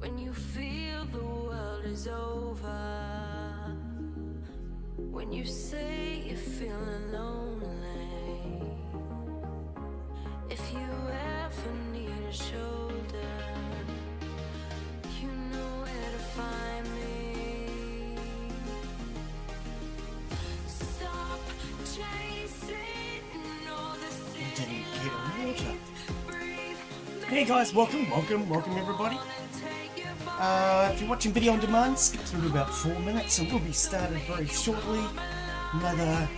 When you feel the world is over, when you say you're feeling lonely, if you ever need a shoulder, you know where to find me. Stop chasing all the city lights. Hey guys, welcome everybody. If you're watching video on demand, skip through about 4 minutes and we'll be started very shortly. Another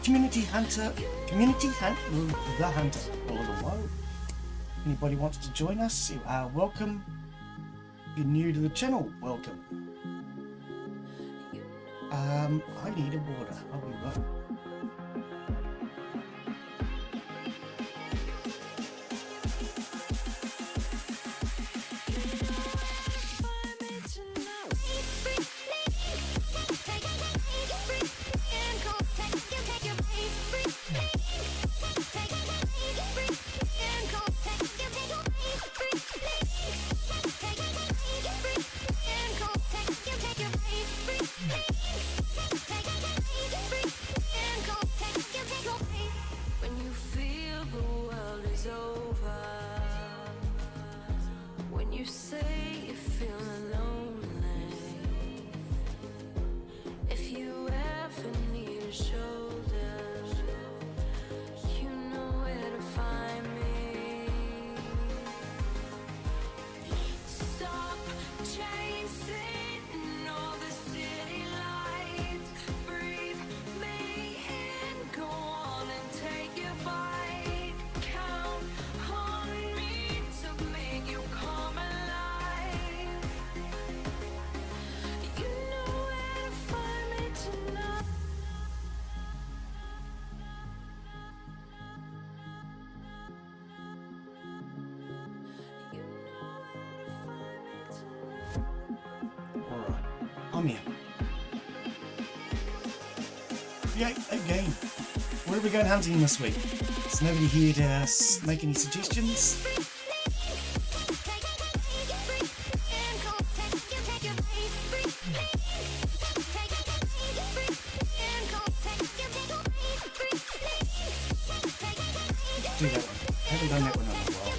community hunt with The Hunter all over the world. Anybody wants to join us, you are welcome. If you're new to the channel, welcome. I need a water, I'll be right. I'm here. Yeah, again. Where are we going hunting this week? Is nobody here to make any suggestions? Do that one. Haven't done that one in a while.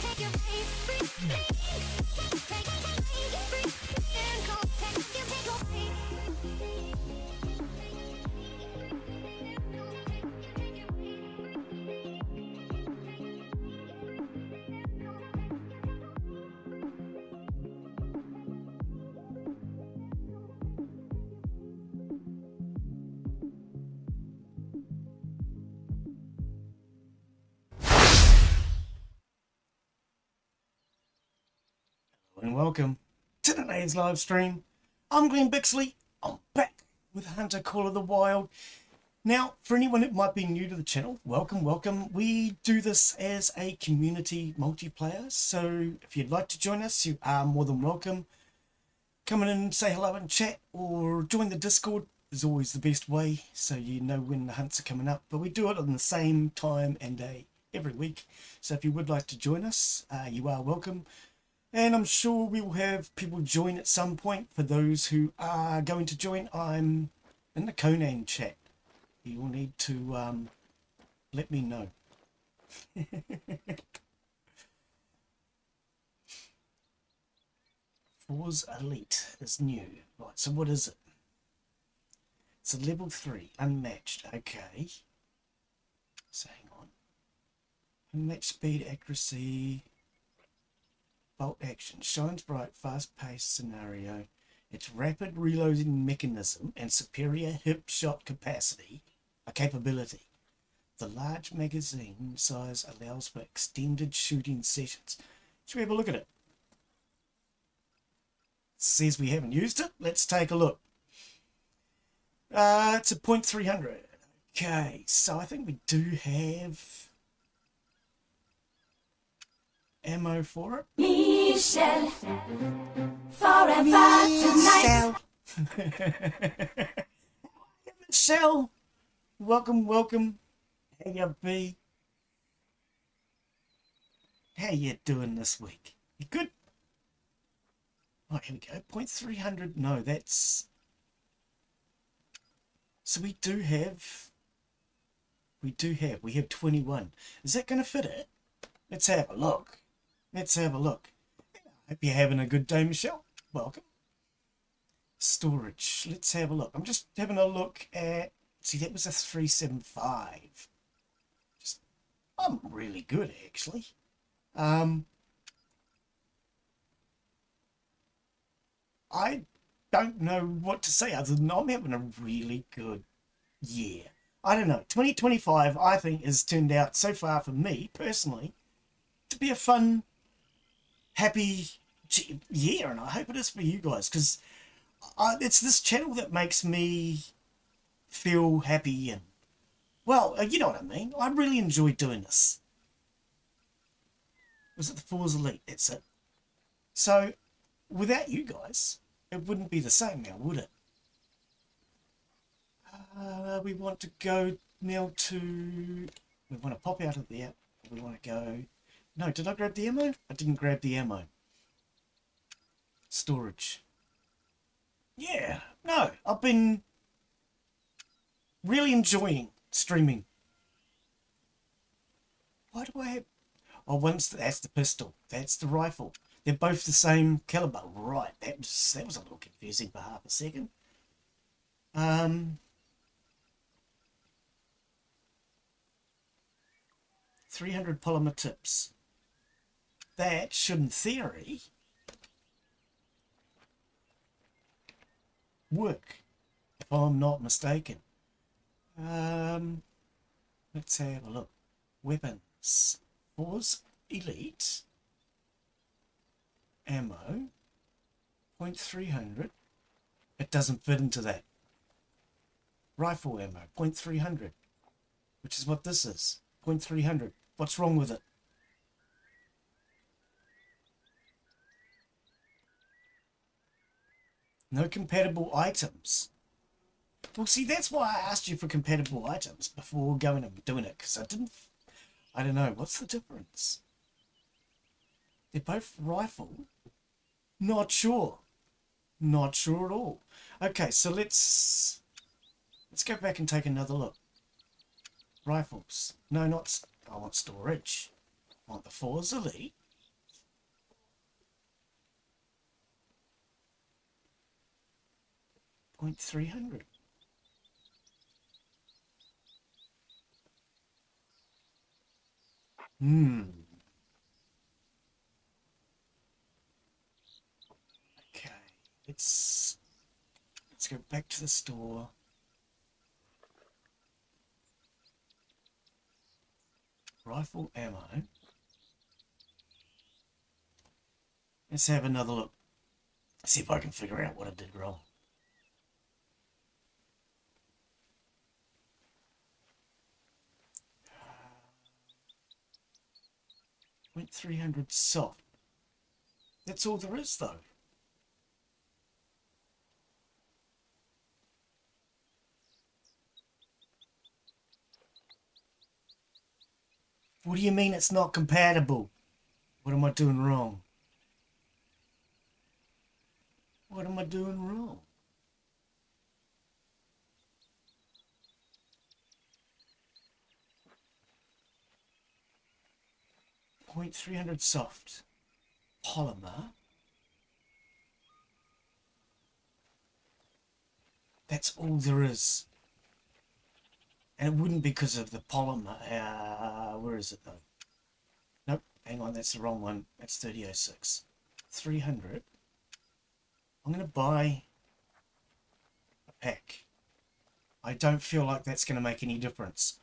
And welcome to today's live stream. I'm Glenn Bixley. I'm back with Hunter Call of the Wild. Now, for anyone that might be new to the channel, welcome. We do this as a community multiplayer, so if you'd like to join us, you are more than welcome. Come in and say hello and chat, or join the Discord is always the best way, so you know when the hunts are coming up. But we do it on the same time and day every week, so if you would like to join us, you are welcome. And I'm sure we will have people join at some point. For those who are going to join, I'm in the Conan chat. You will need to let me know. Force Elite is new. Right, so what is it? It's a level 3, unmatched. Okay. So hang on. Unmatched speed, accuracy... Bolt action, shines bright, fast-paced scenario. Its rapid reloading mechanism and superior hip shot capability. The large magazine size allows for extended shooting sessions. Should we have a look at it? It says we haven't used it. Let's take a look. It's a .300. Okay, so I think we do have ammo for it. Michelle, forever tonight. Michelle, welcome. How you be? How you doing this week? You good? Oh, here we go. 0.300. No, that's... So we have 21. Is that going to fit it? Let's have a look. Let's have a look. Hope you're having a good day, Michelle. Welcome. Storage. Let's have a look. I'm just having a look at... See, that was a 375. I'm really good, actually. I don't know what to say other than I'm having a really good year. I don't know. 2025, I think, has turned out so far for me, personally, to be a fun, happy year. And I hope it is for you guys, because it's this channel that makes me feel happy and, well, you know what I mean. I really enjoy doing this. Was it the Forza Elite? That's it. So, without you guys, it wouldn't be the same now, would it? We want to go now to... We want to pop out of there. We want to go... No, did I grab the ammo? I didn't grab the ammo. Storage. Yeah, no, I've been really enjoying streaming. Why do I have... Oh, that's the pistol. That's the rifle. They're both the same caliber. Right, that was a little confusing for half a second. 300 polymer tips. That should, in theory, work, if I'm not mistaken. Let's have a look. Weapons. Force Elite. Ammo. 0.300. It doesn't fit into that. Rifle ammo. 0.300. Which is what this is. 0.300. What's wrong with it? No compatible items. Well, see, that's why I asked you for compatible items before going and doing it, because I don't know, what's the difference? They're both rifle. Not sure. Not sure at all. Okay, so let's go back and take another look. Rifles. No, not... I want storage. I want the Forza Elite. .300. Okay, let's go back to the store. Rifle ammo. Let's have another look. See if I can figure out what I did wrong. .300 soft. That's all there is, though. What do you mean it's not compatible? What am I doing wrong? What am I doing wrong? .300 soft. Polymer. That's all there is. And it wouldn't because of the polymer. Where is it though? Nope, hang on, that's the wrong one. That's 3006. 300. I'm going to buy a pack. I don't feel like that's going to make any difference.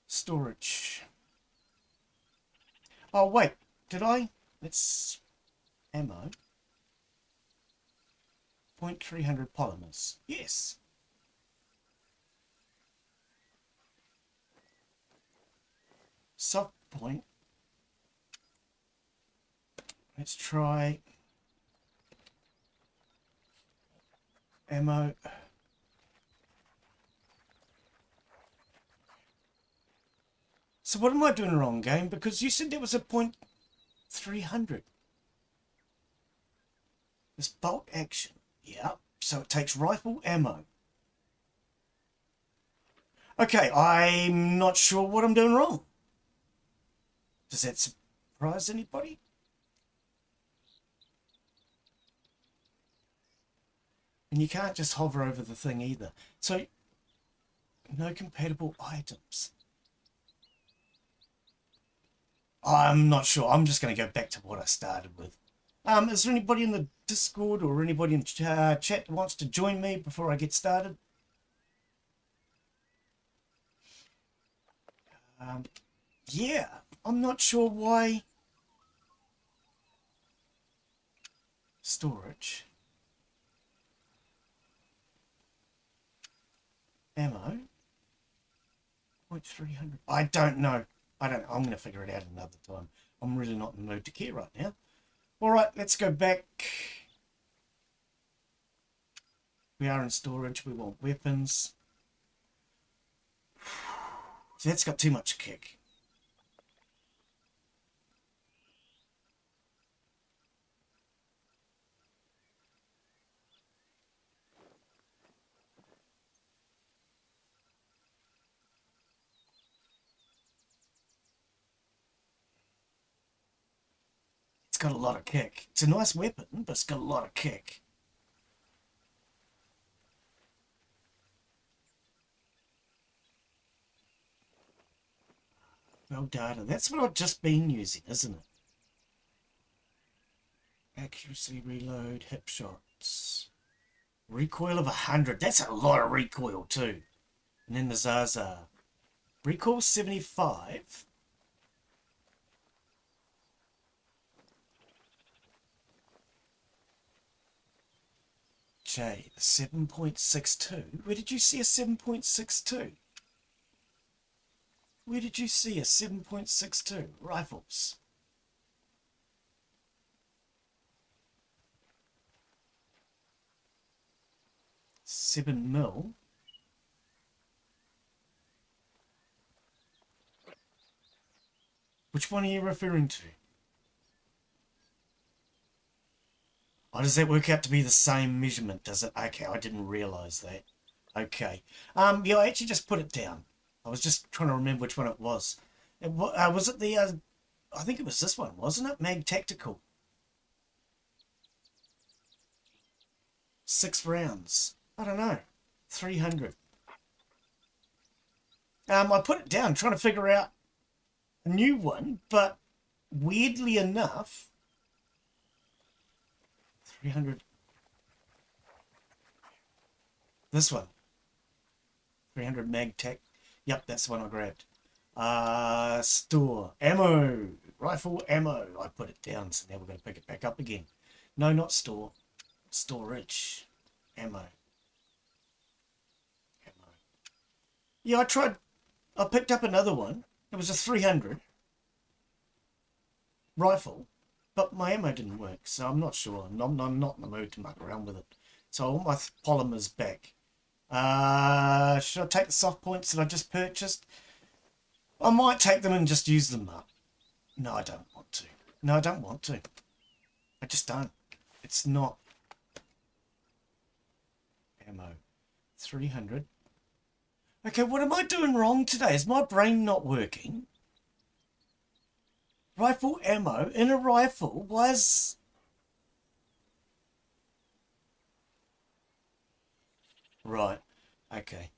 Storage. Oh, wait. Did I? Let's... Ammo. .300 polymers. Yes. Soft point. Let's try ammo. So what am I doing wrong, game? Because you said there was a point 300. This bolt action. Yeah. So it takes rifle ammo. Okay, I'm not sure what I'm doing wrong. Does that surprise anybody? And you can't just hover over the thing either. So, no compatible items. I'm not sure. I'm just going to go back to what I started with. Is there anybody in the Discord or anybody in chat that wants to join me before I get started? Yeah, I'm not sure why. Storage. Ammo. 0.300. I don't know. I'm going to figure it out another time. I'm really not in the mood to care right now. All right, let's go back. We are in storage. We want weapons. So that's got too much kick. It's got a lot of kick. It's a nice weapon, but it's got a lot of kick. Well, data. That's what I've just been using, isn't it? Accuracy, reload, hip shots. Recoil of 100. That's a lot of recoil too. And then the Zaza. Recoil 75. J, 7.62. Where did you see a 7.62? Where did you see a 7.62? Rifles. $7 mil. Which one are you referring to? Oh, does that work out to be the same measurement, does it? Okay, I didn't realise that. Okay. Yeah, I actually just put it down. I was just trying to remember which one it was. Was it the, I think it was this one, wasn't it? Mag Tactical. 6 rounds. I don't know. 300. I put it down trying to figure out a new one, but weirdly enough, 300. This one. 300 mag tac. Yep, that's the one I grabbed. Store. Ammo. Rifle ammo. I put it down, so now we're going to pick it back up again. No, not store. Storage. Ammo. Yeah, I picked up another one. It was a 300 rifle, but my ammo didn't work, so I'm not sure. I'm not in the mood to muck around with it. So I want my polymers back. Should I take the soft points that I just purchased? I might take them and just use them up. No, I don't want to. No, I don't want to. I just don't. It's not. Ammo. 300. Okay, what am I doing wrong today? Is my brain not working? Rifle ammo in a rifle? Why is... Right. Okay.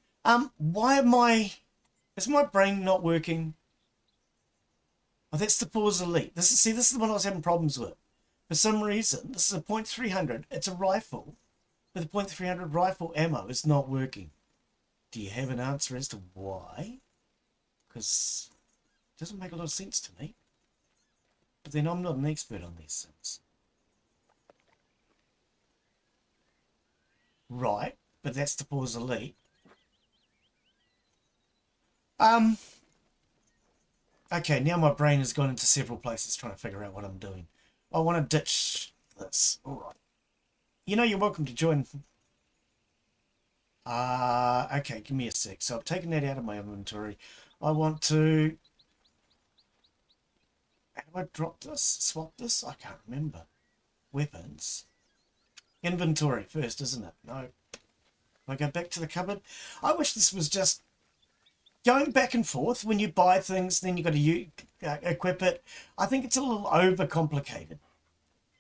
Why am I... Is my brain not working? Oh, that's the pause elite. This is the one I was having problems with. For some reason, this is a .300. It's a rifle. But the .300 rifle ammo is not working. Do you have an answer as to why? Because it doesn't make a lot of sense to me. But then I'm not an expert on these things. Right, but that's the pause elite. Okay, now my brain has gone into several places trying to figure out what I'm doing. I want to ditch this. All right. You know, you're welcome to join. Okay, give me a sec. So I've taken that out of my inventory. I want to How do I drop this? Swap this? I can't remember. Weapons. Inventory first, isn't it? No. I go back to the cupboard. I wish this was just going back and forth. When you buy things, then you got to equip it. I think it's a little overcomplicated.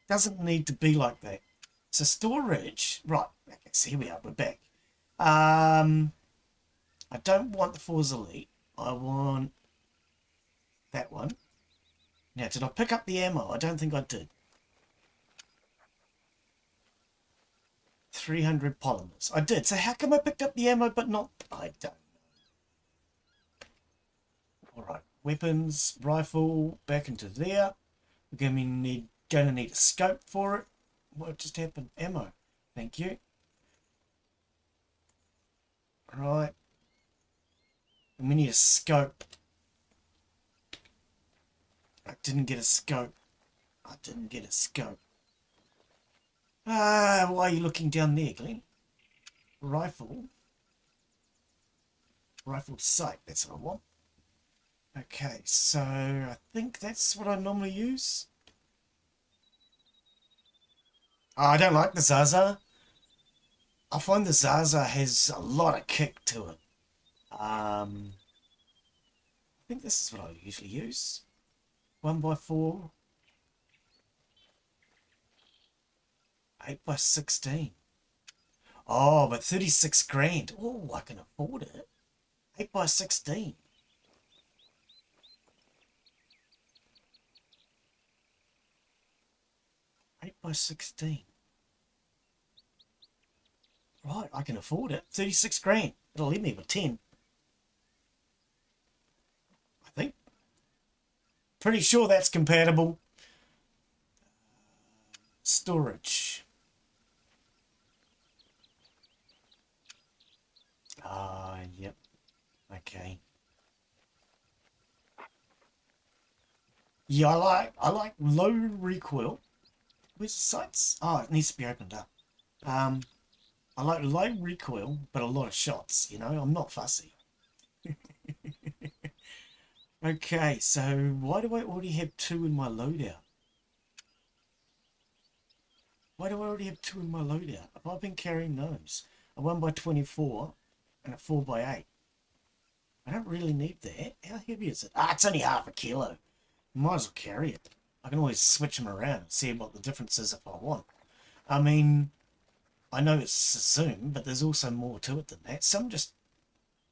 Doesn't need to be like that. So storage, right? Okay, so here we are. We're back. I don't want the Force Elite. I want that one. Now, did I pick up the ammo? I don't think I did. 300 polymers. I did. So how come I picked up the ammo but not... I don't know. Alright. Weapons, rifle, back into there. We're going to need a scope for it. What just happened? Ammo. Thank you. Right. And we need a scope. I didn't get a scope. I didn't get a scope. Why are you looking down there, Glenn? Rifle. Rifle sight, that's what I want. Okay, so I think that's what I normally use. Oh, I don't like the Zaza. I find the Zaza has a lot of kick to it. I think this is what I usually use. 1x4. 8x16. Oh, but 36 grand. Oh, I can afford it. 8x16. Eight by 16. Right, I can afford it. 36 grand. It'll leave me with 10. I think. Pretty sure that's compatible. Storage. Yep. Okay. Yeah, I like low recoil. Where's the sights? Oh, it needs to be opened up. I like low recoil, but a lot of shots, you know? I'm not fussy. Okay, so why do I already have 2 in my loadout? Why do I already have 2 in my loadout? Have I been carrying those? A 1x24 and a 4x8. I don't really need that. How heavy is it? Ah, it's only half a kilo. Might as well carry it. I can always switch them around and see what the difference is if I want. I mean, I know it's a zoom, but there's also more to it than that. Some just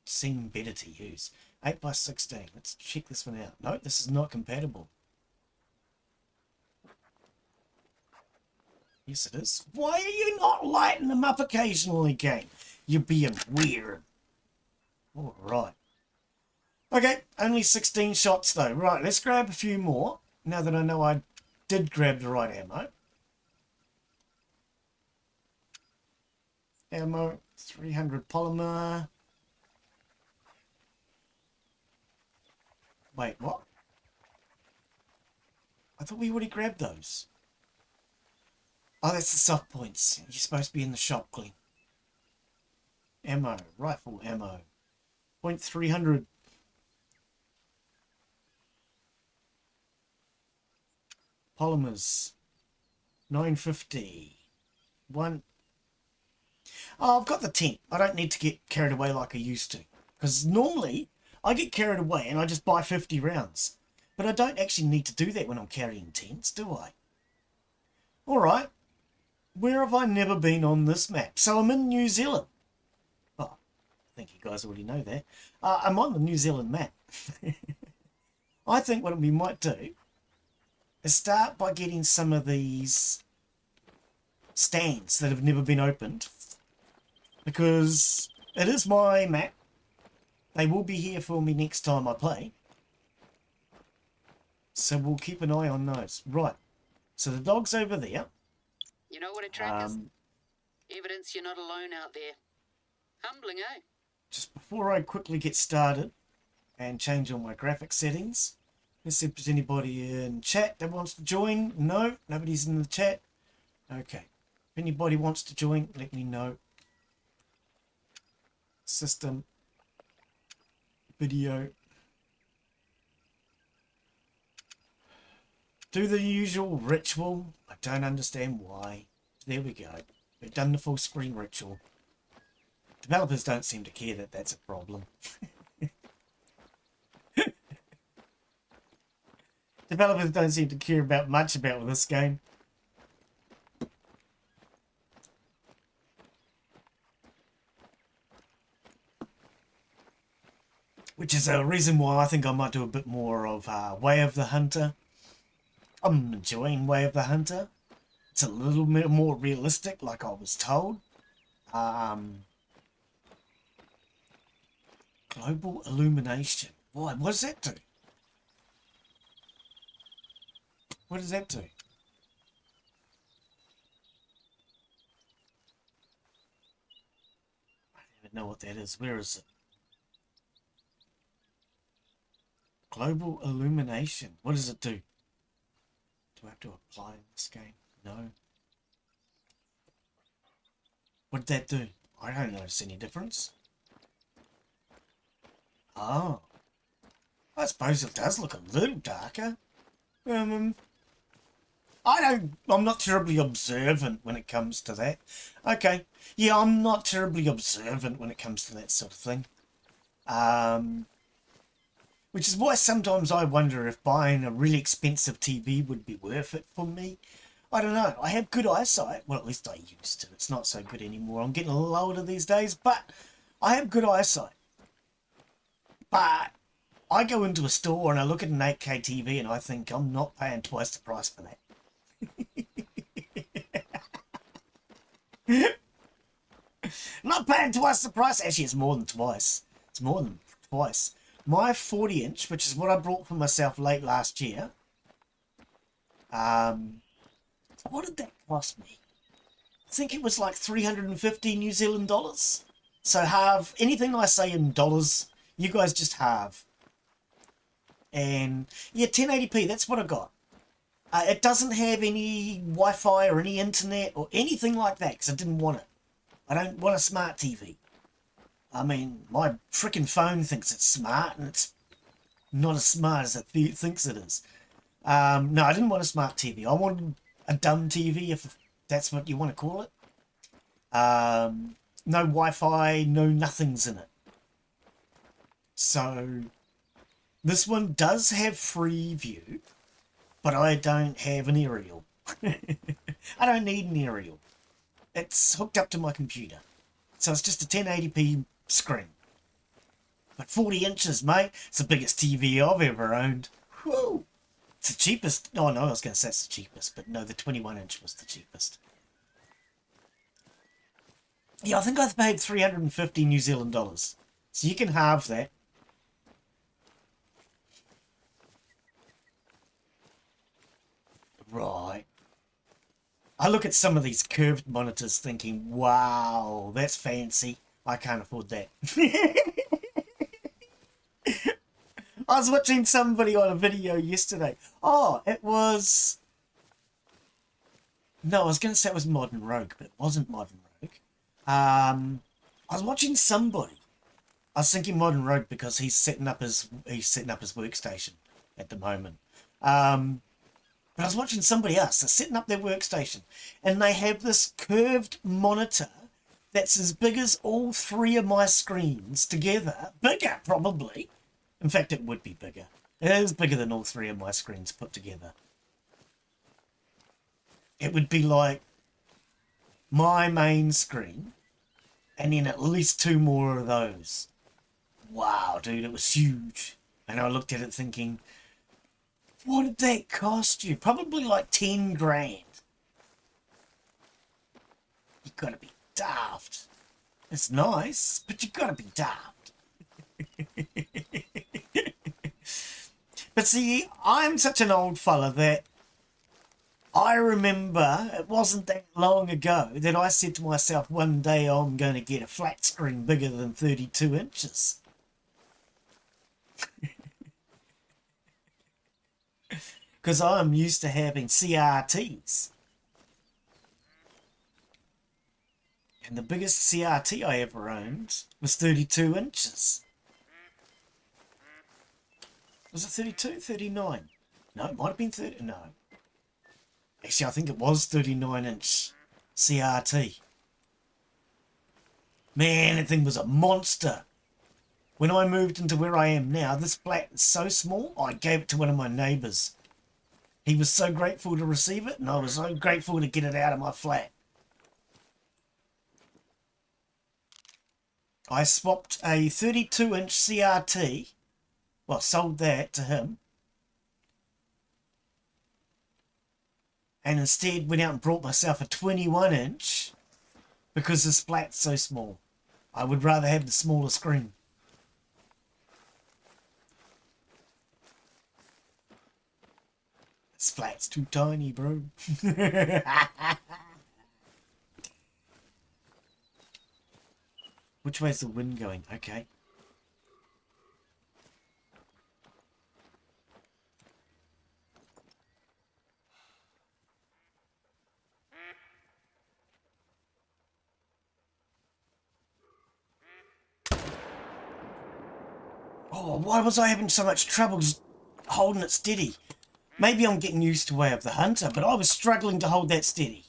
seem better to use. 8x16. Let's check this one out. No, this is not compatible. Yes, it is. Why are you not lighting them up occasionally, game? You're being weird. All right. Okay, only 16 shots though. Right, let's grab a few more. Now that I know I did grab the right ammo. Ammo, 300 polymer. Wait, what? I thought we already grabbed those. Oh, that's the soft points. You're supposed to be in the shop, Glenn. Ammo, rifle ammo. .300. Polymers. 950. One. Oh, I've got the tent. I don't need to get carried away like I used to. Because normally, I get carried away and I just buy 50 rounds. But I don't actually need to do that when I'm carrying tents, do I? Alright. Where have I never been on this map? So I'm in New Zealand. Oh, I think you guys already know that. I'm on the New Zealand map. I think what we might do is start by getting some of these stands that have never been opened. Because it is my map. They will be here for me next time I play. So we'll keep an eye on those. Right. So the dog's over there. You know what a track is? Evidence you're not alone out there. Humbling, eh? Just before I quickly get started and change all my graphic settings, let's see if there's anybody in chat that wants to join. No, nobody's in the chat. Okay. If anybody wants to join, let me know. System. Video. Do the usual ritual. I don't understand why. There we go. We've done the full screen ritual. Developers don't seem to care that that's a problem. Developers don't seem to care about much about this game. Which is a reason why I think I might do a bit more of Way of the Hunter. I'm enjoying Way of the Hunter. It's a little bit more realistic, like I was told. Global illumination. Why? What does that do? What does that do? I don't even know what that is. Where is it? Global illumination. What does it do? Do I have to apply in this game? No. What did that do? I don't notice any difference. Oh. I suppose it does look a little darker. I'm not terribly observant when it comes to that. Okay. Yeah, I'm not terribly observant when it comes to that sort of thing. Which is why sometimes I wonder if buying a really expensive TV would be worth it for me. I don't know. I have good eyesight. Well, at least I used to. It's not so good anymore. I'm getting a little older these days, but I have good eyesight. But I go into a store and I look at an 8K TV and I think I'm not paying twice the price for that. Not paying twice the price. Actually, it's more than twice. It's more than twice. My 40-inch, which is what I brought for myself late last year. What did that cost me? I think it was like 350 New Zealand dollars. So halve anything I say in dollars, you guys just halve. And yeah, 1080p, that's what I got. It doesn't have any Wi-Fi or any internet or anything like that because I didn't want it. I don't want a smart TV. I mean, my frickin' phone thinks it's smart and it's not as smart as it thinks it is. No, I didn't want a smart TV. I wanted a dumb TV, if that's what you want to call it. No Wi-Fi, no nothings in it. So, this one does have free view, but I don't have an aerial. I don't need an aerial. It's hooked up to my computer. So it's just a 1080p screen. But 40 inches, mate. It's the biggest TV I've ever owned. Whoa. It's the cheapest. Oh, no, I was going to say it's the cheapest. But no, the 21-inch was the cheapest. Yeah, I think I paid 350 New Zealand dollars. So you can halve that. Right. I look at some of these curved monitors thinking, wow, that's fancy. I can't afford that. I was watching somebody on a video yesterday. Oh, it was... No, I was going to say it was Modern Rogue, but it wasn't Modern Rogue. I was watching somebody. I was thinking Modern Rogue because he's setting up his workstation at the moment. But I was watching somebody else. They're setting up their workstation. And they have this curved monitor that's as big as all three of my screens together. Bigger, probably. In fact, it would be bigger. It is bigger than all three of my screens put together. It would be like my main screen and then at least two more of those. Wow, dude, it was huge. And I looked at it thinking... What did that cost you? Probably like 10 grand. You gotta be daft. It's nice, but you gotta be daft. But see, I'm such an old fella that I remember it wasn't that long ago that I said to myself one day I'm going to get a flat screen bigger than 32 inches. Because I'm used to having CRTs. And the biggest CRT I ever owned was 32 inches. Was it 32? 39? No, it might have been 30. No, Actually, I think it was 39-inch CRT. Man, that thing was a monster. When I moved into where I am now, this flat is so small, I gave it to one of my neighbours. He was so grateful to receive it, and I was so grateful to get it out of my flat. I swapped a 32-inch CRT, well, sold that to him, and instead went out and brought myself a 21-inch because this flat's so small. I would rather have the smaller screen. This flat's too tiny, bro. Which way's the wind going? Okay. Oh, why was I having so much trouble just holding it steady? Maybe I'm getting used to Way of the Hunter, but I was struggling to hold that steady.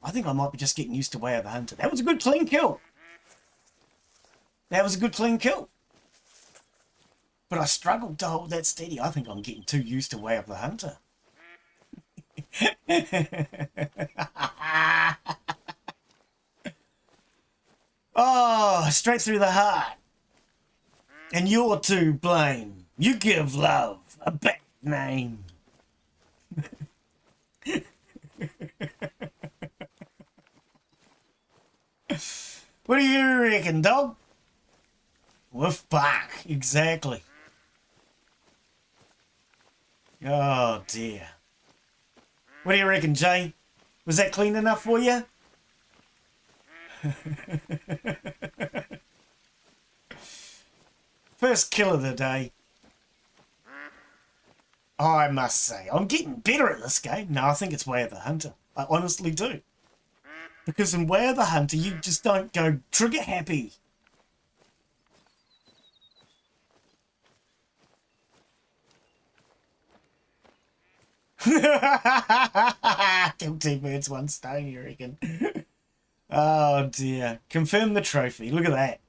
I think I might be just getting used to Way of the Hunter. That was a good clean kill. That was a good clean kill. But I struggled to hold that steady. I think I'm getting too used to Way of the Hunter. Oh, straight through the heart. And you're to blame. You give love a bad name. What do you reckon, dog? Woof bark, exactly. Oh dear. What do you reckon, Jay? Was that clean enough for you? First kill of the day. I must say, I'm getting better at this game. No, I think it's Way of the Hunter. I honestly do. Because in Way of the Hunter, you just don't go trigger happy. Kill 2 birds, 1 stone, you reckon? Oh dear. Confirm the trophy. Look at that.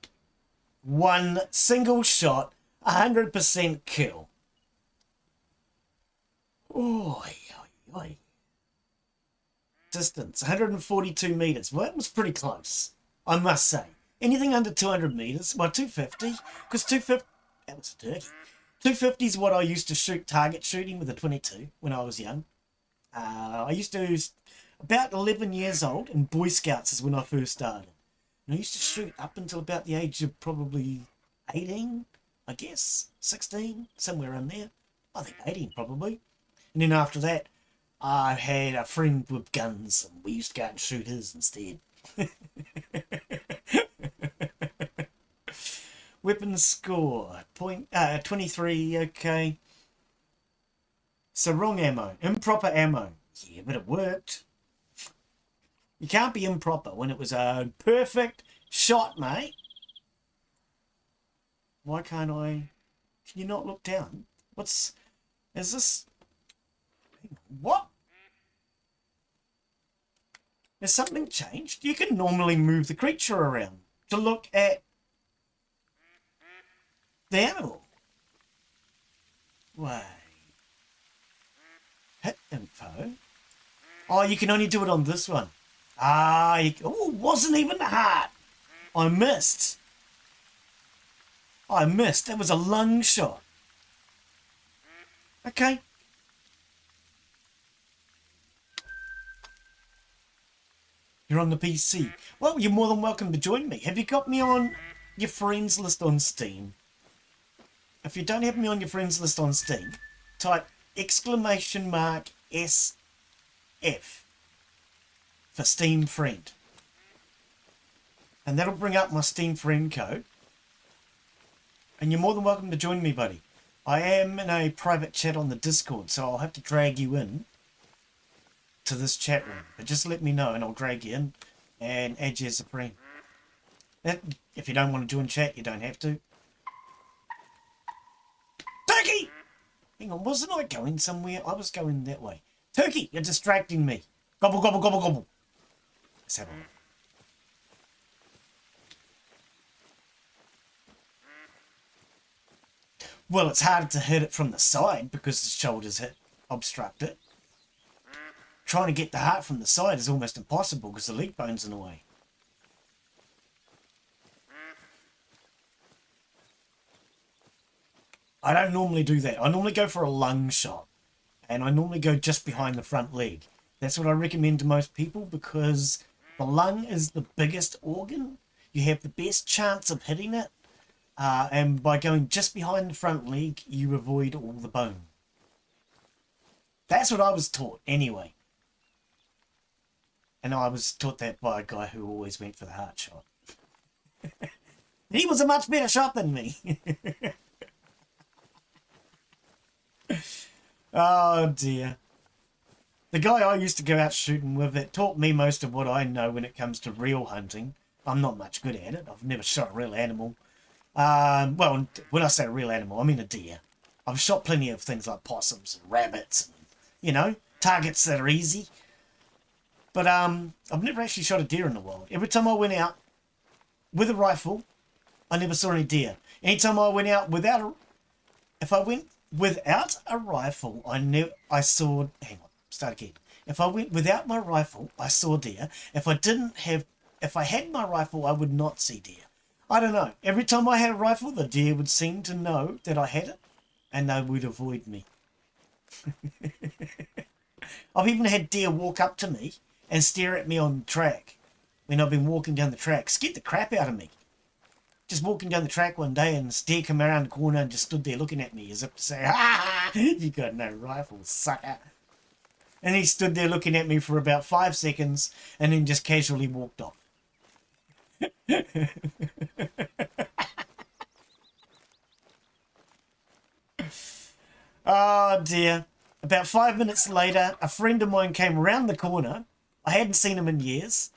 1 single shot, 100% kill. Oi, oi, oi. Distance, 142 metres. Well, that was pretty close, I must say. Anything under 200 metres, well, 250, because 250, that was a dirty. 250 is what I used to shoot target shooting with a 22 when I was young. I used to, about 11 years old, and Boy Scouts is when I first started. And I used to shoot up until about the age of probably 18, I guess, 16, somewhere in there. I think 18 probably. And then after that, I had a friend with guns, and we used to go out and shoot his instead. Weapon score, 23, okay. So wrong ammo, improper ammo. Yeah, but it worked. You can't be improper when it was a perfect shot, mate. Why can't I? Can you not look down? Is this? What? Has something changed? You can normally move the creature around to look at the animal. Wait. Hit info. Oh, you can only do it on this one. Ah, oh, wasn't even the heart. I missed. That was a lung shot. Okay. You're on the PC. Well, you're more than welcome to join me. Have you got me on your friends list on Steam? If you don't have me on your friends list on Steam, type !SF for Steam friend. And that'll bring up my Steam friend code. And you're more than welcome to join me, buddy. I am in a private chat on the Discord, so I'll have to drag you in to this chat room. But just let me know and I'll drag you in and add you as a friend. If you don't want to join chat, you don't have to. Turkey! Hang on, wasn't I going somewhere? I was going that way. Turkey, you're distracting me. Gobble, gobble, gobble, gobble. Let's have a look. Well, it's harder to hit it from the side because the shoulders obstruct it. Trying to get the heart from the side is almost impossible because the leg bone's in the way. I don't normally do that. I normally go for a lung shot. And I normally go just behind the front leg. That's what I recommend to most people because the lung is the biggest organ. You have the best chance of hitting it. And by going just behind the front leg, you avoid all the bone. That's what I was taught anyway. And I was taught that by a guy who always went for the heart shot. He was a much better shot than me. Oh dear. The guy I used to go out shooting with that taught me most of what I know when it comes to real hunting. I'm not much good at it. I've never shot a real animal. Well, when I say a real animal, I mean a deer. I've shot plenty of things like possums and rabbits and, you know, targets that are easy. But I've never actually shot a deer in the wild. Every time I went out with a rifle, I never saw any deer. Anytime I went out if I went without a rifle, I saw, hang on, start again. If I went without my rifle, I saw deer. If I had my rifle, I would not see deer. I don't know. Every time I had a rifle, the deer would seem to know that I had it, and they would avoid me. I've even had deer walk up to me and stare at me on the track when I've been walking down the track. Scared the crap out of me. Just walking down the track one day and this deer came around the corner and just stood there looking at me as if to say, "Ah, you got no rifle, sucker." And he stood there looking at me for about 5 seconds and then just casually walked off. Oh dear. About 5 minutes later, a friend of mine came around the corner. I hadn't seen him in years.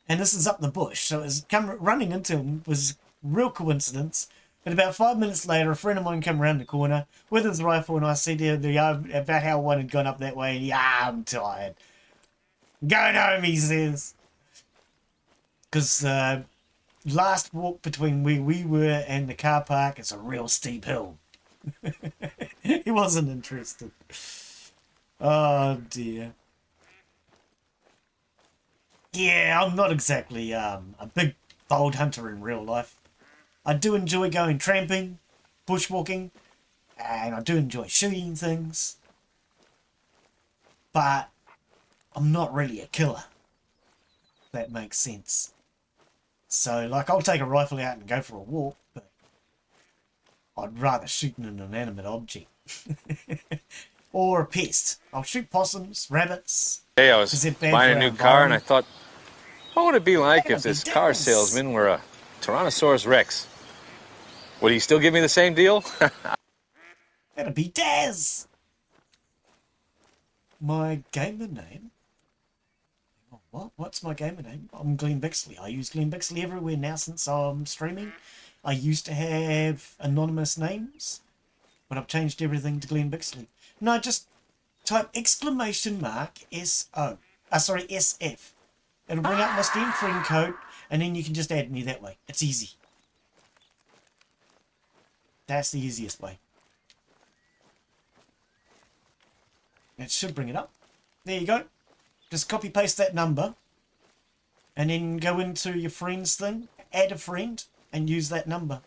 And this is up the bush. So it was running into him was real coincidence. But about 5 minutes later, a friend of mine came around the corner with his rifle, and I said to him about how one had gone up that way, and I'm tired. Going home, he says. Because last walk between where we were and the car park is a real steep hill. He wasn't interested. Oh dear. Yeah, I'm not exactly a big bold hunter in real life. I do enjoy going tramping, bushwalking, and I do enjoy shooting things. But I'm not really a killer. If that makes sense. So, like, I'll take a rifle out and go for a walk, but I'd rather shoot an inanimate object. Or a pest. I'll shoot possums, rabbits. Hey, I was buying a new car and I thought, what would it be like if this car Daz. salesman were a Tyrannosaurus Rex? Would he still give me the same deal? That'd be Daz. My gamer name? What's my gamer name? I'm Glenn Bixley. I use Glenn Bixley everywhere now since I'm streaming. I used to have anonymous names, but I've changed everything to Glenn Bixley. No, just type !SO. SF. It'll bring up my Steam friend code, and then you can just add me that way. It's easy. That's the easiest way. It should bring it up. There you go. Just copy paste that number, and then go into your friends thing, add a friend, and use that number.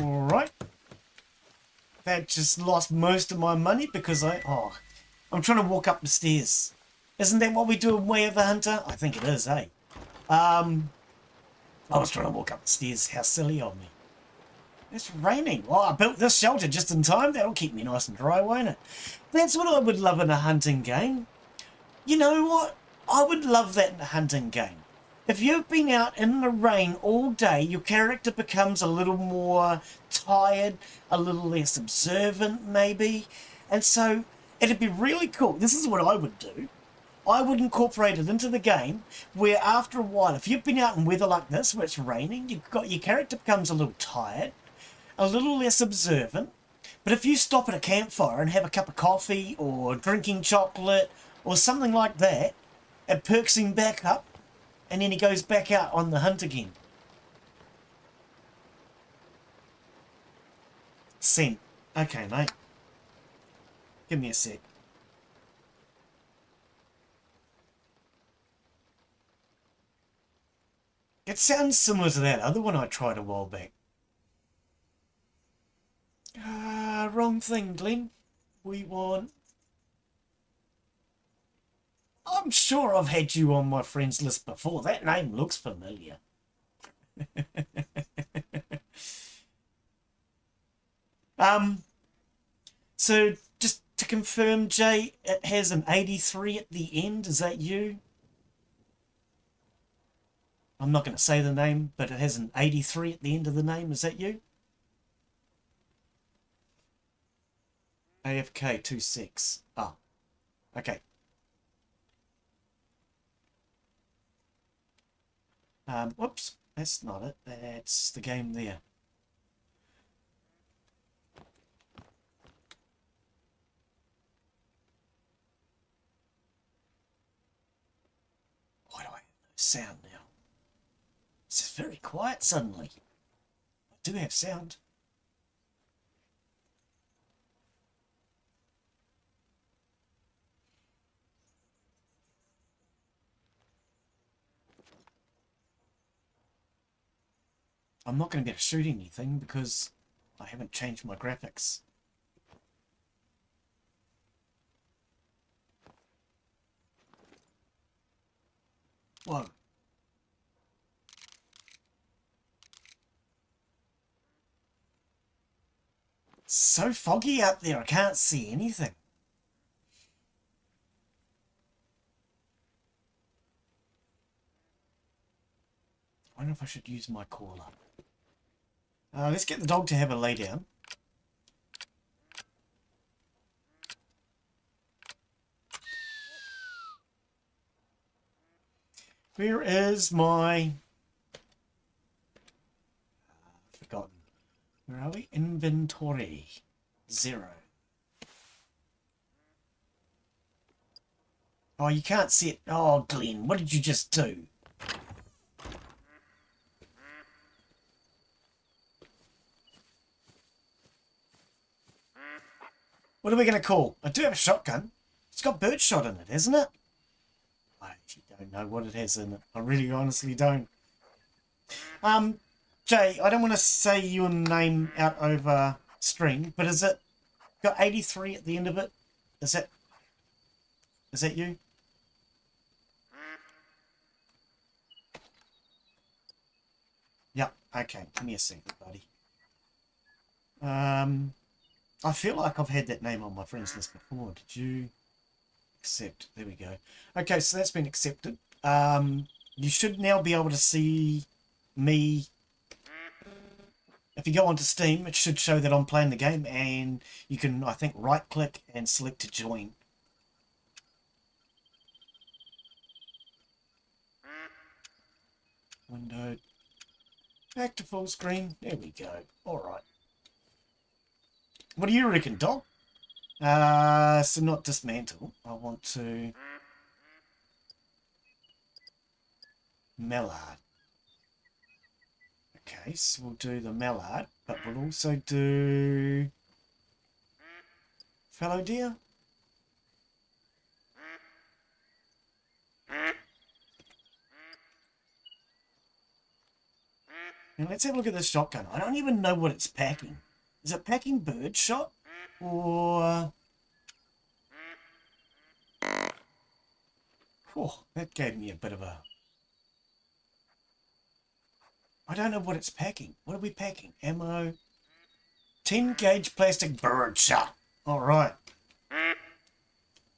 Alright. That just lost most of my money because I'm trying to walk up the stairs. Isn't that what we do in Way of the Hunter? I think it is, eh? I was trying to walk up the stairs. How silly of me. It's raining. Well, I built this shelter just in time. That'll keep me nice and dry, won't it? That's what I would love in a hunting game. You know what? I would love that in a hunting game. If you've been out in the rain all day, your character becomes a little more tired, a little less observant maybe. And so it'd be really cool. This is what I would do. I would incorporate it into the game where after a while, if you've been out in weather like this where it's raining, your character becomes a little tired, a little less observant. But if you stop at a campfire and have a cup of coffee or drinking chocolate or something like that, it perks him back up and then he goes back out on the hunt again. Scent. Okay, mate. Give me a sec. It sounds similar to that other one I tried a while back. Wrong thing, Glenn. We want... I'm sure I've had you on my friends list before. That name looks familiar. So just to confirm, Jay, it has an 83 at the end. Is that you? I'm not going to say the name, but it has an 83 at the end of the name. Is that you? AFK 26. Ah, okay. Whoops, that's not it. That's the game there. Why do I have no sound now? It's very quiet suddenly. I do have sound. I'm not going to be able to shoot anything because I haven't changed my graphics. Whoa. It's so foggy out there, I can't see anything. I wonder if I should use my caller. Let's get the dog to have a lay down. Where is my... forgotten. Where are we? Inventory. 0. Oh, you can't see it. Oh, Glenn, what did you just do? What are we going to call? I do have a shotgun. It's got birdshot in it, hasn't it? I actually don't know what it has in it. I really honestly don't. Jay, I don't want to say your name out over stream, but is it got 83 at the end of it? Is that you? Yep. Okay. Give me a second, buddy. I feel like I've had that name on my friends list before. Did you accept? There we go. Okay, so that's been accepted. You should now be able to see me. If you go onto Steam, it should show that I'm playing the game, and you can, I think, right-click and select to join. Window. Back to full screen. There we go. All right. What do you reckon, dog? So not dismantle. I want to... Mallard. Okay, so we'll do the mallard, but we'll also do... Fallow deer? Now let's have a look at this shotgun. I don't even know what it's packing. Is it packing bird shot? Or... Oh, that gave me a bit of a... I don't know what it's packing. What are we packing? Ammo. 10 gauge plastic bird shot. Alright.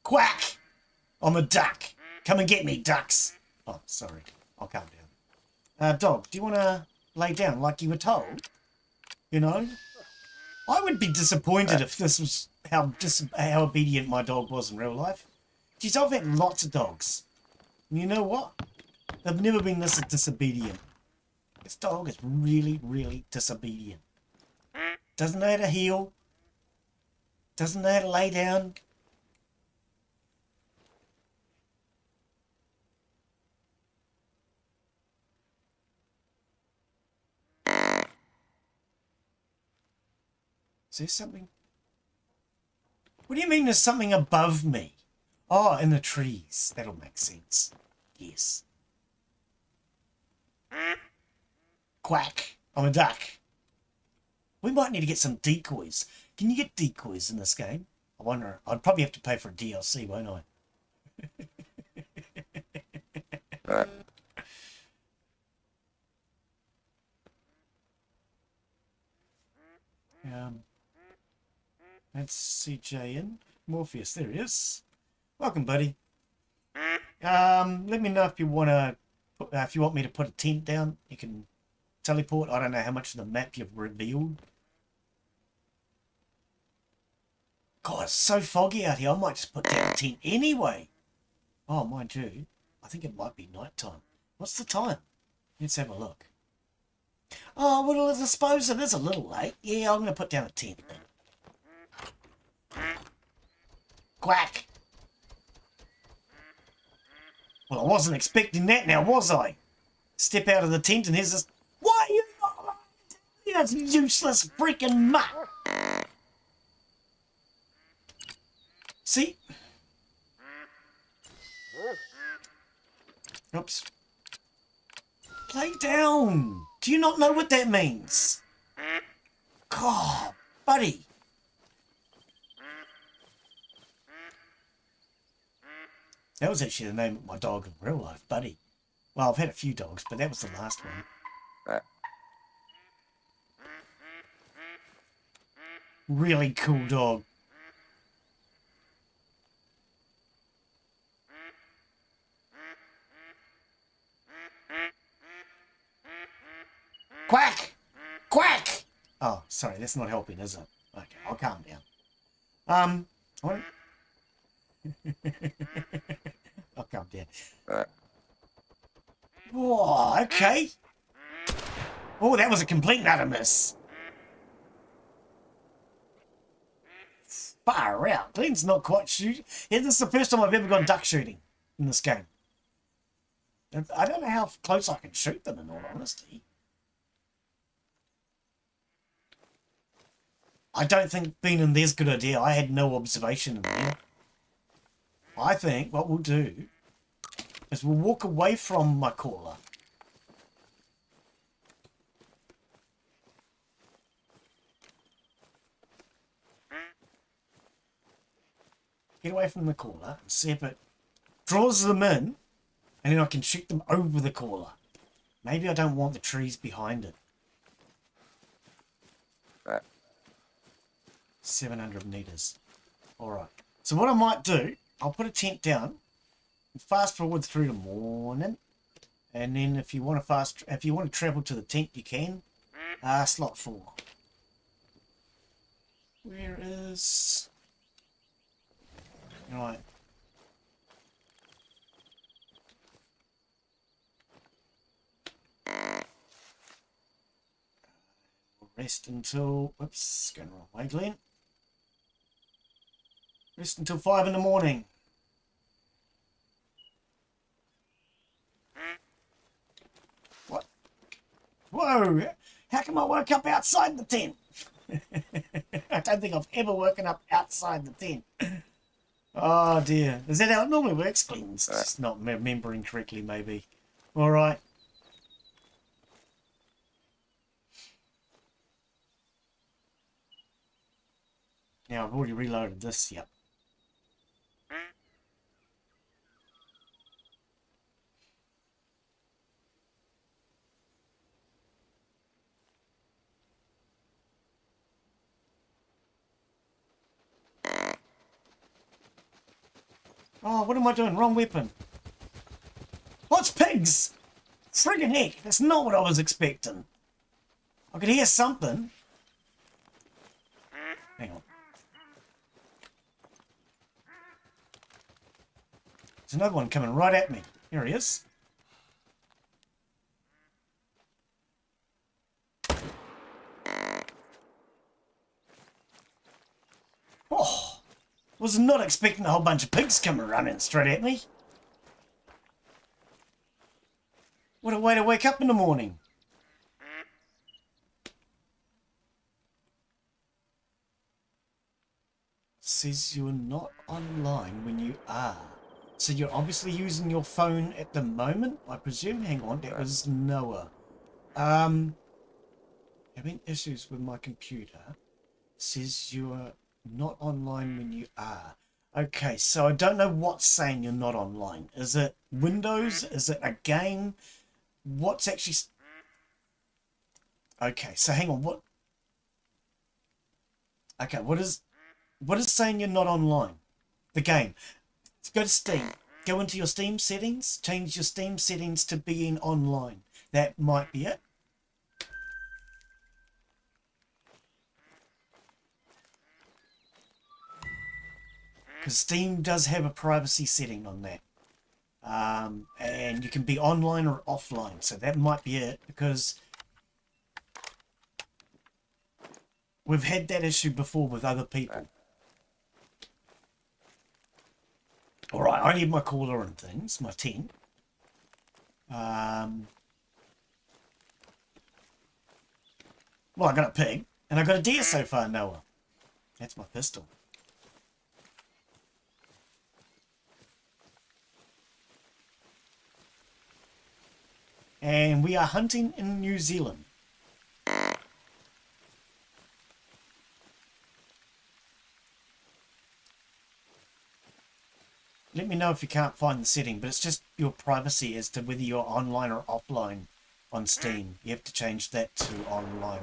Quack! I'm a duck. Come and get me, ducks. Oh, sorry. I'll calm down. Dog, do you want to lay down like you were told? You know? I would be disappointed if this was how obedient my dog was in real life. Geez, I've had lots of dogs. And you know what? They've never been this disobedient. This dog is really, really disobedient. Doesn't know how to heel. Doesn't know how to lay down. Is there something? What do you mean there's something above me? Oh, in the trees. That'll make sense. Yes. Quack. I'm a duck. We might need to get some decoys. Can you get decoys in this game? I wonder. I'd probably have to pay for a DLC, won't I? That's CJ in. Morpheus, there he is. Welcome, buddy. Let me know if you want to. If you want me to put a tent down, you can teleport. I don't know how much of the map you've revealed. God, it's so foggy out here. I might just put down a tent anyway. Oh, mind you, I think it might be night time. What's the time? Let's have a look. Oh, well, I suppose it is a little late. Yeah, I'm going to put down a tent then. Quack. Well, I wasn't expecting that now, was I? Step out of the tent and here's this... Why are you not... That's useless freaking mutt. See? Oops. Lay down. Do you not know what that means? God, buddy. That was actually the name of my dog in real life, Buddy. Well, I've had a few dogs, but that was the last one. Really cool dog. Quack! Quack! Oh, sorry, that's not helping, is it? Okay, I'll calm down. What? I'll calm down. Whoa, okay. Oh, that was a complete and utter miss. Far out. Glenn's not quite shooting. Yeah, this is the first time I've ever gone duck shooting in this game. I don't know how close I can shoot them, in all honesty. I don't think being in there's a good idea. I had no observation in there. I think what we'll do is we'll walk away from my caller. Get away from the caller and see if it draws them in, and then I can shoot them over the caller. Maybe I don't want the trees behind it. 700 meters. Alright. So what I might do, I'll put a tent down and fast forward through the morning. And then if you want to travel to the tent, you can. Slot 4. Where is... Right. We'll rest until... Whoops, going the wrong way, Glenn. Rest until 5 in the morning. What? Whoa! How come I woke up outside the tent? I don't think I've ever woken up outside the tent. Oh dear. Is that how it normally works, Glenn? It's just not remembering correctly, maybe. Alright. Now I've already reloaded this, yep. Oh, what am I doing? Wrong weapon. Oh, it's pigs! Friggin' heck, that's not what I was expecting. I could hear something. Hang on. There's another one coming right at me. Here he is. Oh, was not expecting a whole bunch of pigs coming running straight at me. What a way to wake up in the morning. Says you're not online when you are. So you're obviously using your phone at the moment, I presume. Hang on, that was Noah. Having issues with my computer. Says you're not online when you are. Okay, so I don't know what's saying you're not online. Is it Windows? Is it a game? What's actually... Okay, so hang on, what... Okay, what is saying you're not online? The game. Let's go to Steam. Go into your Steam settings. Change your Steam settings to being online. That might be it. Because Steam does have a privacy setting on that. And you can be online or offline. So that might be it. Because we've had that issue before with other people. Alright, I need my cooler and things. My tent. Well, I got a pig. And I got a deer so far, Noah. That's my pistol. And we are hunting in New Zealand. Let me know if you can't find the setting, but it's just your privacy as to whether you're online or offline on Steam. You have to change that to online.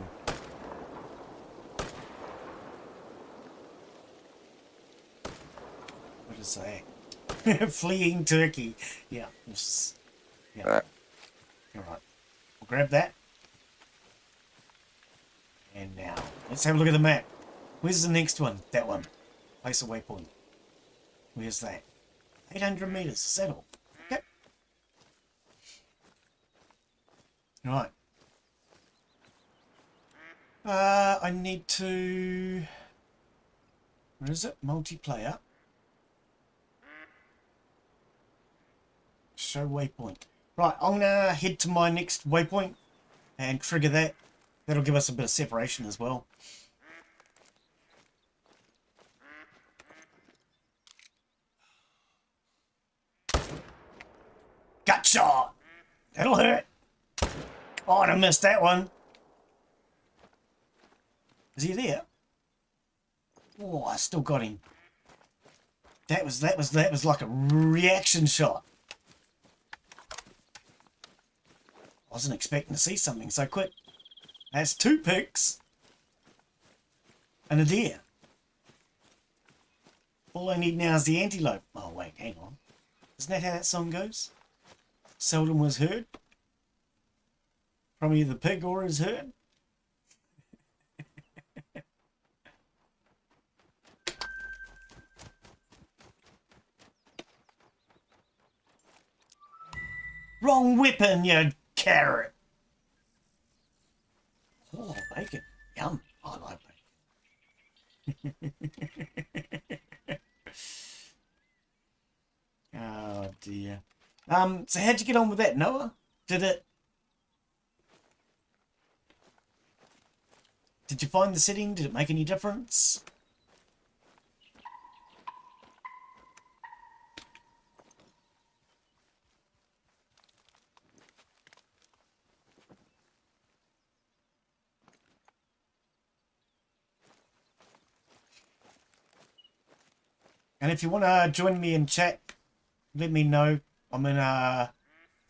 What is that? Fleeing turkey. Yeah. Yeah. Alright. We'll grab that. And now, let's have a look at the map. Where's the next one? That one. Place a waypoint. Where's that? 800 meters. Is that all? Okay. Right. I need to... Where is it? Multiplayer. Show waypoint. Right, I'm going to head to my next waypoint and trigger that. That'll give us a bit of separation as well. Gut shot! That'll hurt. Oh, and I missed that one. Is he there? Oh, I still got him. That was like a reaction shot. Wasn't expecting to see something so quick. That's 2 pigs and a deer. All I need now is the antelope. Oh wait, hang on. Isn't that how that song goes? Seldom was heard from either pig or his herd. Wrong weapon, you carrot. Oh, bacon. Yum. I like bacon. Oh, dear. So how'd you get on with that, Noah? Did you find the setting? Did it make any difference? And if you want to join me in chat, let me know. I'm in a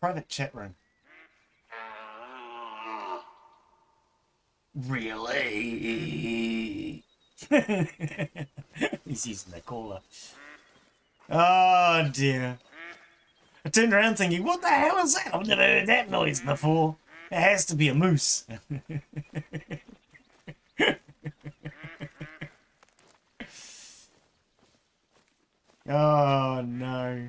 private chat room. Really? He's using the caller. Oh dear. I turned around thinking, what the hell is that? I've never heard that noise before. It has to be a moose. Oh no.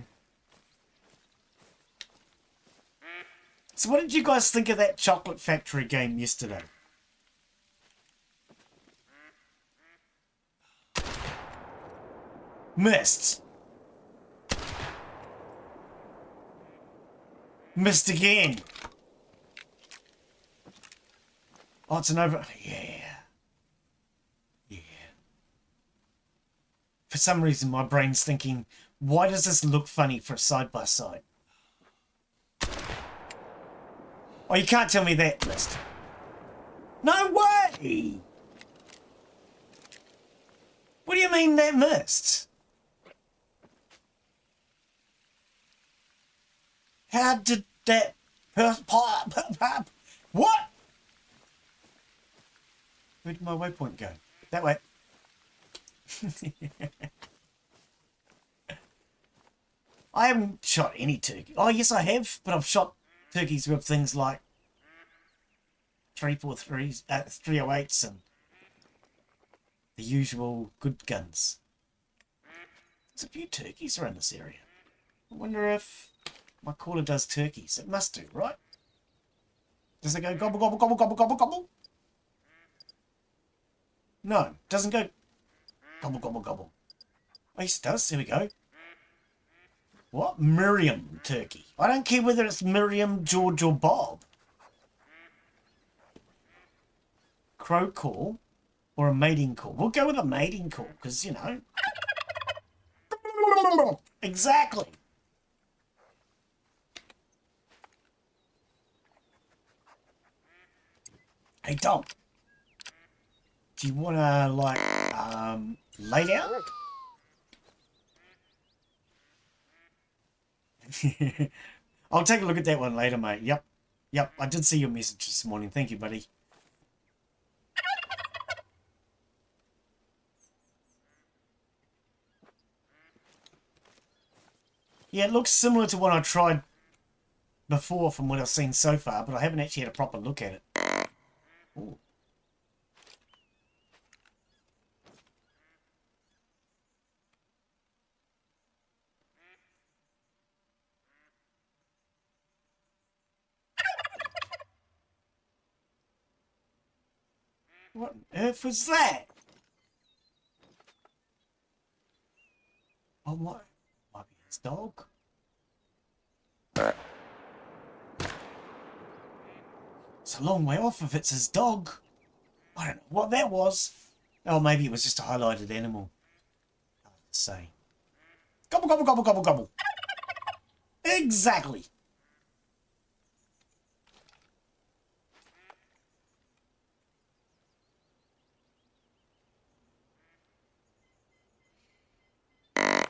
So what did you guys think of that chocolate factory game yesterday? Missed. Missed again. Oh, it's an over... Yeah. Yeah. For some reason, my brain's thinking, why does this look funny for a side-by-side? Oh, you can't tell me that missed. No way! What do you mean that missed? How did that... What? Where did my waypoint go? That way. I haven't shot any turkey. Oh, yes, I have, but I've shot turkeys with things like 343s, 308s, and the usual good guns. There's a few turkeys around this area. I wonder if my caller does turkeys. It must do, right? Does it go gobble, gobble, gobble, gobble, gobble, gobble? No, doesn't go gobble, gobble, gobble. Oh, yes, it does. Here we go. What? Miriam turkey. I don't care whether it's Miriam, George, or Bob. Crow call or a mating call. We'll go with a mating call because, you know. Exactly. Hey, Tom. Do you want to, like, lay down? I'll take a look at that one later, mate. Yep. Yep, I did see your message this morning. Thank you, buddy. Yeah, it looks similar to what I tried before from what I've seen so far, but I haven't actually had a proper look at it. Ooh. What on earth was that? Oh, what? Might be his dog. It's a long way off if it's his dog. I don't know what that was. Oh, maybe it was just a highlighted animal. Hard to say. Gobble, gobble, gobble, gobble, gobble. Exactly.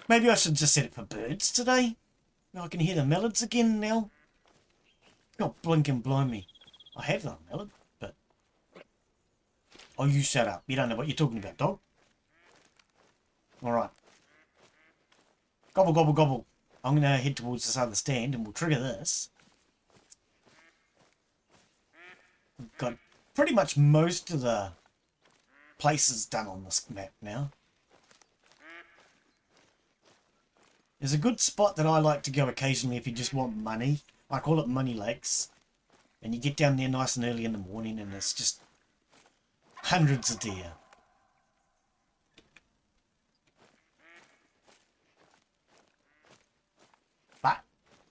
Maybe I should just set it for birds today. Now I can hear the melodies again now. God, blink and blimey. I have done a melody, but... Oh, you shut up. You don't know what you're talking about, dog. Alright. Gobble, gobble, gobble. I'm going to head towards this other stand and we'll trigger this. We've got pretty much most of the places done on this map now. There's a good spot that I like to go occasionally if you just want money. I call it Money Lakes. And you get down there nice and early in the morning and it's just hundreds of deer. But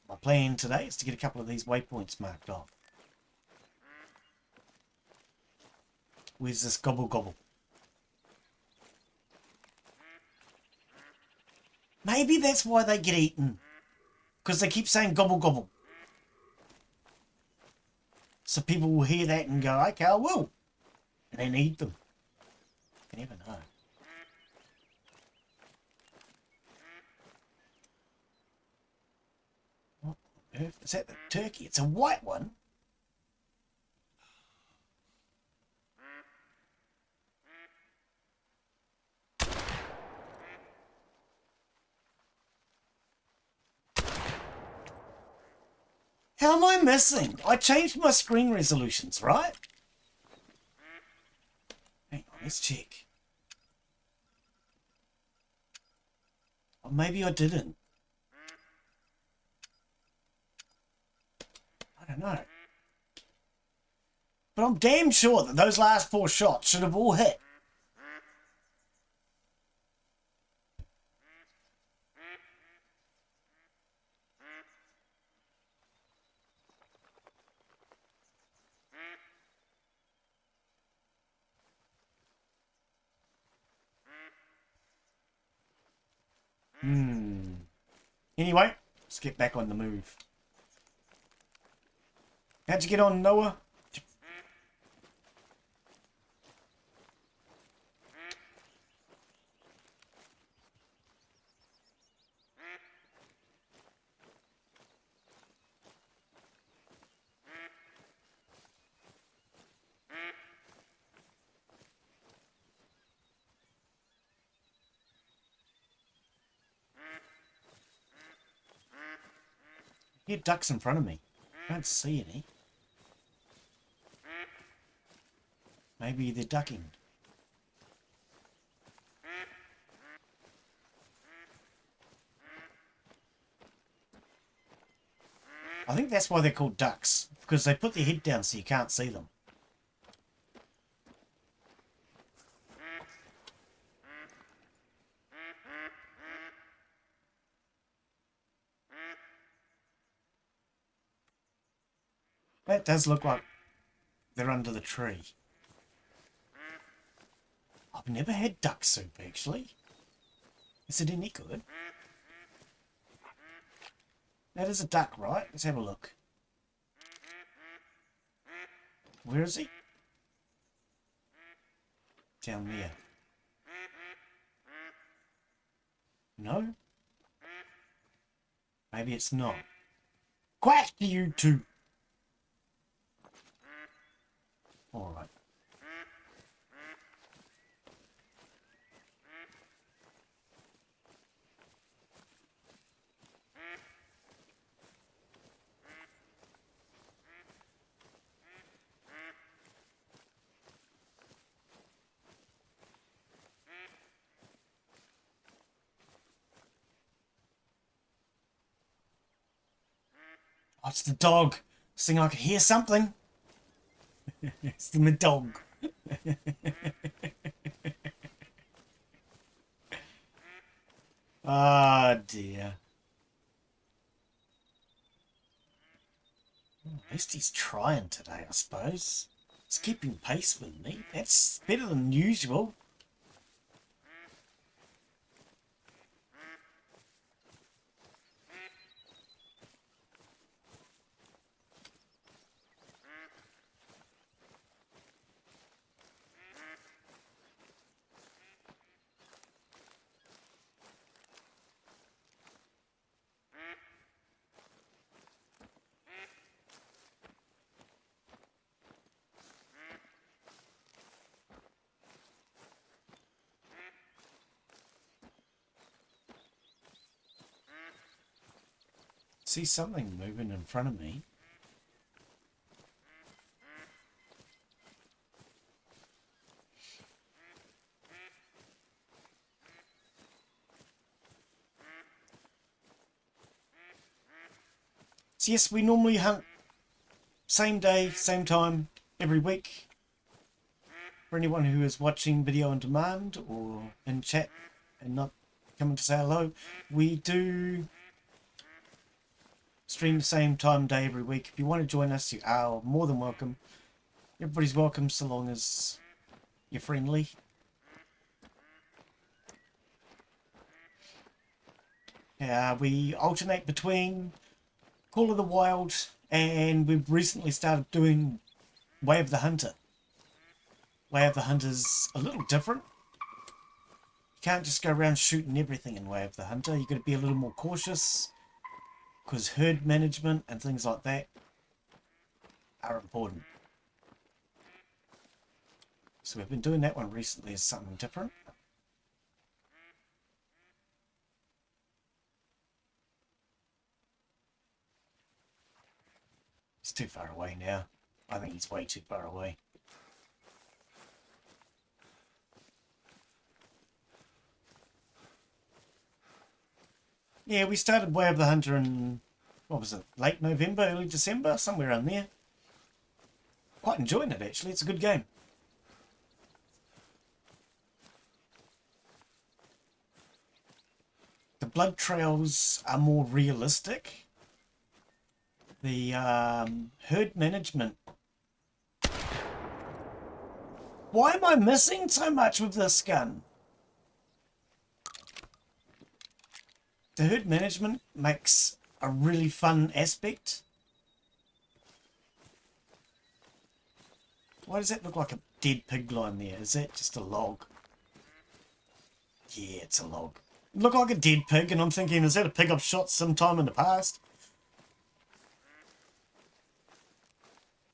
my plan today is to get a couple of these waypoints marked off. Where's this gobble gobble? Maybe that's why they get eaten. Because they keep saying gobble gobble. So people will hear that and go, okay, I will. And then eat them. You never know. What on earth? Is that the turkey? It's a white one. How am I missing? I changed my screen resolutions, right? Hang on, let's check. Or maybe I didn't. I don't know. But I'm damn sure that those last 4 shots should have all hit. Anyway, let's get back on the move. How'd you get on, Noah? I hear ducks in front of me. I don't see any. Maybe they're ducking. I think that's why they're called ducks, because they put their head down so you can't see them. That does look like they're under the tree. I've never had duck soup, actually. Is it any good? That is a duck, right? Let's have a look. Where is he? Down there. No? Maybe it's not. Quack to you two! Alright. Oh, it's the dog. This thing I can hear something. It's the dog. Ah, dear. At least he's trying today, I suppose. He's keeping pace with me. That's better than usual. See something moving in front of me. So yes, we normally hunt same day, same time, every week. For anyone who is watching video on demand or in chat and not coming to say hello, we do stream the same time day every week. If you want to join us, you are more than welcome. Everybody's welcome so long as you're friendly. We alternate between Call of the Wild, and we've recently started doing Way of the Hunter. Way of the Hunter's a little different. You can't just go around shooting everything in Way of the Hunter. You've got to be a little more cautious, because herd management and things like that are important. So we've been doing that one recently as something different. He's too far away now. I think he's way too far away. Yeah, we started Way of the Hunter in what was it, late November, early December, somewhere around there. Quite enjoying it, actually. It's a good game. The blood trails are more realistic. The herd management. Why am I missing so much with this gun? The herd management makes a really fun aspect. Why does that look like a dead pig line there? Is that just a log? Yeah, it's a log. It looked like a dead pig, and I'm thinking, is that a pig I've shot sometime in the past?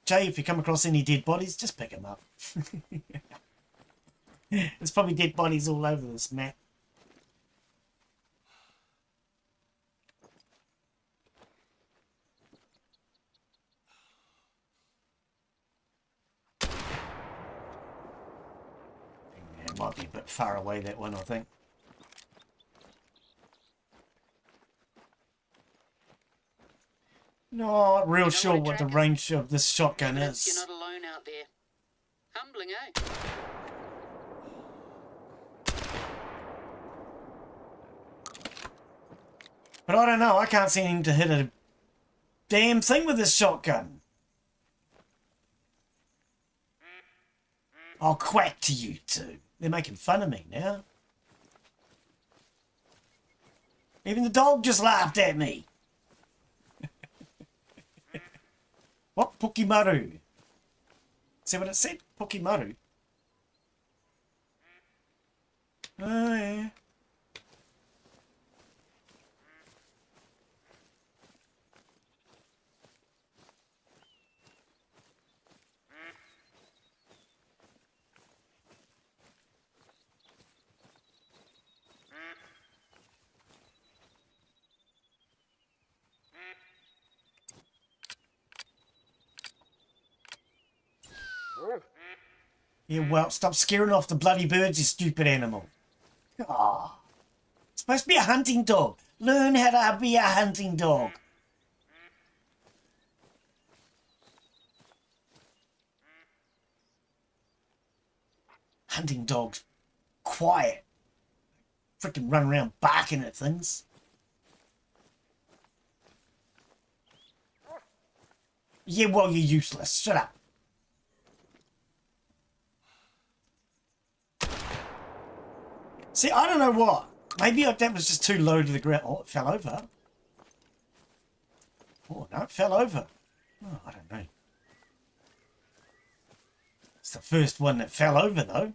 Jay, if you come across any dead bodies, just pick them up. There's probably dead bodies all over this map. It might be a bit far away, that one, I think. Not real sure what the range of this shotgun is. You're not alone out there. Humbling, eh? But I don't know, I can't seem to hit a damn thing with this shotgun. I'll quack to you two. They're making fun of me now. Even the dog just laughed at me. What? Pukimaru. See what it said? Pukimaru. Oh, yeah. Yeah, well, stop scaring off the bloody birds, you stupid animal. Ah, it's supposed to be a hunting dog. Learn how to be a hunting dog. Hunting dogs, quiet. Freaking run around barking at things. Yeah, well, you're useless. Shut up. See, I don't know what. Maybe that was just too low to the ground. Oh, it fell over. Oh, no, it fell over. Oh, I don't know. It's the first one that fell over, though.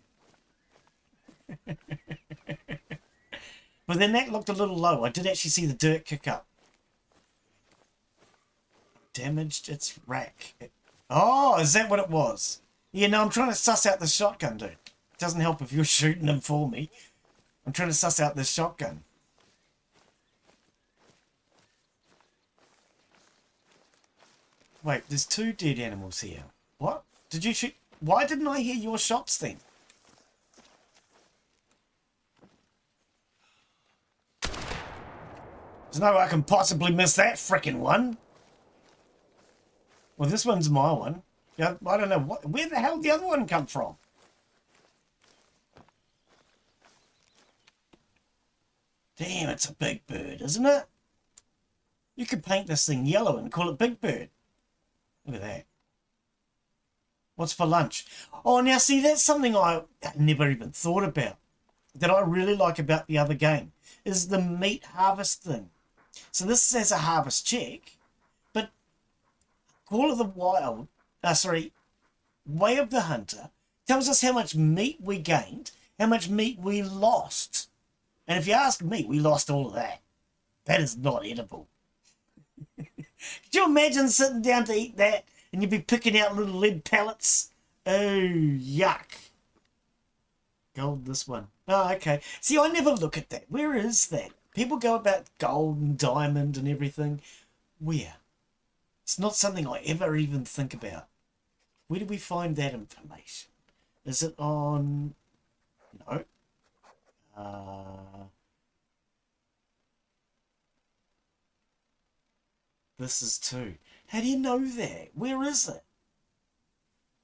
But then that looked a little low. I did actually see the dirt kick up. Damaged its rack. Oh, is that what it was? Yeah, no, I'm trying to suss out the shotgun, dude. It doesn't help if you're shooting them for me. I'm trying to suss out this shotgun. Wait, there's two dead animals here. What? Did you shoot? Why didn't I hear your shots then? There's no way I can possibly miss that frickin' one. Well, this one's my one. Yeah, I don't know. Where the hell did the other one come from? Damn, it's a big bird, isn't it? You could paint this thing yellow and call it Big Bird. Look at that. What's for lunch? Oh, now see, that's something I never even thought about. That I really like about the other game. Is the meat harvest thing. So this says a harvest check. But Call of the Wild, Way of the Hunter tells us how much meat we gained, how much meat we lost. And if you ask me, we lost all of that. That is not edible. Could you imagine sitting down to eat that and you'd be picking out little lead pellets? Oh, yuck. Gold, this one. Oh, okay. See, I never look at that. Where is that? People go about gold and diamond and everything. Where? It's not something I ever even think about. Where do we find that information? Is it on... No. This is 2. How do you know that? Where is it?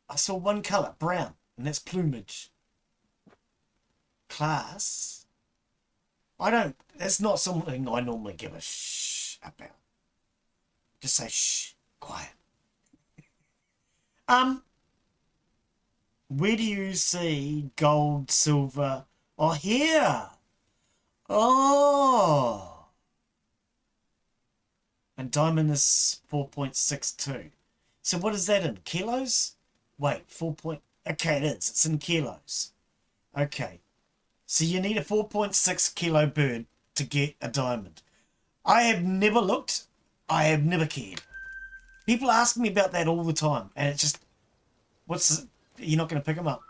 I saw one colour, brown, and that's plumage. Class. That's not something I normally give a shh about. Just say shh, quiet. Where do you see gold, silver? Oh, here. Oh. And diamond is 4.62. So what is that in? Kilos? Wait, 4 point... Okay, it is. It's in kilos. Okay. So you need a 4.6 kilo bird to get a diamond. I have never looked. I have never cared. People ask me about that all the time. And it's just... You're not going to pick them up.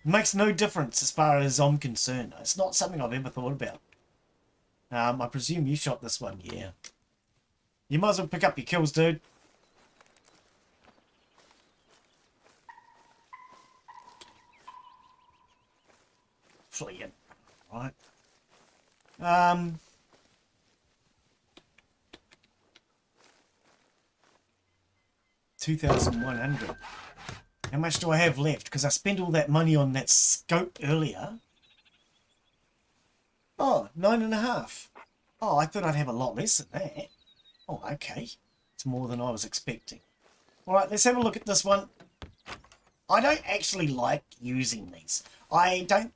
It makes no difference as far as I'm concerned. It's not something I've ever thought about. I presume you shot this one. Yeah. You might as well pick up your kills, dude. Fleeing. Right. 2,100. How much do I have left? Because I spent all that money on that scope earlier. Oh, 9.5. Oh, I thought I'd have a lot less than that. Oh, okay. It's more than I was expecting. Alright, let's have a look at this one. I don't actually like using these. I don't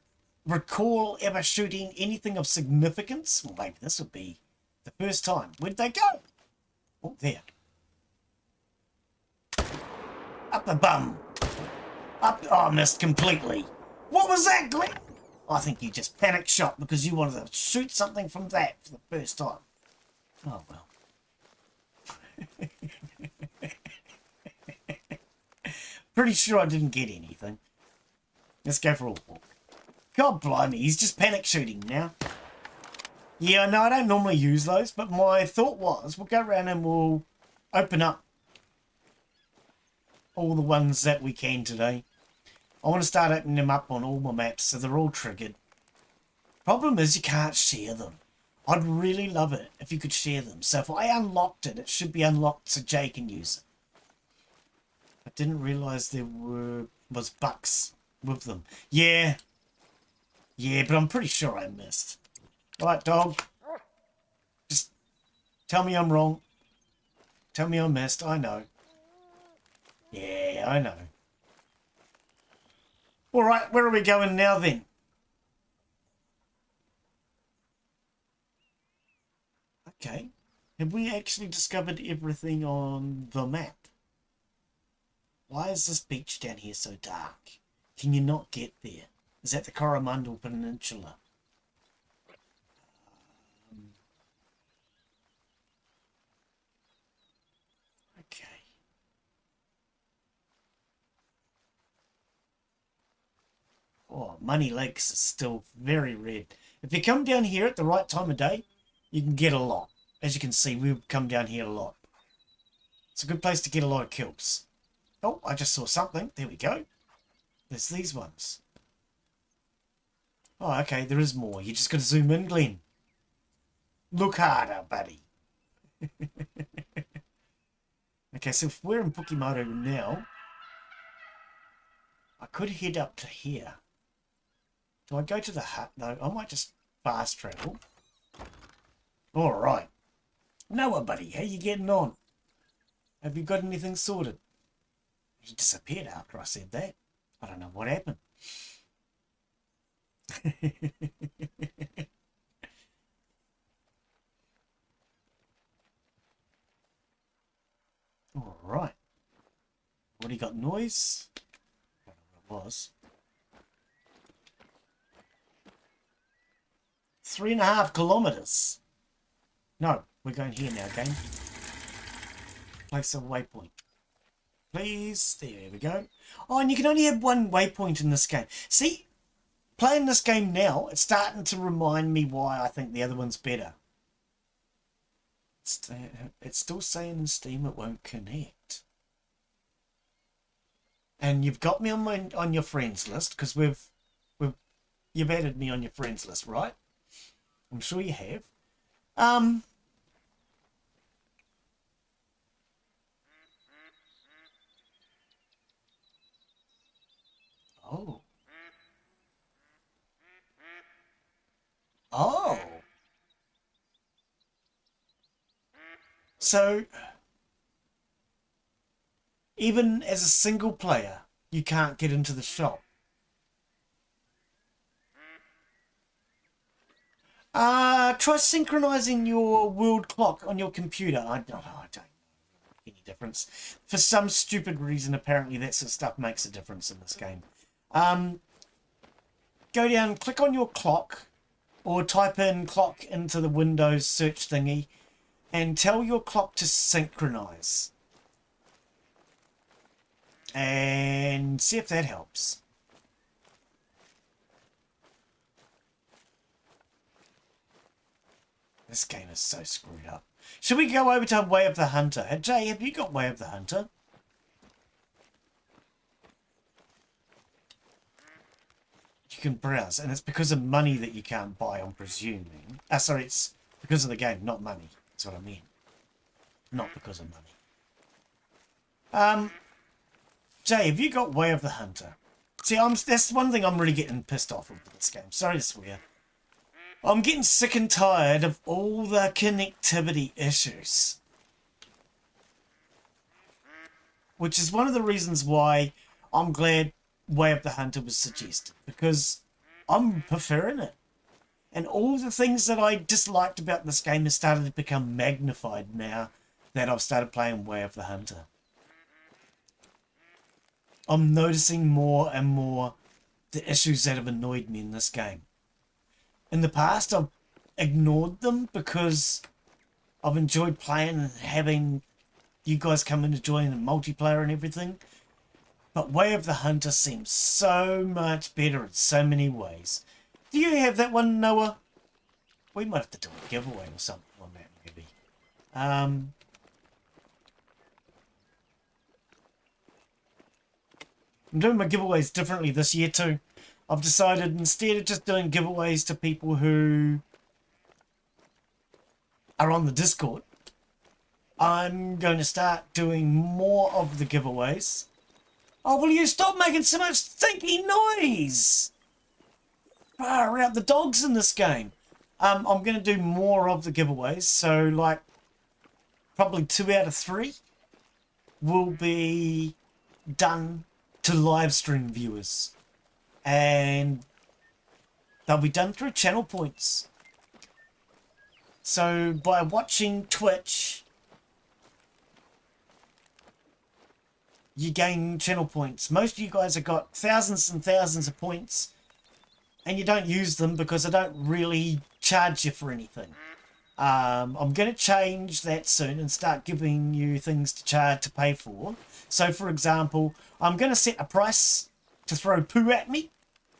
recall ever shooting anything of significance. Well, maybe this would be the first time. Where'd they go? Oh, there. Up the bum. Up. Oh, missed completely. What was that, Glenn? I think you just panic shot because you wanted to shoot something from that for the first time. Oh, well. Pretty sure I didn't get anything. Let's go for a walk. God blimey, he's just panic shooting now. Yeah, no, I don't normally use those, but my thought was we'll go around and we'll open up all the ones that we can today. I want to start opening them up on all my maps so they're all triggered. Problem is you can't share them. I'd really love it if you could share them. So if I unlocked it, it should be unlocked so Jay can use it. I didn't realise there was bucks with them. Yeah. Yeah, but I'm pretty sure I missed. Right, dog. Just tell me I'm wrong. Tell me I missed. I know. Yeah, I know. Alright, where are we going now then? Okay. Have we actually discovered everything on the map? Why is this beach down here so dark? Can you not get there? Is that the Coromandel Peninsula? Okay. Oh, Money Lakes is still very red. If you come down here at the right time of day, you can get a lot. As you can see, we've come down here a lot. It's a good place to get a lot of kills. Oh, I just saw something. There we go. There's these ones. Oh, okay, there is more. You just got to zoom in, Glenn. Look harder, buddy. Okay, so if we're in Pukimoto now, I could head up to here. Do I go to the hut? No, I might just fast travel. All right. Noah, buddy, how you getting on? Have you got anything sorted? He disappeared after I said that. I don't know what happened. All right. What do you got? Noise? I don't know what it was. 3.5 kilometers. No, we're going here now, game. Place a waypoint. Please. There we go. Oh, and you can only have one waypoint in this game. See, playing this game now, it's starting to remind me why I think the other one's better. It's still saying in Steam it won't connect. And you've got me on your friends list because you've added me on your friends list, right? I'm sure you have. Oh. Oh. So, even as a single player, you can't get into the shop. Try synchronizing your world clock on your computer. I don't know any difference. For some stupid reason, apparently that sort of stuff makes a difference in this game. Go down, click on your clock, or type in clock into the Windows search thingy, and tell your clock to synchronize. And see if that helps. This game is so screwed up. Should we go over to Way of the Hunter? Jay, have you got Way of the Hunter? You can browse, and it's because of money that you can't buy, I'm presuming. Sorry, it's because of the game, not money. That's what I mean. Not because of money. Jay, have you got Way of the Hunter? See, that's one thing I'm really getting pissed off with this game. Sorry to swear. I'm getting sick and tired of all the connectivity issues. Which is one of the reasons why I'm glad Way of the Hunter was suggested. Because I'm preferring it. And all the things that I disliked about this game have started to become magnified now that I've started playing Way of the Hunter. I'm noticing more and more the issues that have annoyed me in this game. In the past, I've ignored them because I've enjoyed playing and having you guys come in to join the multiplayer and everything. But Way of the Hunter seems so much better in so many ways. Do you have that one, Noah? We might have to do a giveaway or something on that, maybe. I'm doing my giveaways differently this year too. I've decided instead of just doing giveaways to people who are on the Discord, I'm going to start doing more of the giveaways. Oh, will you stop making so much stinky noise? Far out, the dogs in this game. I'm going to do more of the giveaways, so like probably 2 out of 3 will be done to live stream viewers. And they'll be done through channel points. So by watching Twitch, you gain channel points. Most of you guys have got thousands and thousands of points, and you don't use them because I don't really charge you for anything. I'm going to change that soon and start giving you things to pay for. So for example, I'm going to set a price to throw poo at me.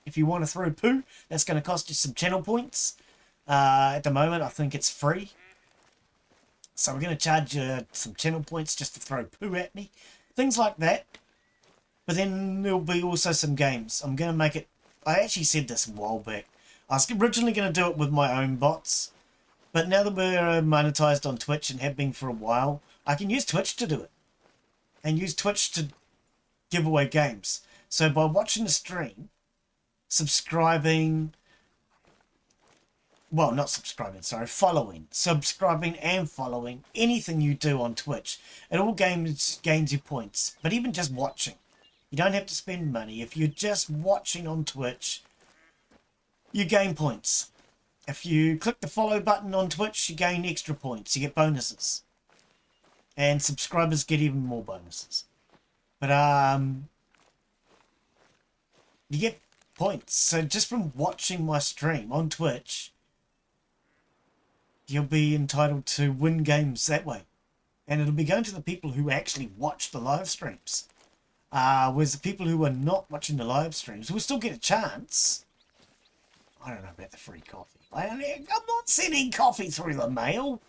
If you want to throw poo, that's going to cost you some channel points. At the moment, I think it's free. So we're going to charge you some channel points just to throw poo at me. Things like that. But then there'll be also some games. I'm going to make it... I actually said this a while back. I was originally going to do it with my own bots. But now that we're monetized on Twitch and have been for a while, I can use Twitch to do it. And use Twitch to give away games. So by watching the stream, subscribing, well, not subscribing, sorry, following, subscribing and following anything you do on Twitch, it all gains you points. But even just watching, you don't have to spend money. If you're just watching on Twitch, you gain points. If you click the follow button on Twitch, you gain extra points. You get bonuses. And subscribers get even more bonuses. But you get points. So just from watching my stream on Twitch, you'll be entitled to win games that way. And it'll be going to the people who actually watch the live streams. Whereas the people who are not watching the live streams will still get a chance. I don't know about the free coffee. I'm not sending coffee through the mail.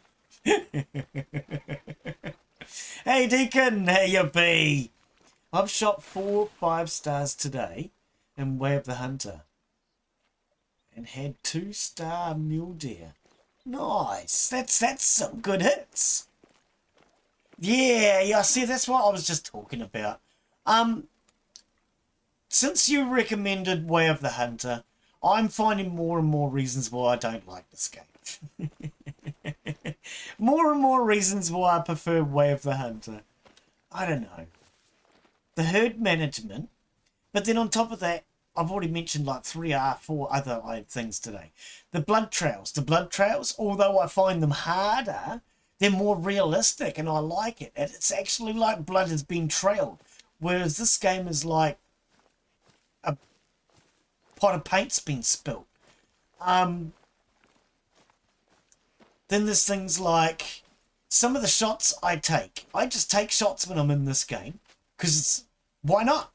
Hey Deacon, how you be? I've shot 4 5-stars today in Way of the Hunter. And had 2-star mule deer. Nice. That's some good hits. Yeah, see, that's what I was just talking about. since you recommended Way of the Hunter, I'm finding more and more reasons why I don't like this game. More and more reasons why I prefer Way of the Hunter. I don't know. The herd management, but then on top of that, I've already mentioned like 3 or 4 other things today. The blood trails. The blood trails, although I find them harder, they're more realistic and I like it. And it's actually like blood has been trailed. Whereas this game is like a pot of paint's been spilled. Then there's things like some of the shots I take. I just take shots when I'm in this game because why not?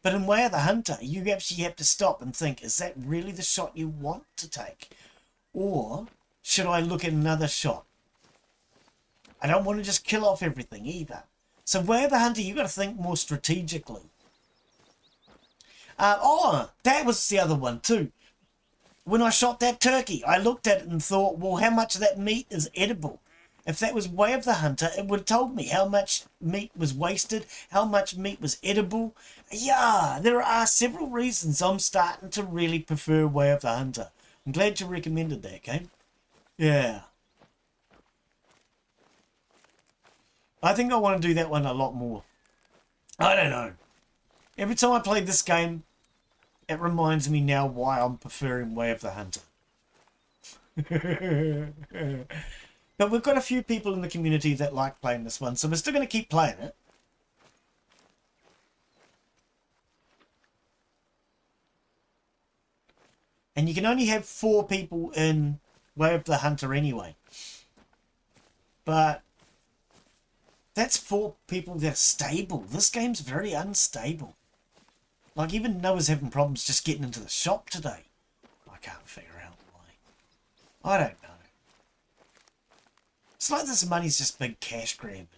But in Way of the Hunter, you actually have to stop and think, is that really the shot you want to take? Or should I look at another shot? I don't want to just kill off everything either. So Way of the Hunter, you've got to think more strategically. That was the other one too. When I shot that turkey, I looked at it and thought, well, how much of that meat is edible? If that was Way of the Hunter, it would have told me how much meat was wasted, how much meat was edible. Yeah, there are several reasons I'm starting to really prefer Way of the Hunter. I'm glad you recommended that game. Yeah. I think I want to do that one a lot more. I don't know. Every time I play this game, it reminds me now why I'm preferring Way of the Hunter. But we've got a few people in the community that like playing this one, so we're still going to keep playing it. And you can only have 4 people in Way of the Hunter anyway. But that's 4 people that are stable. This game's very unstable. Like, even Noah's having problems just getting into the shop today. I can't figure out why. I don't know. It's like this money's just big cash grab.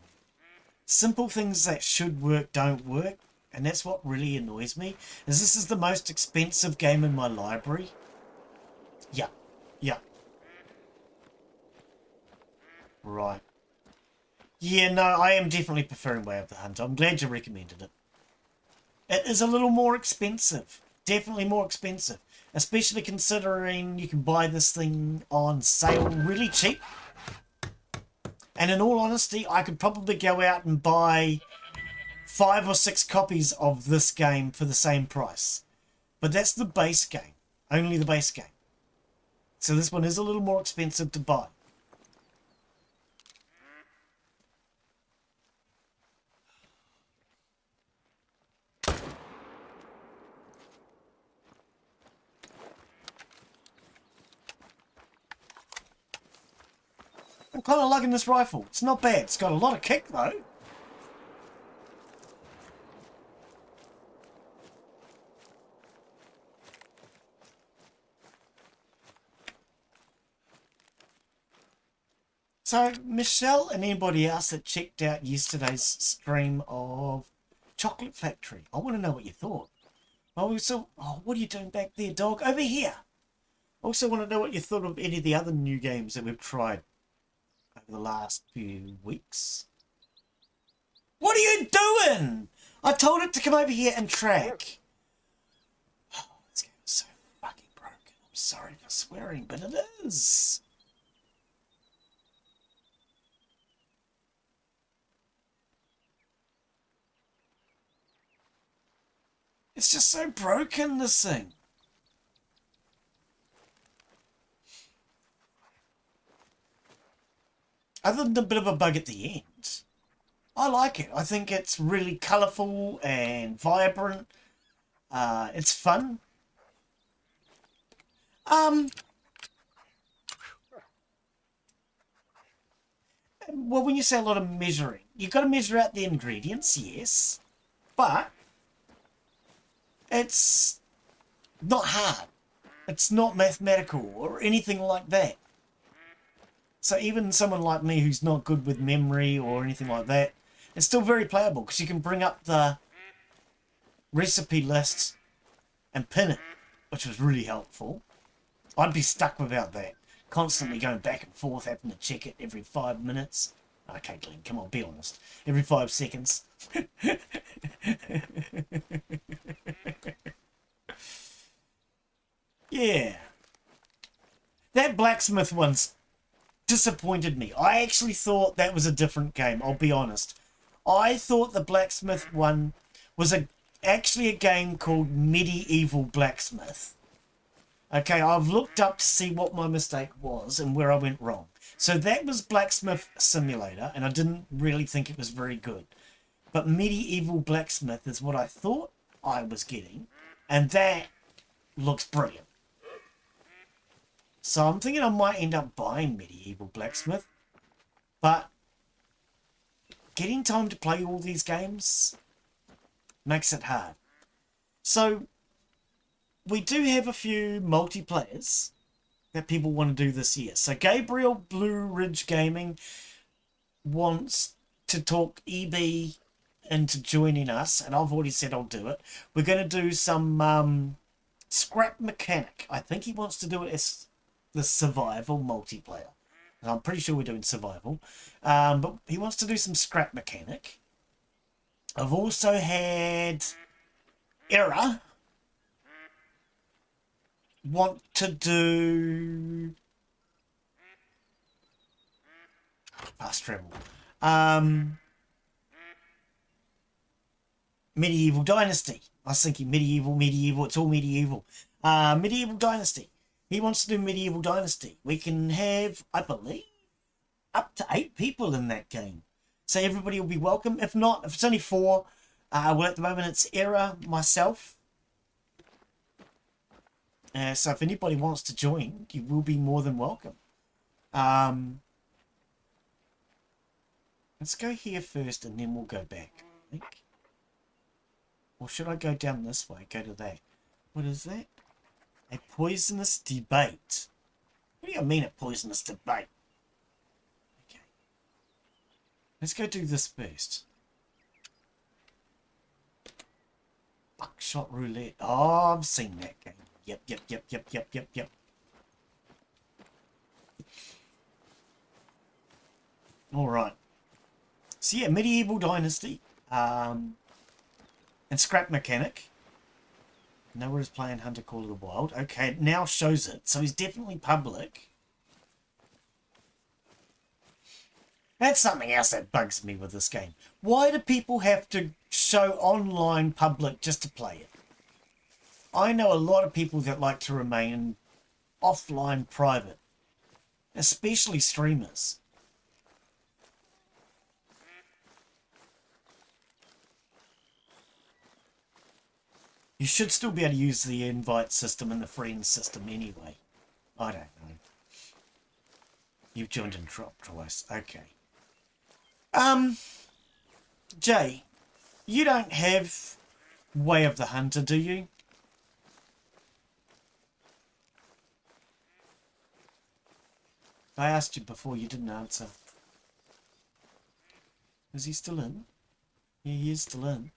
Simple things that should work don't work. And that's what really annoys me. Is this is the most expensive game in my library. Yeah. Yeah. Right. Yeah, no, I am definitely preferring Way of the Hunter. I'm glad you recommended it. It is a little more expensive. Definitely more expensive. Especially considering you can buy this thing on sale really cheap. And in all honesty, I could probably go out and buy 5 or 6 copies of this game for the same price. But that's the base game. Only the base game. So this one is a little more expensive to buy. I'm kind of liking this rifle. It's not bad. It's got a lot of kick though. So, Michelle and anybody else that checked out yesterday's stream of Chocolate Factory, I want to know what you thought. Also, what are you doing back there, dog? Over here. Also want to know what you thought of any of the other new games that we've tried over the last few weeks. What are you doing? I told it to come over here and track. Oh, this game is so fucking broken. I'm sorry for swearing, but it is. It's just so broken, this thing. Other than a bit of a bug at the end, I like it. I think it's really colourful and vibrant. It's fun. Well, when you say a lot of measuring, you've got to measure out the ingredients, yes. But it's not hard. It's not mathematical or anything like that. So even someone like me who's not good with memory or anything like that, it's still very playable because you can bring up the recipe lists and pin it, which was really helpful. I'd be stuck without that. Constantly going back and forth, having to check it every 5 minutes. Okay, Glenn, come on, be honest. Every 5 seconds. Yeah. That blacksmith one's disappointed me. I actually thought that was a different game, I'll be honest. I thought the blacksmith one was actually a game called Medieval Blacksmith. Okay, I've looked up to see what my mistake was and where I went wrong. So that was Blacksmith Simulator, and I didn't really think it was very good. But Medieval Blacksmith is what I thought I was getting, and that looks brilliant. So I'm thinking I might end up buying Medieval Blacksmith, but getting time to play all these games makes it hard. So we do have a few multiplayers that people want to do this year. So Gabriel Blue Ridge Gaming wants to talk EB into joining us, and I've already said I'll do it. We're going to do some scrap mechanic. I think he wants to do it as the survival multiplayer. And I'm pretty sure we're doing survival. But he wants to do some scrap mechanic. I've also had Era want to do fast travel. Medieval Dynasty. I was thinking medieval, it's all medieval. Medieval Dynasty. He wants to do Medieval Dynasty. We can have, I believe, up to 8 people in that game. So everybody will be welcome. If not, if it's only 4, well, at the moment it's Era, myself. So if anybody wants to join, you will be more than welcome. Let's go here first and then we'll go back, I think. Or should I go down this way? Go to that. What is that? A poisonous debate. What do you mean a poisonous debate? Okay. Let's go do this first. Buckshot roulette. Oh, I've seen that game. Yep. Alright. So yeah, Medieval Dynasty. And Scrap Mechanic. Nowhere is playing Hunter Call of the Wild. Okay, it now shows it. So he's definitely public. That's something else that bugs me with this game. Why do people have to show online public just to play it? I know a lot of people that like to remain offline private. Especially streamers. You should still be able to use the invite system and the friends system anyway. I don't know. You've joined and dropped twice. Okay. Jay, you don't have Way of the Hunter, do you? I asked you before, you didn't answer. Is he still in? Yeah, he is still in.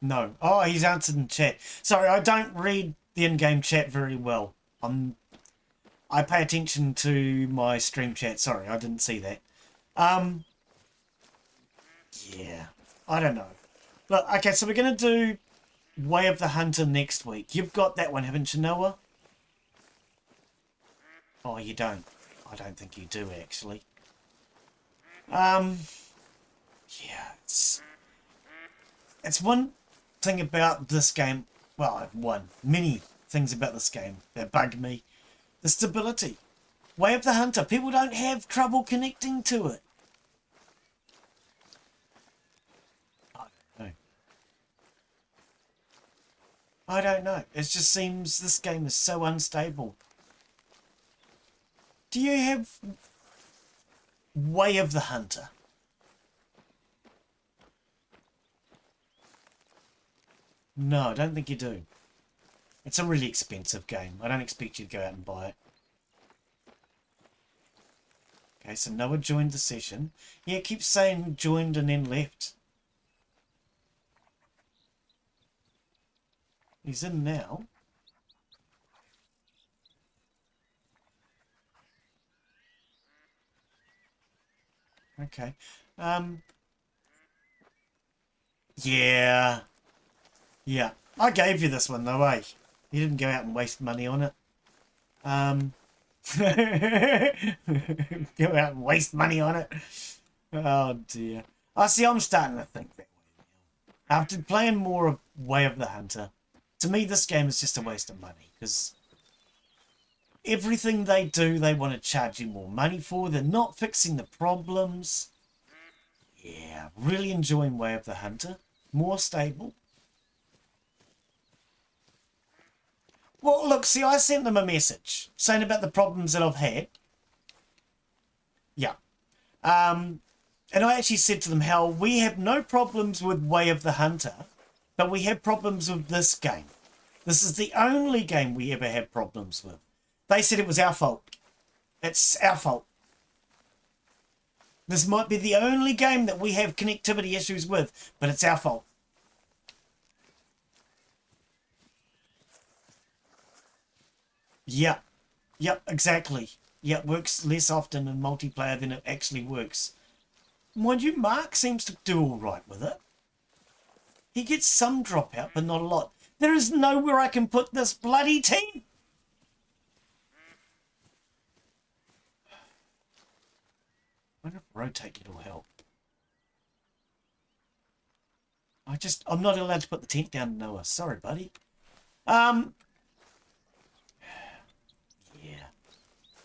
No. Oh, he's answered in chat. Sorry, I don't read the in-game chat very well. I pay attention to my stream chat. Sorry, I didn't see that. Yeah. I don't know. Look, okay, so we're going to do Way of the Hunter next week. You've got that one, haven't you, Noah? Oh, you don't. I don't think you do, actually. Yeah, it's one thing about this game, well, many things about this game that bug me. The stability. Way of the Hunter. People don't have trouble connecting to it. I don't know. It just seems this game is so unstable. Do you have Way of the Hunter? No, I don't think you do. It's a really expensive game. I don't expect you to go out and buy it. Okay, so Noah joined the session. Yeah, it keeps saying joined and then left. He's in now. Okay. Yeah. Yeah. I gave you this one though, eh? You didn't go out and waste money on it. Go out and waste money on it. Oh dear. I see, I'm starting to think that way now. After playing more of Way of the Hunter, to me this game is just a waste of money, because everything they do, they want to charge you more money for. They're not fixing the problems. Yeah, really enjoying Way of the Hunter. More stable. Well, look, see, I sent them a message saying about the problems that I've had. Yeah. And I actually said to them how we have no problems with Way of the Hunter, but we have problems with this game. This is the only game we ever had problems with. They said it was our fault. It's our fault. This might be the only game that we have connectivity issues with, but it's our fault. Yeah. Yep, exactly. Yeah, it works less often in multiplayer than it actually works. Mind you, Mark seems to do all right with it. He gets some dropout, but not a lot. There is nowhere I can put this bloody team. I wonder if rotate it'll help. I'm not allowed to put the tent down, Noah. Sorry, buddy. Yeah.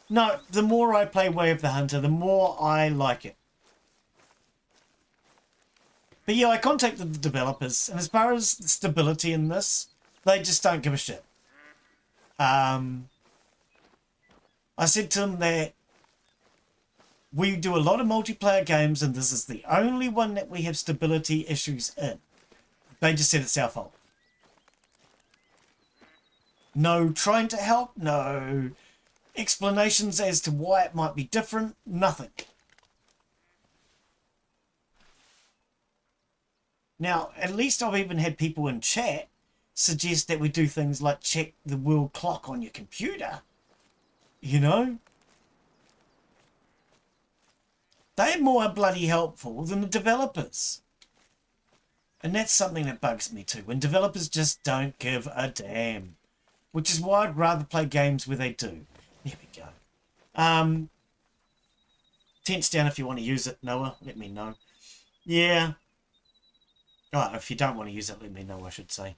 No, the more I play Way of the Hunter, the more I like it. But yeah, I contacted the developers, and as far as the stability in this, they just don't give a shit. I said to them that we do a lot of multiplayer games, and this is the only one that we have stability issues in. They just said it's our fault. No trying to help, no explanations as to why it might be different, nothing. Now, at least I've even had people in chat suggest that we do things like check the world clock on your computer. You know? They're more bloody helpful than the developers. And that's something that bugs me too, when developers just don't give a damn. Which is why I'd rather play games where they do. There we go. Tents down if you want to use it, Noah. Let me know. Yeah. Oh, if you don't want to use it, let me know, I should say.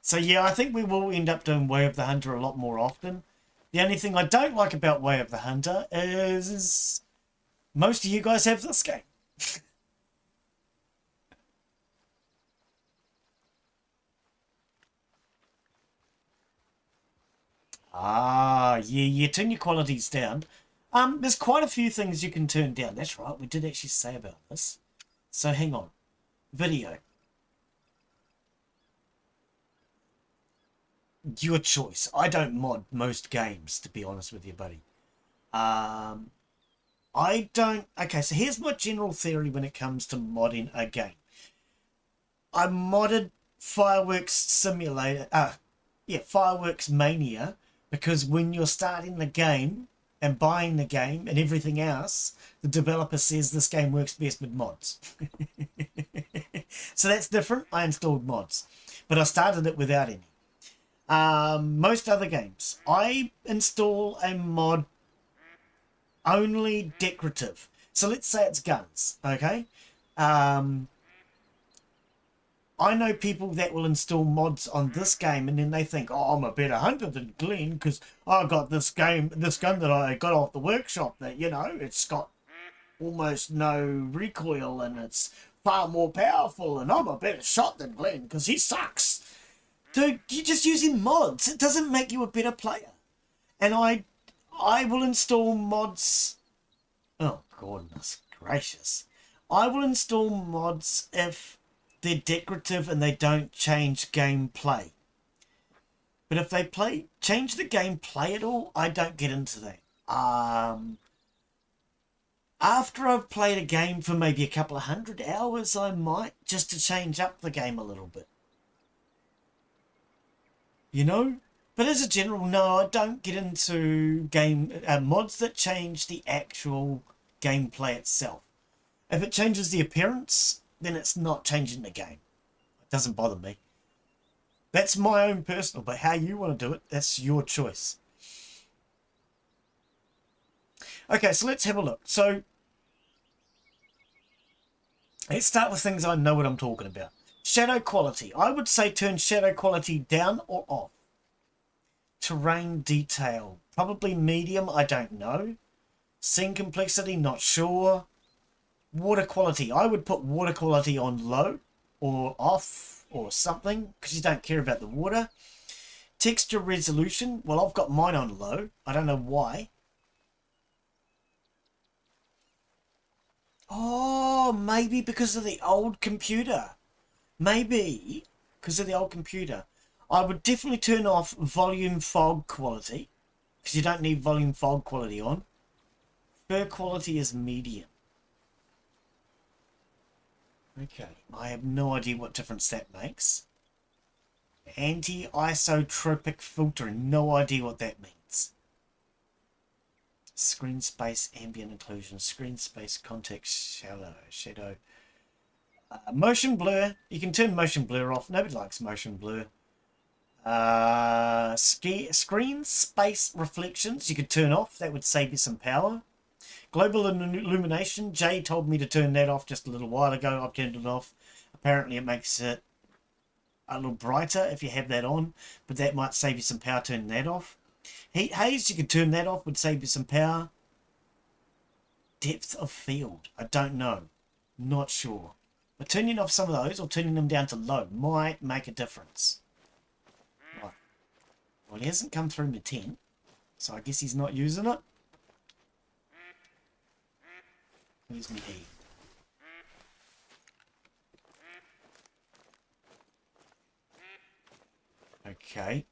So yeah, I think we will end up doing Way of the Hunter a lot more often. The only thing I don't like about Way of the Hunter is most of you guys have this game. Ah, yeah, you turn your qualities down. There's quite a few things you can turn down. That's right, we did actually say about this. So hang on. Video. Your choice. I don't mod most games, to be honest with you, buddy. I don't... Okay, so here's my general theory when it comes to modding a game. I modded Fireworks Simulator... Fireworks Mania, because when you're starting the game and buying the game and everything else, the developer says this game works best with mods. So that's different. I installed mods, but I started it without any. Most other games, I install a mod only decorative. So let's say it's guns, okay? I know people that will install mods on this game and then they think, oh, I'm a better hunter than Glenn because I got this gun that I got off the workshop that, you know, it's got almost no recoil and it's far more powerful and I'm a better shot than Glenn because he sucks. Dude, you're just using mods. It doesn't make you a better player. And I will install mods. Oh, goodness gracious. I will install mods if they're decorative and they don't change gameplay. But if they change the gameplay at all, I don't get into that. After I've played a game for maybe a couple of 100 hours, I might, just to change up the game a little bit. you know. But as a general, no, I don't get into game mods that change the actual gameplay itself. If it changes the appearance, then it's not changing the game. It doesn't bother me. That's my own personal, but how you want to do it, that's your choice. Okay, so let's have a look. So let's start with things I know what I'm talking about. Shadow quality. I would say turn shadow quality down or off. Terrain detail. Probably medium, I don't know. Scene complexity, not sure. Water quality. I would put water quality on low or off or something because you don't care about the water. Texture resolution. Well, I've got mine on low. I don't know why. Oh, maybe because of the old computer. Maybe because of the old computer. I would definitely turn off volume fog quality because you don't need volume fog quality on. Fur quality is medium. Okay, I have no idea what difference that makes. Anti-isotropic filtering, no idea what that means. Screen space, ambient occlusion, screen space, context, shadow. Motion blur, you can turn motion blur off. Nobody likes motion blur. Screen space reflections, you could turn off. That would save you some power. Global illumination, Jay told me to turn that off just a little while ago. I've turned it off. Apparently it makes it a little brighter if you have that on, but that might save you some power turning that off. Heat haze, you can turn that off, would save you some power. Depth of field, I don't know. Not sure. But turning off some of those or turning them down to low might make a difference. Right. Well, he hasn't come through my tent, so I guess he's not using it. Where's my E? Okay.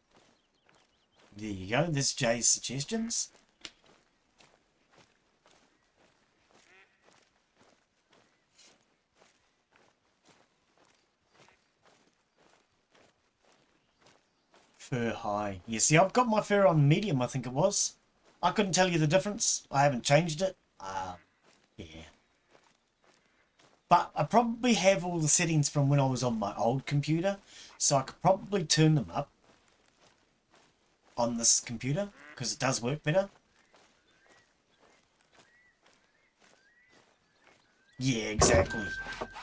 There you go. There's Jay's suggestions. Fur high. You see, I've got my fur on medium, I think it was. I couldn't tell you the difference. I haven't changed it. Yeah. But I probably have all the settings from when I was on my old computer, so I could probably turn them up on this computer because it does work better. Yeah, exactly.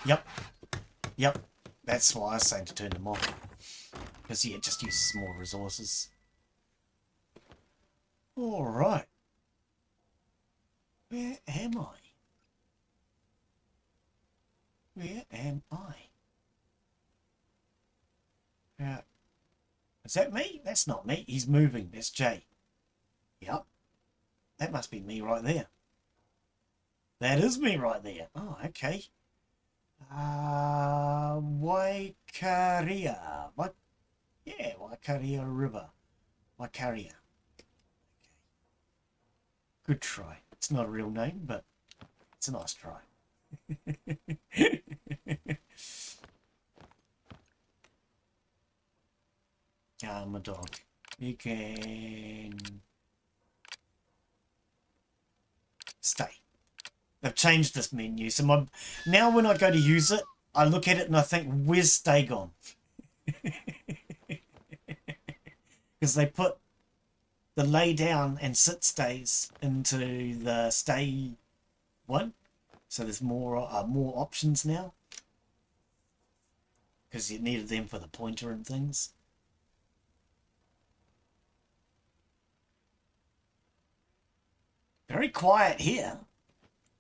Yep. That's why I was saying to turn them off, because yeah, it just uses more resources. All right. Where am I? Where am I? Is that me? That's not me. He's moving. That's Jay. Yep. That must be me right there. That is me right there. Oh, okay. Waikaria. Yeah, Waikaria River. Waikaria. Okay. Good try. It's not a real name, but it's a nice try. My dog. You can stay. They've changed this menu, so now when I go to use it, I look at it and I think, where's stay gone? Because they put the lay down and sit stays into the stay one, so there's more options now. Because you needed them for the pointer and things. Very quiet here.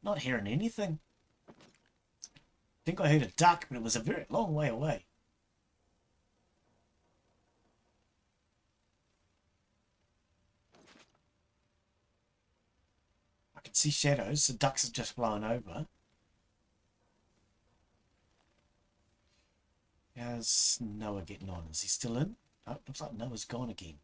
Not hearing anything. I think I heard a duck, but it was a very long way away. I can see shadows. The ducks have just flown over. How's Noah getting on? Is he still in? Oh, looks like Noah's gone again.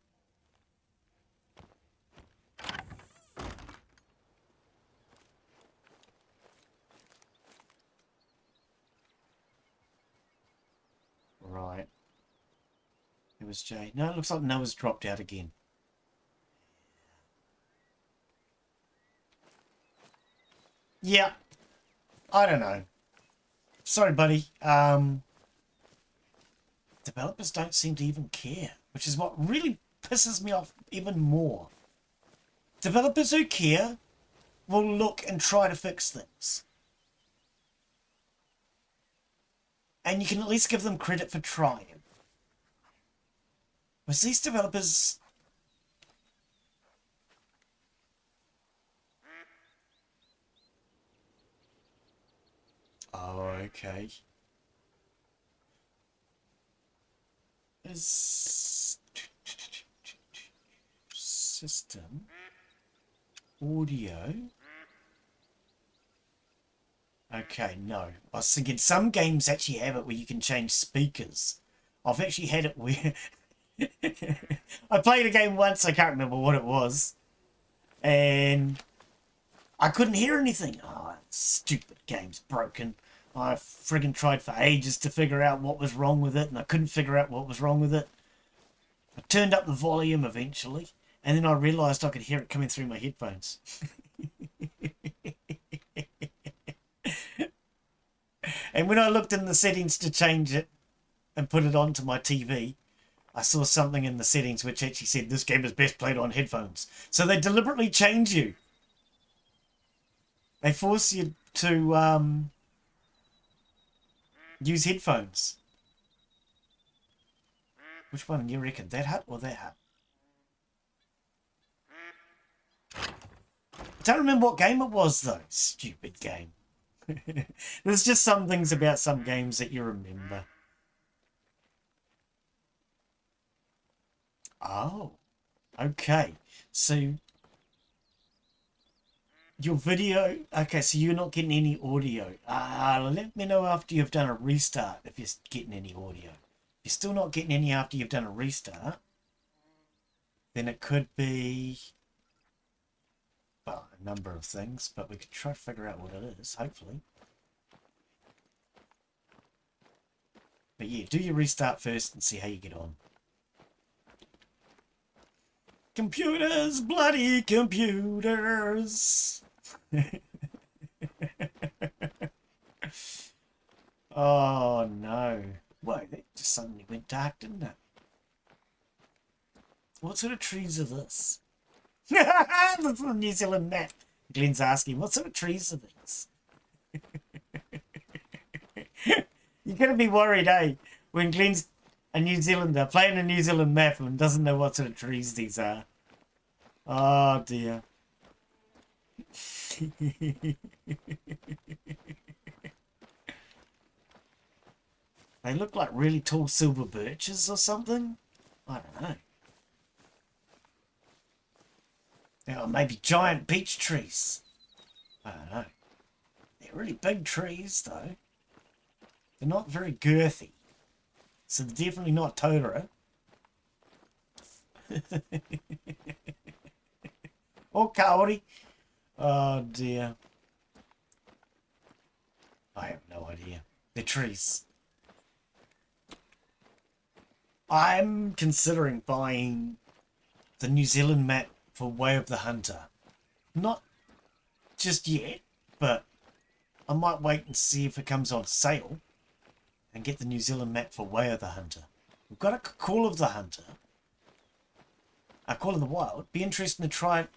Right. It was Jay. No, it looks like Noah's dropped out again. Yeah. I don't know. Sorry, buddy. Developers don't seem to even care, which is what really pisses me off even more. Developers who care will look and try to fix things. And you can at least give them credit for trying. Because these developers... Oh, okay. Is... System... Audio... Okay, no. I was thinking some games actually have it where you can change speakers. I've actually had it where... I played a game once, I can't remember what it was. And I couldn't hear anything. Oh, stupid game's broken. I friggin' tried for ages to figure out what was wrong with it, and I couldn't figure out what was wrong with it. I turned up the volume eventually, and then I realised I could hear it coming through my headphones. And when I looked in the settings to change it and put it onto my TV, I saw something in the settings which actually said this game is best played on headphones. So they deliberately change you. They force you to use headphones. Which one do you reckon? That hut or that hut? Don't remember what game it was though. Stupid game. There's just some things about some games that you remember. Oh, okay. So your video, okay, so you're not getting any audio. Let me know after you've done a restart if you're getting any audio. If you're still not getting any after you've done a restart, then it could be, well, a number of things, but we could try to figure out what it is, hopefully. But yeah, do your restart first and see how you get on. Computers, bloody computers. Oh no. Whoa, that just suddenly went dark, didn't it? What sort of trees are this? This is a New Zealand map. Glenn's asking, what sort of trees are these? You're going to be worried, eh? When Glenn's a New Zealander playing a New Zealand map and doesn't know what sort of trees these are. Oh dear. They look like really tall silver birches or something. I don't know. Or maybe giant beech trees. I don't know. They're really big trees though. They're not very girthy. So they're definitely not Totoro. Or Kaori. Oh dear. I have no idea. They're trees. I'm considering buying the New Zealand map for Way of the Hunter. Not just yet, but I might wait and see if it comes on sale and get the New Zealand map for Way of the Hunter. We've got a Call of the Hunter. A Call of the Wild. Be interesting to try it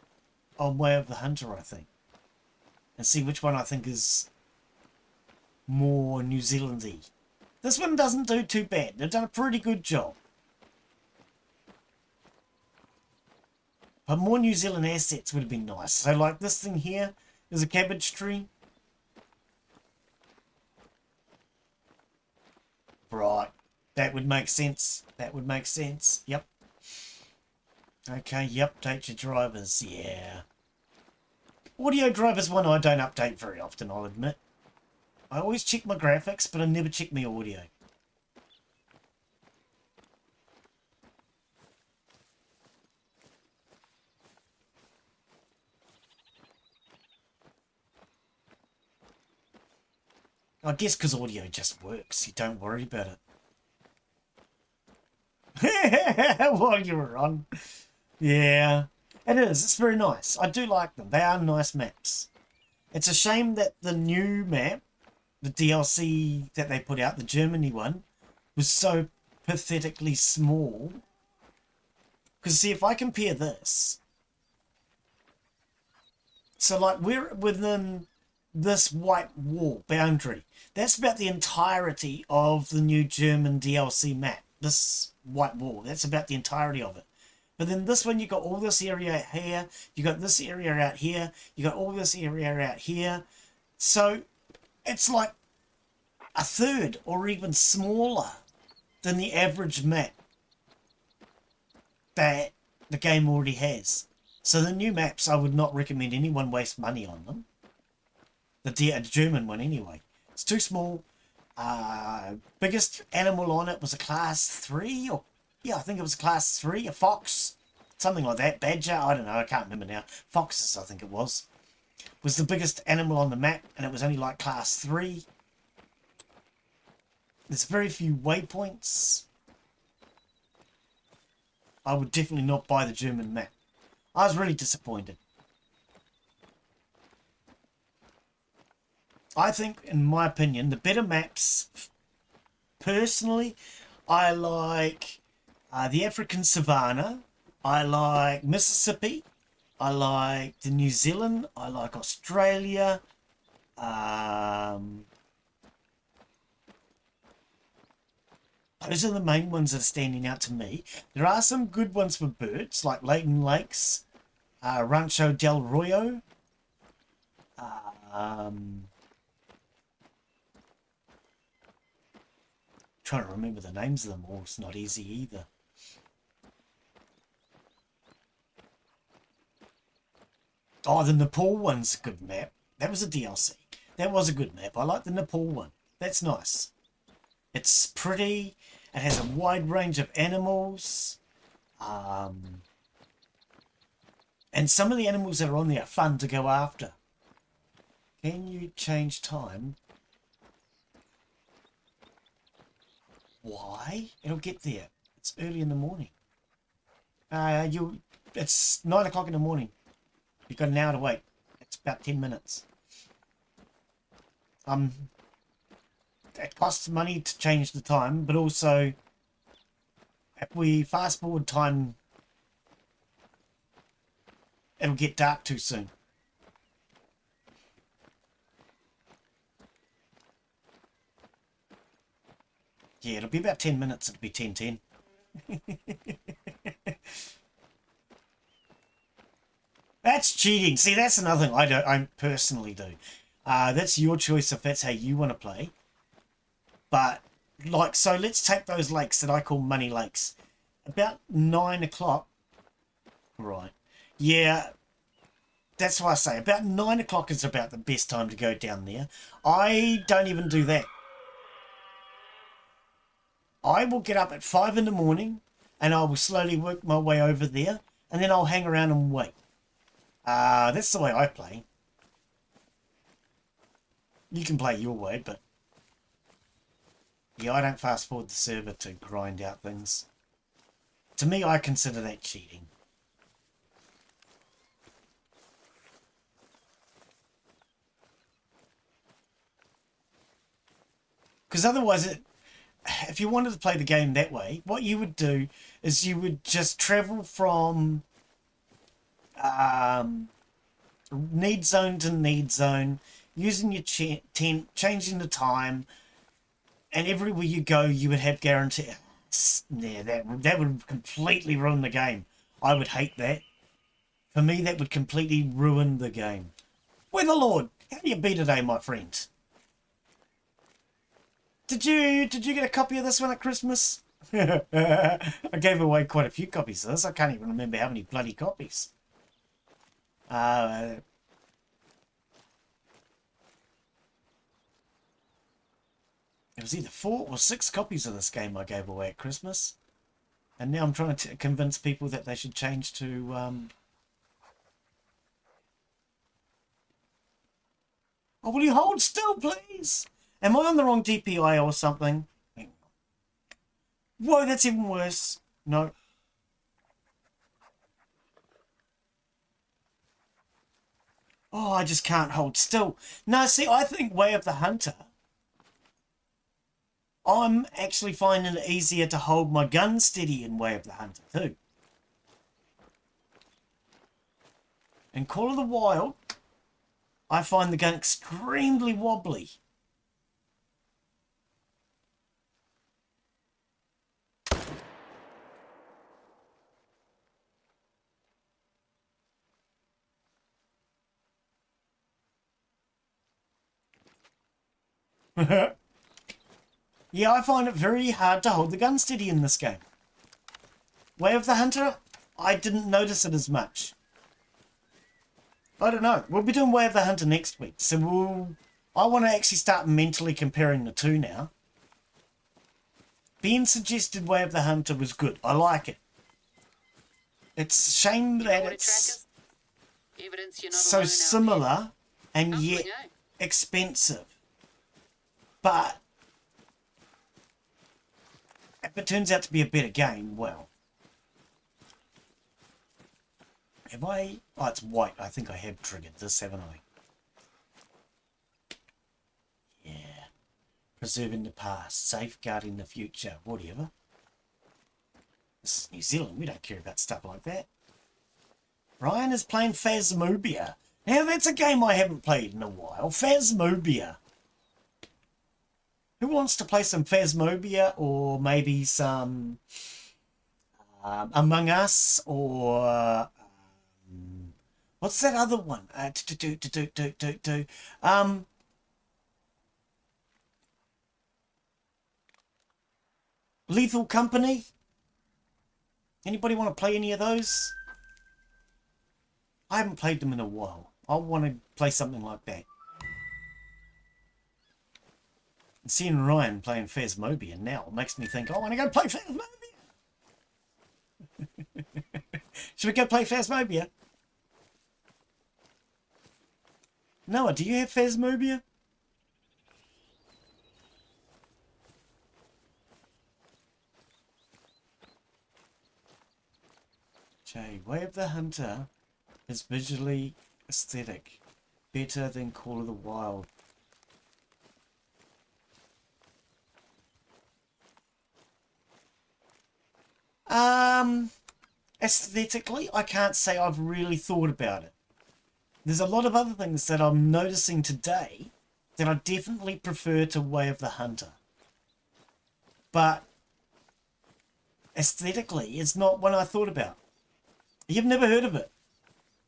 on Way of the Hunter, I think. And see which one I think is more New Zealand-y. This one doesn't do too bad. They've done a pretty good job. But more New Zealand assets would have been nice. So like this thing here is a cabbage tree. Right. That would make sense. That would make sense. Yep. Okay, yep. Update your drivers. Yeah. Audio drivers one I don't update very often, I'll admit. I always check my graphics, but I never check my audio. I guess because audio just works. You don't worry about it. while you were on. Yeah, it is. It's very nice. I do like them. They are nice maps. It's a shame that the new map, the DLC that they put out, the Germany one, was so pathetically small. Because see, if I compare this, so like we're within this white wall boundary. That's about the entirety of the new German DLC map. This white wall, that's about the entirety of it. But then this one, you got all this area here, you got this area out here, you got all this area out here. So it's like a third or even smaller than the average map that the game already has. So the new maps, I would not recommend anyone waste money on them. The German one anyway. It's too small. Biggest animal on it was a class 3, or yeah, I think it was a class 3, a fox, something like that. Badger, I don't know, I can't remember now. Foxes, I think it was the biggest animal on the map, and it was only like class 3. There's very few waypoints. I would definitely not buy the German map. I was really disappointed. I think, in my opinion, the better maps, personally, I like the African Savannah, I like Mississippi, I like the New Zealand, I like Australia, those are the main ones that are standing out to me. There are some good ones for birds, like Layton Lakes, Rancho del Royo, trying to remember the names of them all. It's not easy either. Oh, the Nepal one's a good map. That was a DLC. That was a good map. I like the Nepal one. That's nice. It's pretty. It has a wide range of animals. And some of the animals that are on there are fun to go after. Can you change time? Why? It'll get there. It's early in the morning. It's 9 o'clock in the morning. You've got an hour to wait. It's about 10 minutes. It costs money to change the time, but also if we fast forward time, it'll get dark too soon. Yeah, it'll be about 10 minutes. It'll be 10:10. That's cheating. See, that's another thing I personally do. That's your choice if that's how you want to play. But, like, so let's take those lakes that I call money lakes. About 9 o'clock. Right. Yeah, that's why I say about 9 o'clock is about the best time to go down there. I don't even do that. I will get up at 5 in the morning and I will slowly work my way over there, and then I'll hang around and wait. That's the way I play. You can play your way, but yeah, I don't fast forward the server to grind out things. To me, I consider that cheating. Because otherwise, if you wanted to play the game that way, what you would do is you would just travel from need zone to need zone, using your tent, changing the time, and everywhere you go, you would have guarantee. Yeah, that would completely ruin the game. I would hate that. For me, that would completely ruin the game. Weatherlord, how do you be today, my friend? Did you get a copy of this one at Christmas? I gave away quite a few copies of this. I can't even remember how many bloody copies. It was either 4 or 6 copies of this game I gave away at Christmas. And now I'm trying to convince people that they should change to... Oh, will you hold still, please? Am I on the wrong DPI or something? Whoa, that's even worse. No. Oh, I just can't hold still. No, see, I think Way of the Hunter, I'm actually finding it easier to hold my gun steady in Way of the Hunter too. In Call of the Wild, I find the gun extremely wobbly. Yeah, I find it very hard to hold the gun steady in this game. Way of the Hunter, I didn't notice it as much. I don't know. We'll be doing Way of the Hunter next week, so I want to actually start mentally comparing the two now. Ben suggested Way of the Hunter was good. I like it. It's a shame that it's so similar and yet expensive. But if it turns out to be a better game, well. Have I? Oh, it's white. I think I have triggered this, haven't I? Yeah. Preserving the past, safeguarding the future, whatever. This is New Zealand. We don't care about stuff like that. Ryan is playing Phasmophobia. Now, that's a game I haven't played in a while. Phasmophobia. Who wants to play some Phasmophobia or maybe some Among Us or what's that other one? Lethal Company? Anybody want to play any of those? I haven't played them in a while. I want to play something like that. And seeing Ryan playing Phasmophobia now makes me think, oh, I want to go play Phasmophobia. Should we go play Phasmophobia? Noah, do you have Phasmophobia? Jay, Way of the Hunter is visually aesthetic, better than Call of the Wild. Aesthetically, I can't say I've really thought about it. There's a lot of other things that I'm noticing today that I definitely prefer to Way of the Hunter. But aesthetically, it's not one I thought about. You've never heard of it.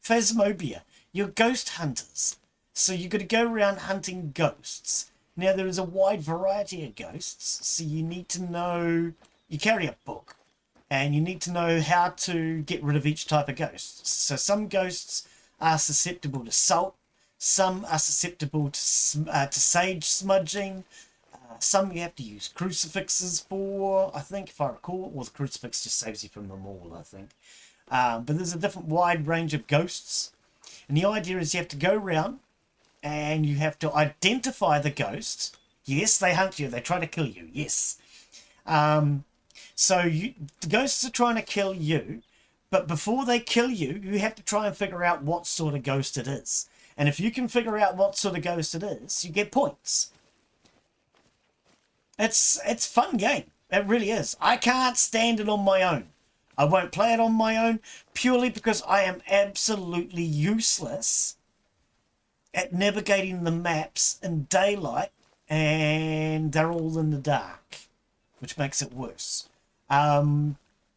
Phasmophobia. You're ghost hunters. So you've got to go around hunting ghosts. Now, there is a wide variety of ghosts, so you need to know... You carry a book, and you need to know how to get rid of each type of ghost. So some ghosts are susceptible to salt, some are susceptible to sage smudging, some you have to use crucifixes for, I think, if I recall, or the crucifix just saves you from them all, I think. But there's a different wide range of ghosts, and the idea is you have to go around and you have to identify the ghost. Yes, they hunt you, they try to kill you, yes. So the ghosts are trying to kill you, but before they kill you, you have to try and figure out what sort of ghost it is. And if you can figure out what sort of ghost it is, you get points. It's a fun game. It really is. I can't stand it on my own. I won't play it on my own purely because I am absolutely useless at navigating the maps in daylight and they're all in the dark, which makes it worse. I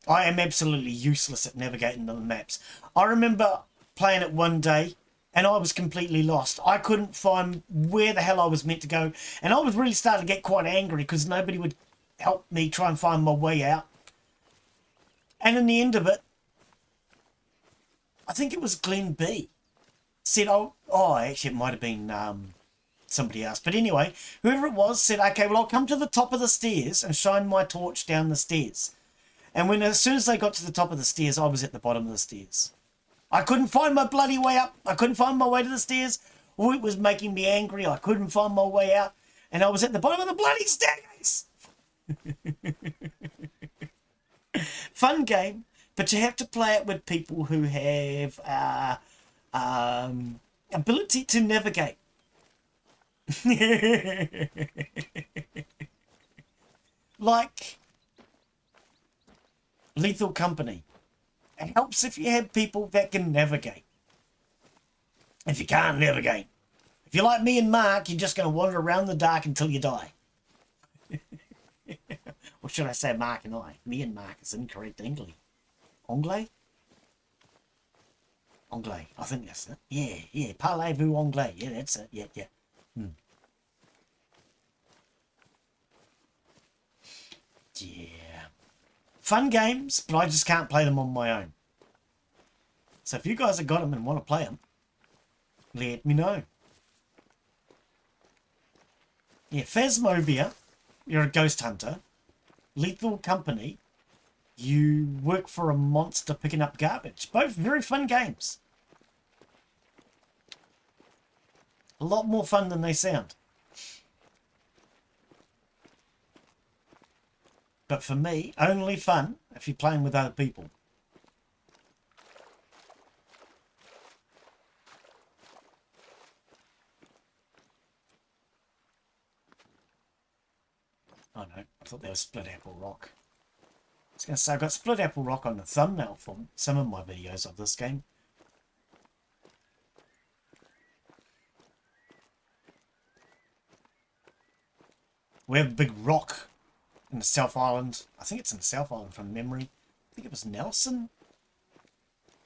am absolutely useless at navigating the maps. I remember playing it one day and I was completely lost. I couldn't find where the hell I was meant to go. And I was really starting to get quite angry because nobody would help me try and find my way out. And in the end of it, I think it was Glenn B. said, actually it might have been somebody else. But anyway, whoever it was said, okay, well, I'll come to the top of the stairs and shine my torch down the stairs. And as soon as they got to the top of the stairs, I was at the bottom of the stairs. I couldn't find my bloody way up. I couldn't find my way to the stairs. Oh, it was making me angry. I couldn't find my way out. And I was at the bottom of the bloody staircase. Fun game, but you have to play it with people who have ability to navigate. Like Lethal Company. It helps if you have people that can navigate. If you can't navigate. If you're like me and Mark, you're just going to wander around the dark until you die. Or should I say Mark and I? Me and Mark is incorrect English. Anglais? Anglais. I think that's it. Yeah, yeah. Parlez-vous anglais. Yeah, that's it. Yeah, yeah. Yeah. Fun games, but I just can't play them on my own. So if you guys have got them and want to play them, let me know. Yeah, Phasmophobia, you're a ghost hunter. Lethal Company, you work for a monster picking up garbage. Both very fun games. A lot more fun than they sound. But for me, only fun if you're playing with other people. Oh no, I thought that was Split Apple Rock. I was going to say, I've got Split Apple Rock on the thumbnail for some of my videos of this game. We have a big rock in the South Island. I think it's in the South Island from memory. I think it was Nelson.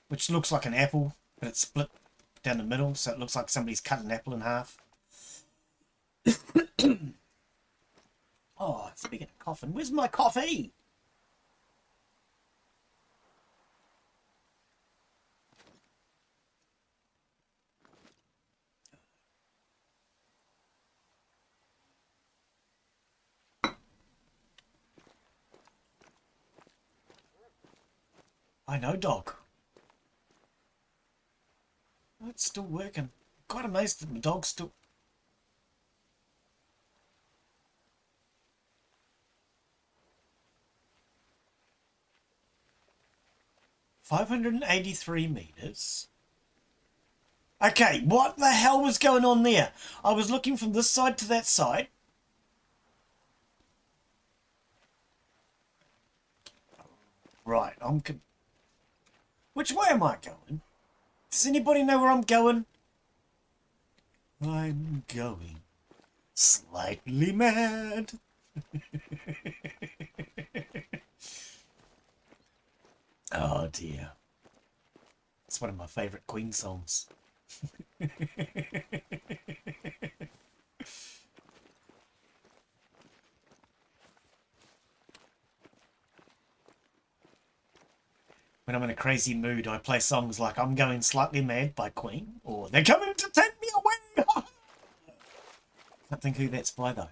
Which looks like an apple, but it's split down the middle, so it looks like somebody's cut an apple in half. Oh, speaking of coughing, where's my coffee? I know, dog. Oh, it's still working. Quite amazed that my dog's still... $583 meters. Okay, what the hell was going on there? I was looking from this side to that side. Right, which way am I going? Does anybody know where I'm going? I'm going slightly mad. Oh dear. It's one of my favourite Queen songs. When I'm in a crazy mood, I play songs like I'm Going Slightly Mad by Queen, or They're Coming to Take Me Away! Can't think who that's by, though.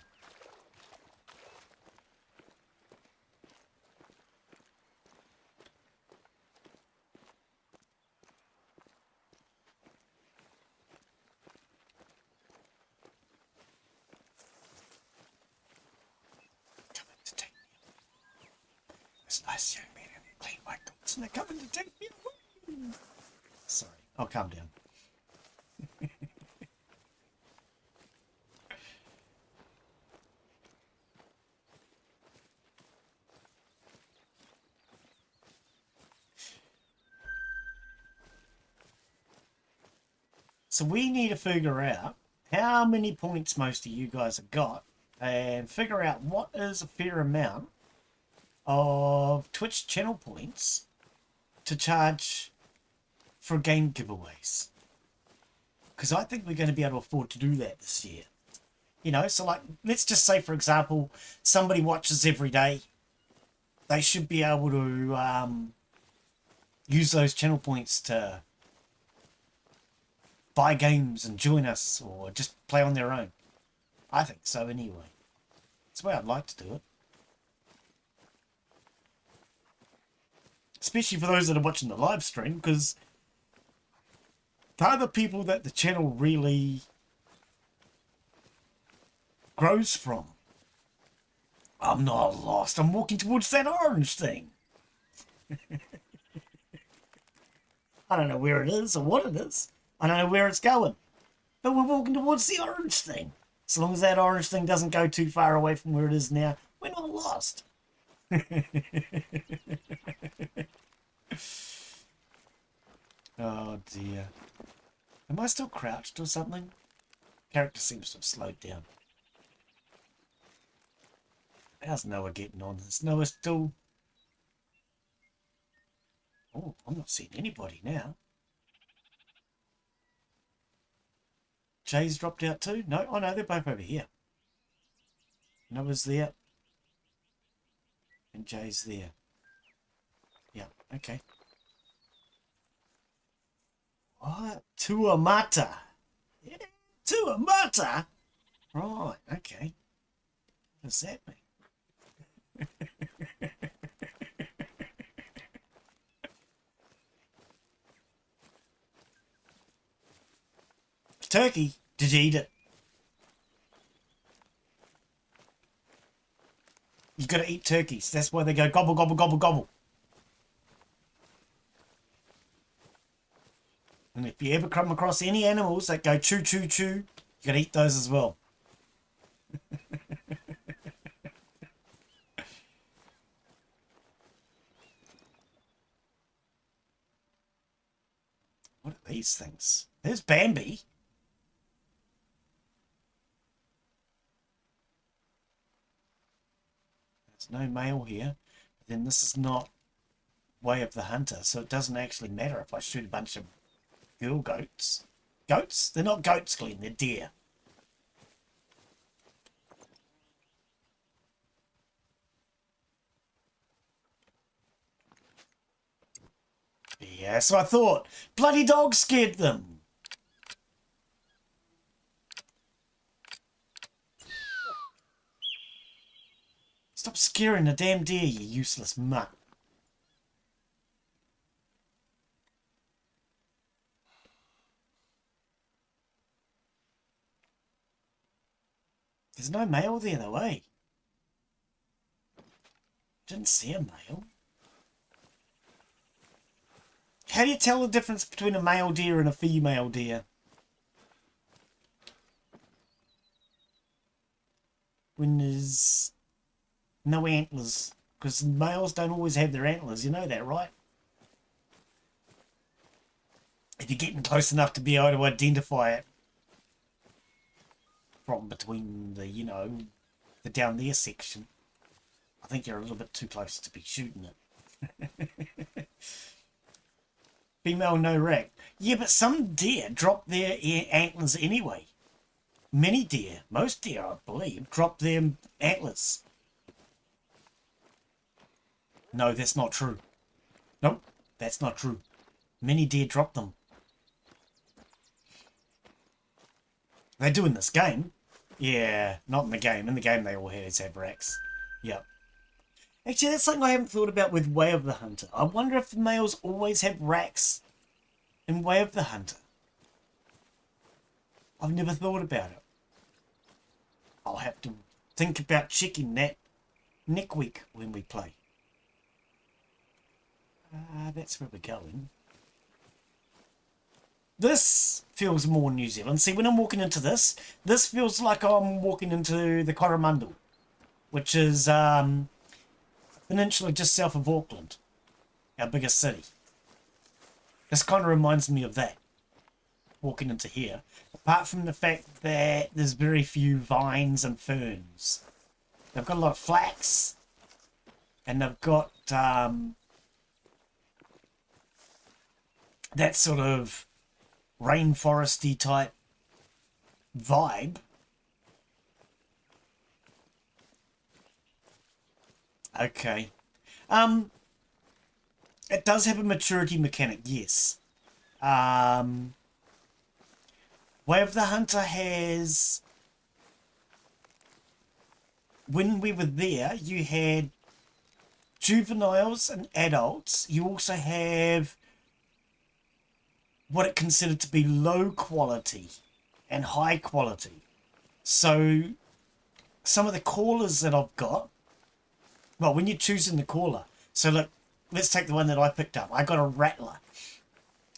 Coming to take me away. This nice young man in their clean white coats, and they're coming to take me away. Sorry, I'll calm down. So we need to figure out how many points most of you guys have got and figure out what is a fair amount of Twitch channel points to charge for game giveaways. Because I think we're going to be able to afford to do that this year. You know, so like, let's just say, for example, somebody watches every day. They should be able to use those channel points to buy games and join us, or just play on their own. I think so anyway. That's the way I'd like to do it. Especially for those that are watching the live stream, because they're the people that the channel really grows from. I'm not lost. I'm walking towards that orange thing. I don't know where it is or what it is. I don't know where it's going. But we're walking towards the orange thing. As long as that orange thing doesn't go too far away from where it is now, we're not lost. Oh dear. Am I still crouched or something? Character seems to have slowed down. How's Noah getting on? Is Noah still... Oh, I'm not seeing anybody now. Jay's dropped out too? No? Oh no, they're both over here. Noah's there. And Jay's there. Yeah, okay. What? Tuamata. Yeah, Tuamata? Right, okay. What does that mean? Turkey. Did you eat it? You got to eat turkeys. That's why they go gobble, gobble, gobble, gobble. And if you ever come across any animals that go choo, choo, choo, you got to eat those as well. What are these things? There's Bambi. There's no male here. But then this is not Way of the Hunter, so it doesn't actually matter if I shoot a bunch of girl goats. Goats? They're not goats, Glenn. They're deer. Yeah, so I thought. Bloody dog scared them. Stop scaring the damn deer, you useless mutt. There's no male there though, eh? Didn't see a male. How do you tell the difference between a male deer and a female deer? When there's no antlers. Because males don't always have their antlers, you know that, right? If you're getting close enough to be able to identify it from between the, you know, the down there section. I think you're a little bit too close to be shooting it. Female no rack. Yeah, but some deer drop their antlers anyway. Many deer, most deer I believe, drop their antlers. No, that's not true. Nope, that's not true. Many deer drop them. They do in this game. Yeah, not in the game. In the game they all have racks. Yep. Actually, that's something I haven't thought about with Way of the Hunter. I wonder if the males always have racks in Way of the Hunter. I've never thought about it. I'll have to think about checking that next week when we play. That's where we're going. This feels more New Zealand. See, when I'm walking into this feels like I'm walking into the Coromandel, which is peninsula just south of Auckland, our biggest city. This kind of reminds me of that, walking into here. Apart from the fact that there's very few vines and ferns. They've got a lot of flax, and they've got that sort of rainforesty type vibe. Okay. It does have a maturity mechanic, yes. Way of the Hunter has... When we were there, you had juveniles and adults. You also have what it considered to be low quality and high quality. So some of the callers that I've got, well, when you're choosing the caller, so look, let's take the one that I picked up. I got a rattler.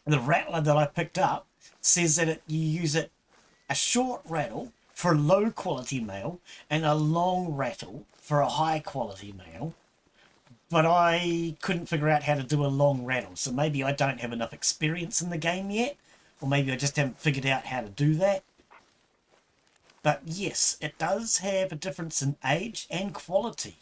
The rattler that I picked up says that you use it a short rattle for a low quality mail and a long rattle for a high quality mail. But I couldn't figure out how to do a long rattle, so maybe I don't have enough experience in the game yet, or maybe I just haven't figured out how to do that. But yes, it does have a difference in age and quality.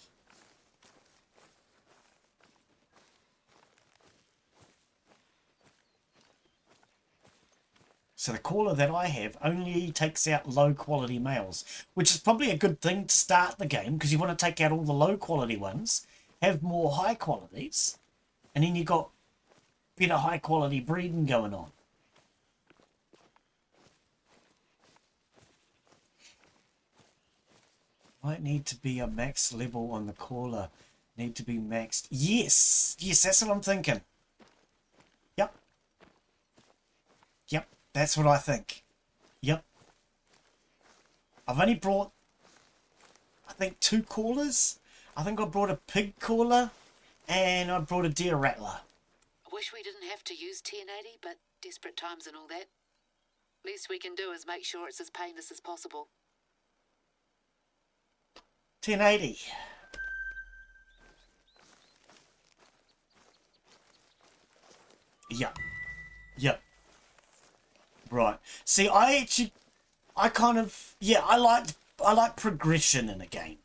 So the caller that I have only takes out low quality males, which is probably a good thing to start the game, because you want to take out all the low quality ones, have more high qualities, and then you got better high quality breeding going on. Might need to be a max level on the caller. Need to be maxed. Yes, that's what I'm thinking. Yep. That's what I think. Yep. I've only brought, I think, 2 callers. I think I brought a pig caller and I brought a deer rattler. I wish we didn't have to use 1080, but desperate times and all that. Least we can do is make sure it's as painless as possible. 1080. Yep. Right. See, I like progression in a game.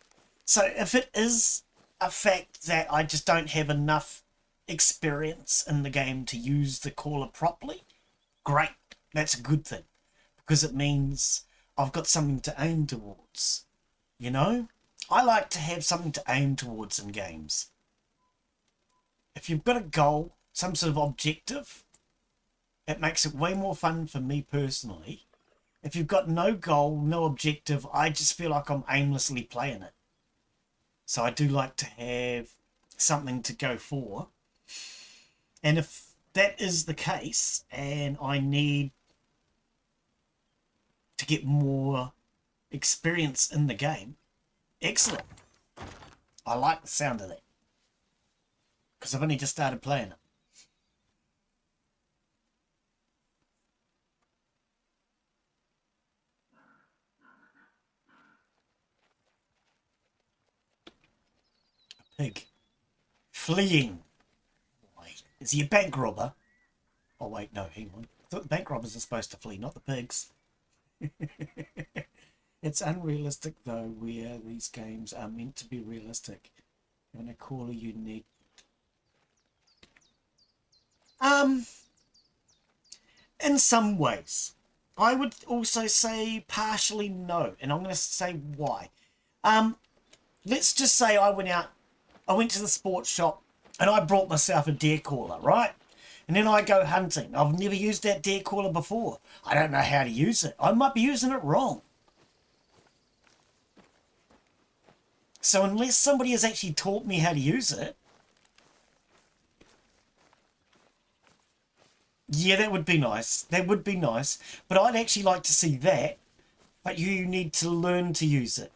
So if it is a fact that I just don't have enough experience in the game to use the caller properly, great. That's a good thing, because it means I've got something to aim towards. You know? I like to have something to aim towards in games. If you've got a goal, some sort of objective, it makes it way more fun for me personally. If you've got no goal, no objective, I just feel like I'm aimlessly playing it. So I do like to have something to go for. And if that is the case, and I need to get more experience in the game, excellent. I like the sound of that, because I've only just started playing it. A pig. Fleeing. Wait, is he a bank robber? Oh wait, no, hang on. I thought the bank robbers are supposed to flee, not the pigs. It's unrealistic though, where these games are meant to be realistic. When a caller you need... in some ways. I would also say partially no, and I'm going to say why. Let's just say I went to the sports shop and I brought myself a deer caller, right? And then I go hunting. I've never used that deer caller before. I don't know how to use it. I might be using it wrong. So unless somebody has actually taught me how to use it, yeah, that would be nice. That would be nice. But I'd actually like to see that. But you need to learn to use it.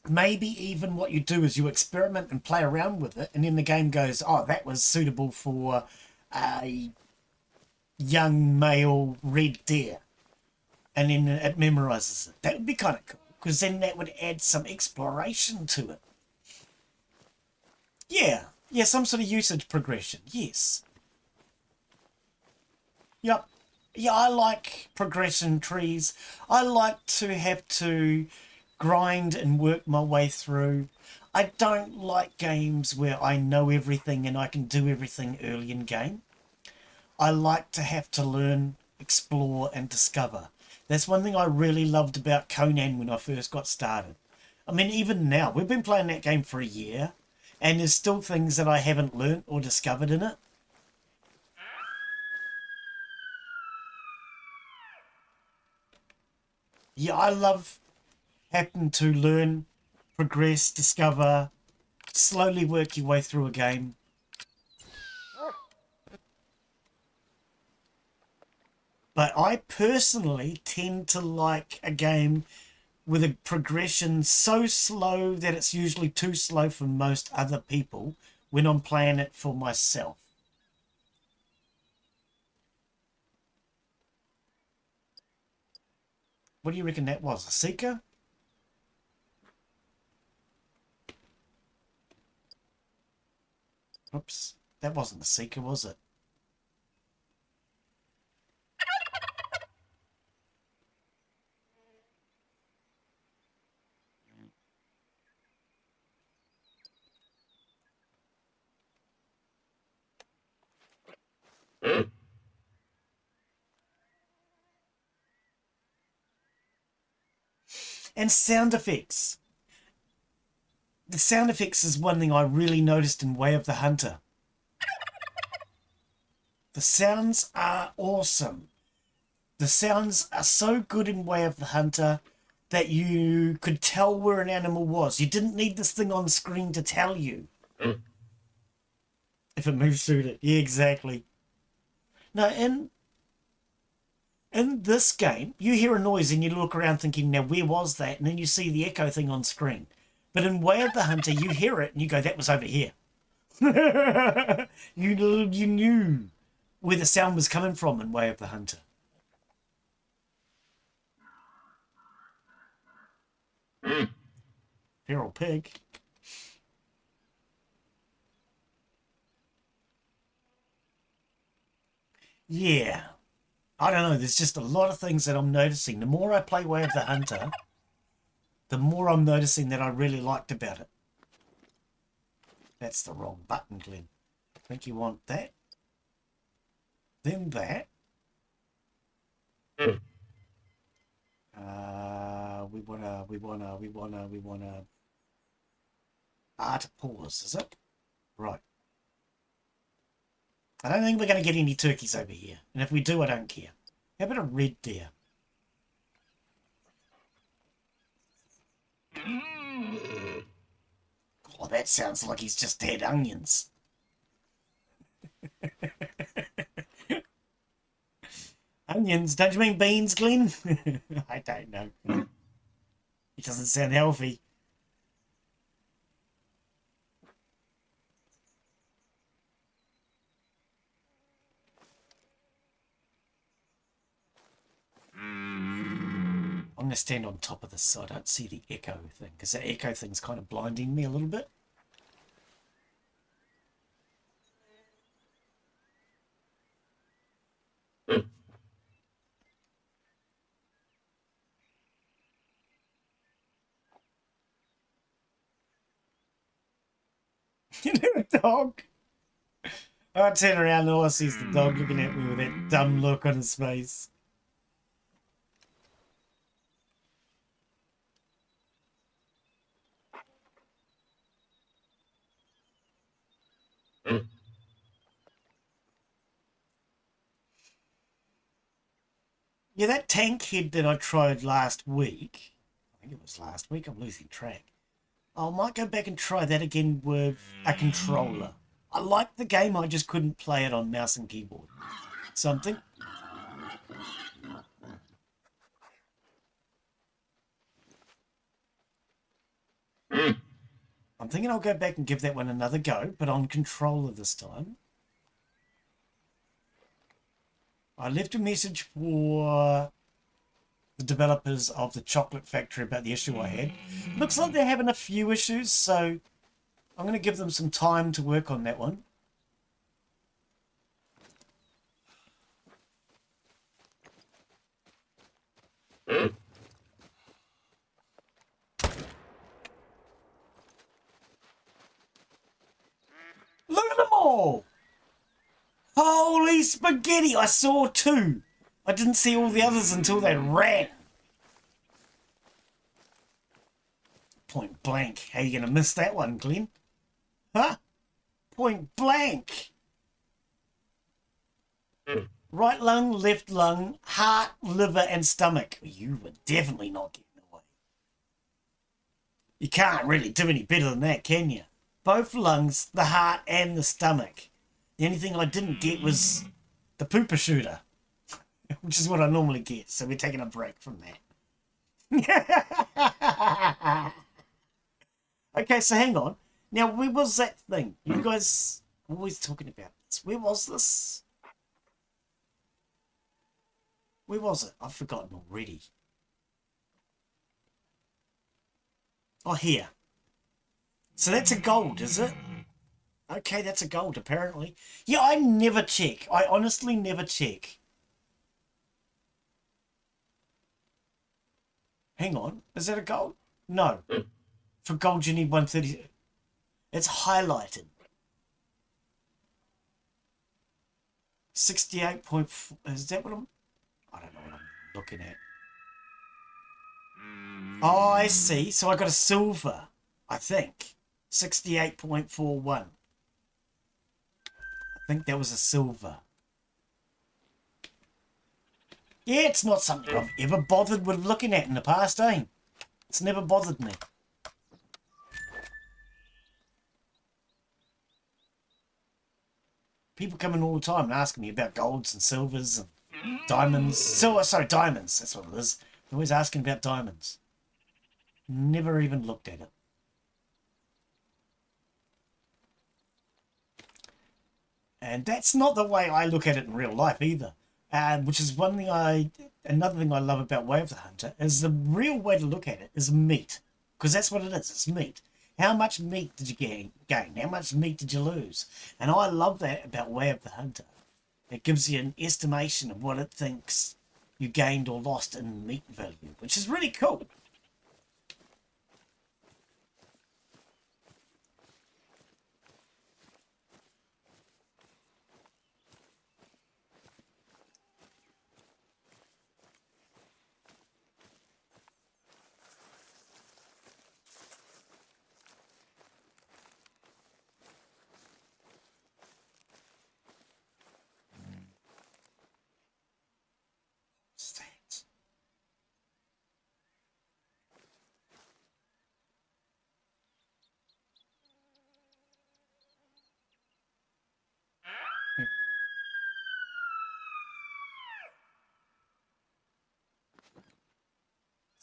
Maybe even what you do is you experiment and play around with it, and then the game goes, oh, that was suitable for a young male red deer. And then it memorizes it. That would be kind of cool, because then that would add some exploration to it. Yeah, some sort of usage progression, yes. Yep. Yeah, I like progression trees. I like to have to grind and work my way through. I don't like games where I know everything and I can do everything early in game. I like to have to learn, explore and discover. That's one thing I really loved about Conan when I first got started. I mean, even now, we've been playing that game for a year and there's still things that I haven't learnt or discovered in it. Yeah, I love having to learn, progress, discover, slowly work your way through a game. But I personally tend to like a game with a progression so slow that it's usually too slow for most other people, when I'm playing it for myself. What do you reckon that was? A seeker? Oops, that wasn't a seeker, was it? And sound effects. The sound effects is one thing I really noticed in Way of the Hunter. The sounds are awesome. The sounds are so good in Way of the Hunter that you could tell where an animal was. You didn't need this thing on screen to tell you. If it moves through it. Yeah, exactly. No, in this game, you hear a noise and you look around thinking, now where was that? And then you see the echo thing on screen. But in Way of the Hunter, you hear it and you go, that was over here. You knew where the sound was coming from in Way of the Hunter. Feral pig. Yeah. I don't know, there's just a lot of things that I'm noticing. The more I play Way of the Hunter, the more I'm noticing that I really liked about it. That's the wrong button, Glenn. I think you want that. Then that. We wanna art pause, is it? Right. I don't think we're going to get any turkeys over here. And if we do, I don't care. How about a red deer? Oh, that sounds like he's just had onions. Onions? Don't you mean beans, Glenn? I don't know. It doesn't sound healthy. I'm going to stand on top of this so I don't see the echo thing, because the echo thing's kind of blinding me a little bit. You know, a dog. I turn around and all I see is the dog looking at me with that dumb look on his face. Yeah, that tank head that I tried last week, I think it was last week, I'm losing track. I might go back and try that again with a controller. I liked the game, I just couldn't play it on mouse and keyboard. Something. I'm thinking I'll go back and give that one another go, but on controller this time. I left a message for the developers of the Chocolate Factory about the issue I had. Looks like they're having a few issues, so I'm going to give them some time to work on that one. Look at them all! Holy spaghetti! I saw two. I didn't see all the others until they ran. Point blank. How you going to miss that one, Glenn? Huh? Point blank. Right lung, left lung, heart, liver, and stomach. You were definitely not getting away. You can't really do any better than that, can you? Both lungs, the heart, and the stomach. The only thing I didn't get was the pooper shooter, which is what I normally get. So we're taking a break from that. Okay, so hang on. Now, where was that thing? You guys are always talking about this. Where was this? Where was it? I've forgotten already. Oh, here. So that's a gold, is it? Okay, that's a gold, apparently. Yeah, I never check. I honestly never check. Hang on. Is that a gold? No. For gold, you need 130. It's highlighted. 68.4. Is that what I'm... I don't know what I'm looking at. Oh, I see. So I got a silver, I think. 68.41. I think that was a silver. Yeah, it's not something I've ever bothered with looking at in the past, eh? It's never bothered me. People come in all the time and ask me about golds and silvers and diamonds. Sorry, diamonds. That's what it is. They're always asking about diamonds. Never even looked at it. And that's not the way I look at it in real life either. Which is another thing I love about Way of the Hunter, is the real way to look at it is meat. Because that's what it is, it's meat. How much meat did you gain? How much meat did you lose? And I love that about Way of the Hunter. It gives you an estimation of what it thinks you gained or lost in meat value, which is really cool. Stats.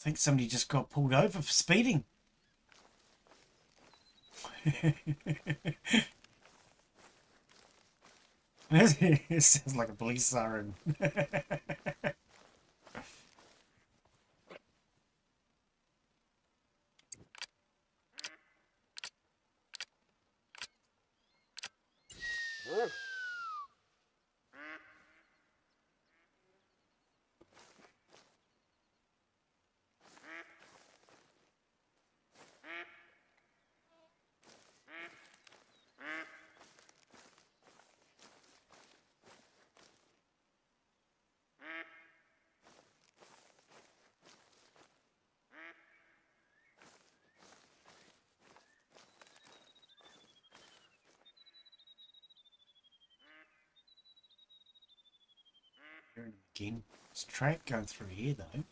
I think somebody just got pulled over for speeding. It sounds like a police siren. Again, there's a track going through here though.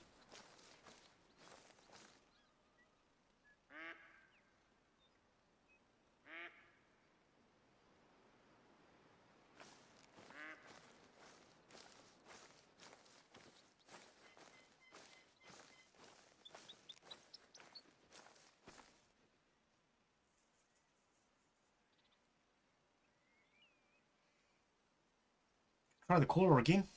Try the caller again.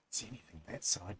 See anything that side?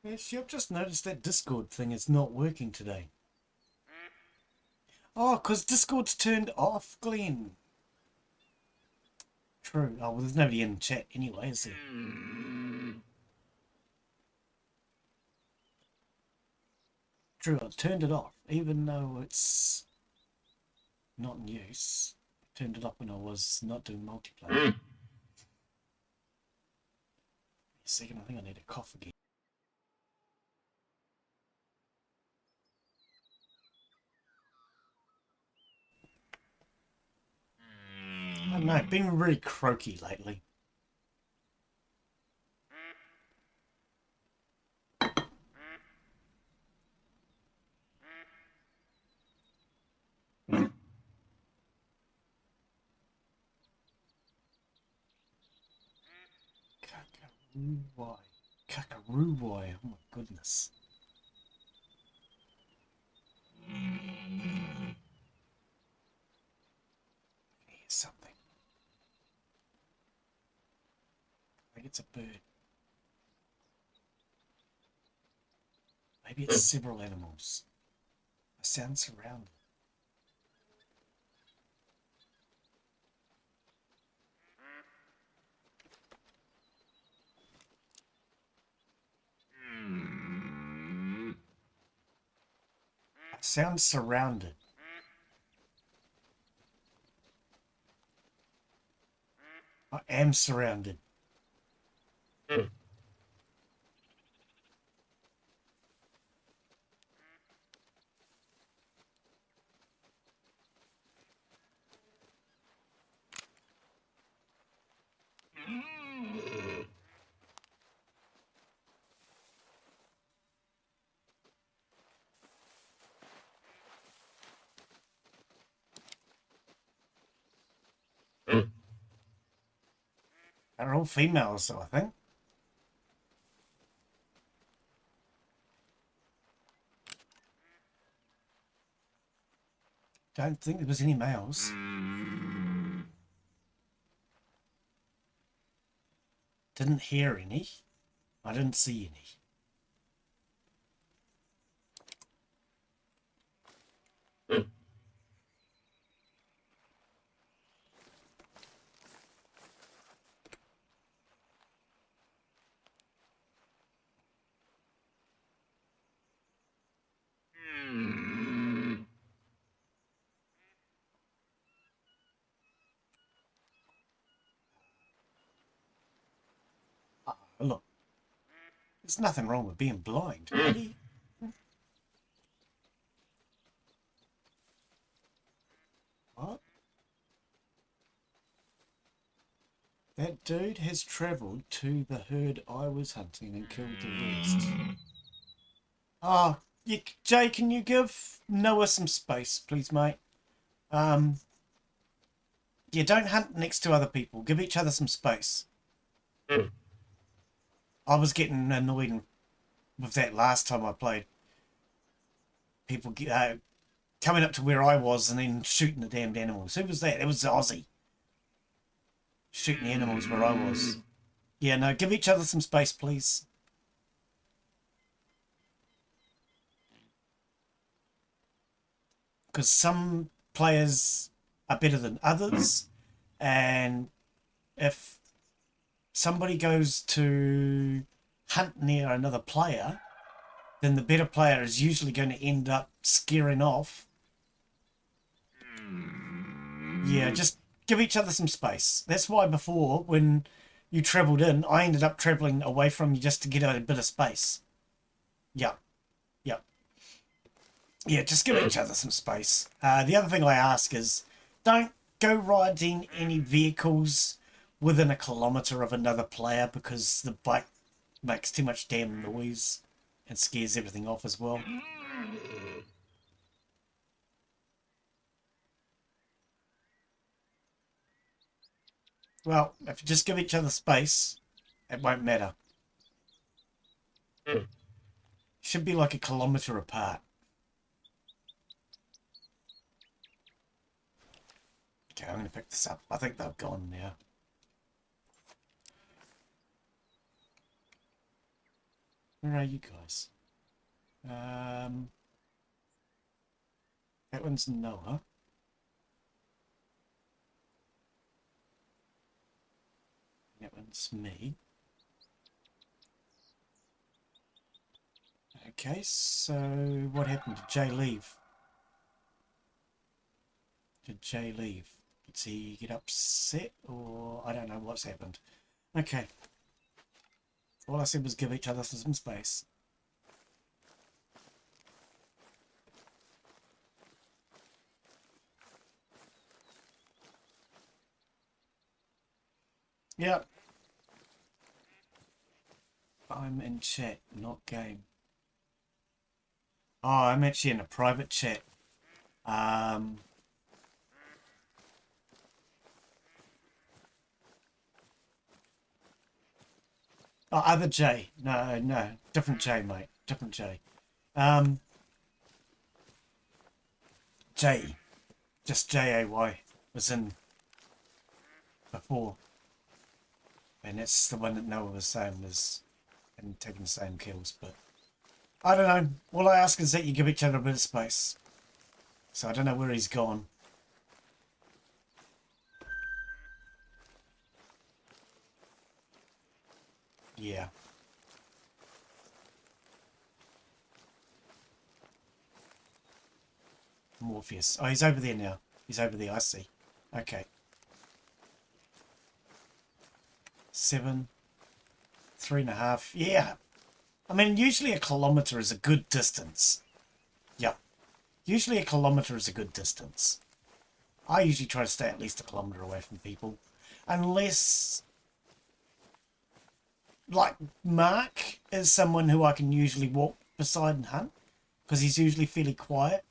Yes, I've just noticed that Discord thing is not working today. Oh, because Discord's turned off, Glenn. True. Oh, well, there's nobody in chat anyway, is there? True, I turned it off, even though it's not in use. I turned it off when I was not doing multiplayer. A second, I think I need a cough again. I don't know, I've been really croaky lately. Kakaruwai. Kakaruwai, oh my goodness. Here's something. I think it's a bird. Maybe it's several animals. A sound surrounded. A sound surrounded. I am surrounded. They're all females, though, I think. Don't think there was any males. Didn't hear any. I didn't see any. Look, there's nothing wrong with being blind, buddy. What? That dude has travelled to the herd I was hunting and killed the rest. Oh, Jay, can you give Noah some space, please, mate? Yeah, don't hunt next to other people. Give each other some space. I was getting annoyed with that last time I played. People coming up to where I was and then shooting the damned animals. Who was that? It was Aussie. Shooting the animals where I was. Yeah, no, give each other some space, please. Because some players are better than others, and if somebody goes to hunt near another player, then the better player is usually going to end up scaring off. Yeah, just give each other some space. That's why before, when you travelled in, I ended up travelling away from you just to get a bit of space. Yep. Yep. Yeah, just give each other some space. The other thing I ask is, don't go riding any vehicles within a kilometre of another player, because the bike makes too much damn noise and scares everything off as well. Well, if you just give each other space, it won't matter. Should be like a kilometre apart. Okay, I'm going to pick this up. I think they've gone now. Where are you guys? That one's Noah. That one's me. Okay, so what happened? Did Jay leave? Did Jay leave? Did he get upset, or I don't know what's happened. Okay. All I said was give each other some space. Yep. I'm in chat, not game. Oh, I'm actually in a private chat. Oh, other J. No, no. Different J, mate. Different J. J. Just J-A-Y. Was in before. And that's the one that Noah was saying was and taking the same kills, but I don't know. All I ask is that you give each other a bit of space. So I don't know where he's gone. Yeah. Morpheus. Oh, he's over there now. He's over there, I see. Okay. 7. 3.5. Yeah. I mean, usually a kilometre is a good distance. Yep. Usually a kilometre is a good distance. I usually try to stay at least a kilometre away from people. Unless, like, Mark is someone who I can usually walk beside and hunt. Because he's usually fairly quiet.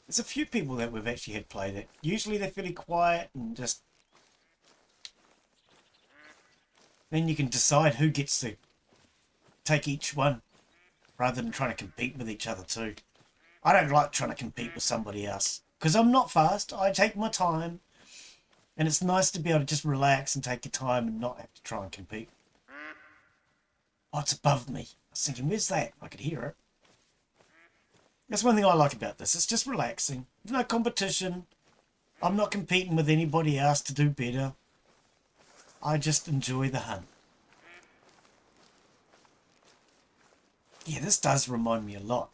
There's a few people that we've actually had play that usually they're fairly quiet and just... Then you can decide who gets to take each one rather than trying to compete with each other too. I don't like trying to compete with somebody else because I'm not fast. I take my time and it's nice to be able to just relax and take your time and not have to try and compete. Oh, it's above me. I was thinking, where's that? I could hear it. That's one thing I like about this. It's just relaxing. There's no competition. I'm not competing with anybody else to do better. I just enjoy the hunt. Yeah, this does remind me a lot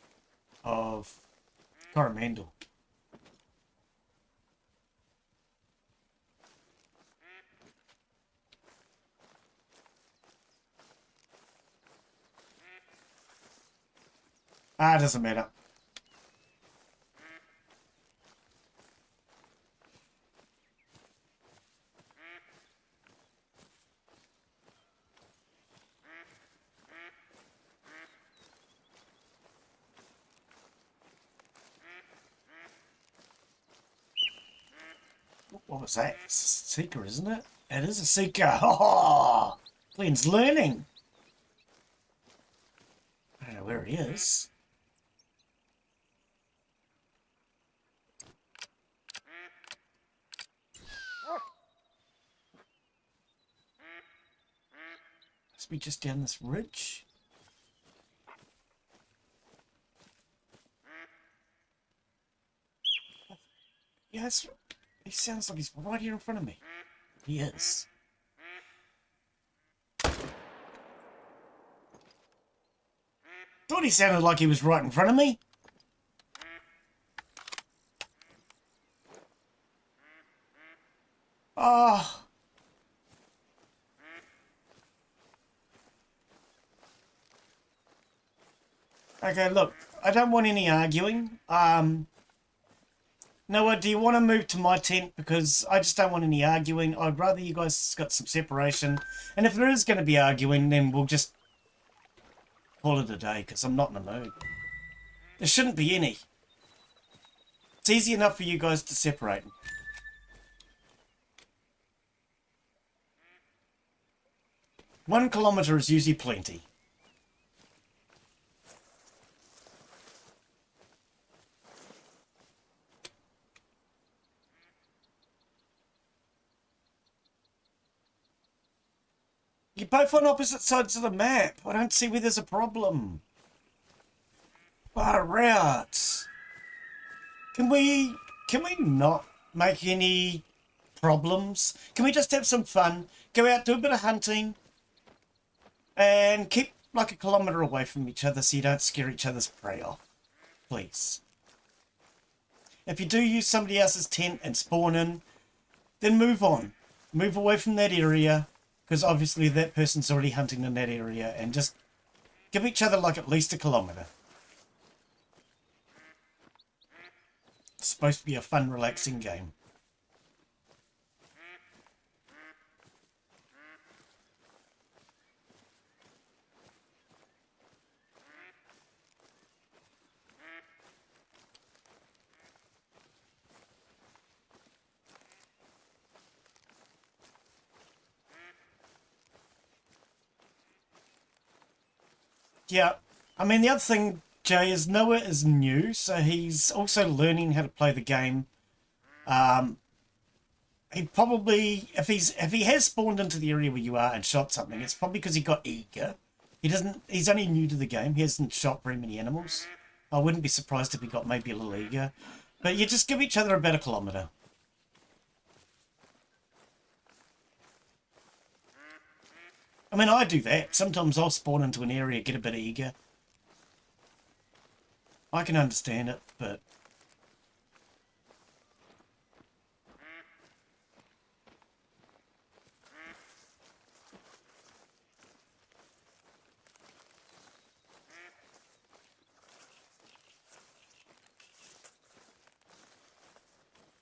of Coromandel. Ah, it doesn't matter. What was that? It's a seeker, isn't it? It is a seeker. Oh, Glenn's learning. I don't know where he is. Must be just down this ridge. Yes, he sounds like he's right here in front of me. He is. Thought he sounded like he was right in front of me. Oh. Okay, look, I don't want any arguing. Noah, do you want to move to my tent? Because I just don't want any arguing. I'd rather you guys got some separation. And if there is going to be arguing, then we'll just call it a day, because I'm not in the mood. There shouldn't be any. It's easy enough for you guys to separate. 1 kilometre is usually plenty. You're both on opposite sides of the map. I don't see where there's a problem. Far out. Can we not make any problems? Can we just have some fun? Go out, do a bit of hunting, and keep like a kilometre away from each other so you don't scare each other's prey off. Please. If you do use somebody else's tent and spawn in, then move on. Move away from that area, because obviously that person's already hunting in that area, and just give each other like at least a kilometre. It's supposed to be a fun, relaxing game. Yeah, I mean, the other thing, Jay, is Noah is new, so he's also learning how to play the game. He probably, if he has spawned into the area where you are and shot something, it's probably because he got eager. He's only new to the game. He hasn't shot very many animals. I wouldn't be surprised if he got maybe a little eager. But you just give each other about a kilometre. I mean, I do that. Sometimes I'll spawn into an area, get a bit eager. I can understand it, but...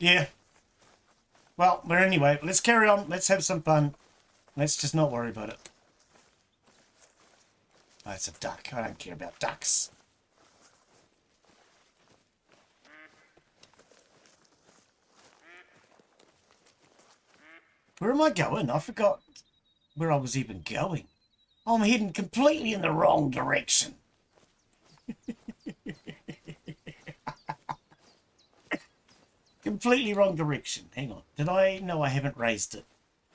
yeah. Well, but anyway, let's carry on. Let's have some fun. Let's just not worry about it. Oh, it's a duck. I don't care about ducks. Where am I going? I forgot where I was even going. I'm heading completely in the wrong direction. Completely wrong direction. Hang on. Did I? No, I haven't raised it.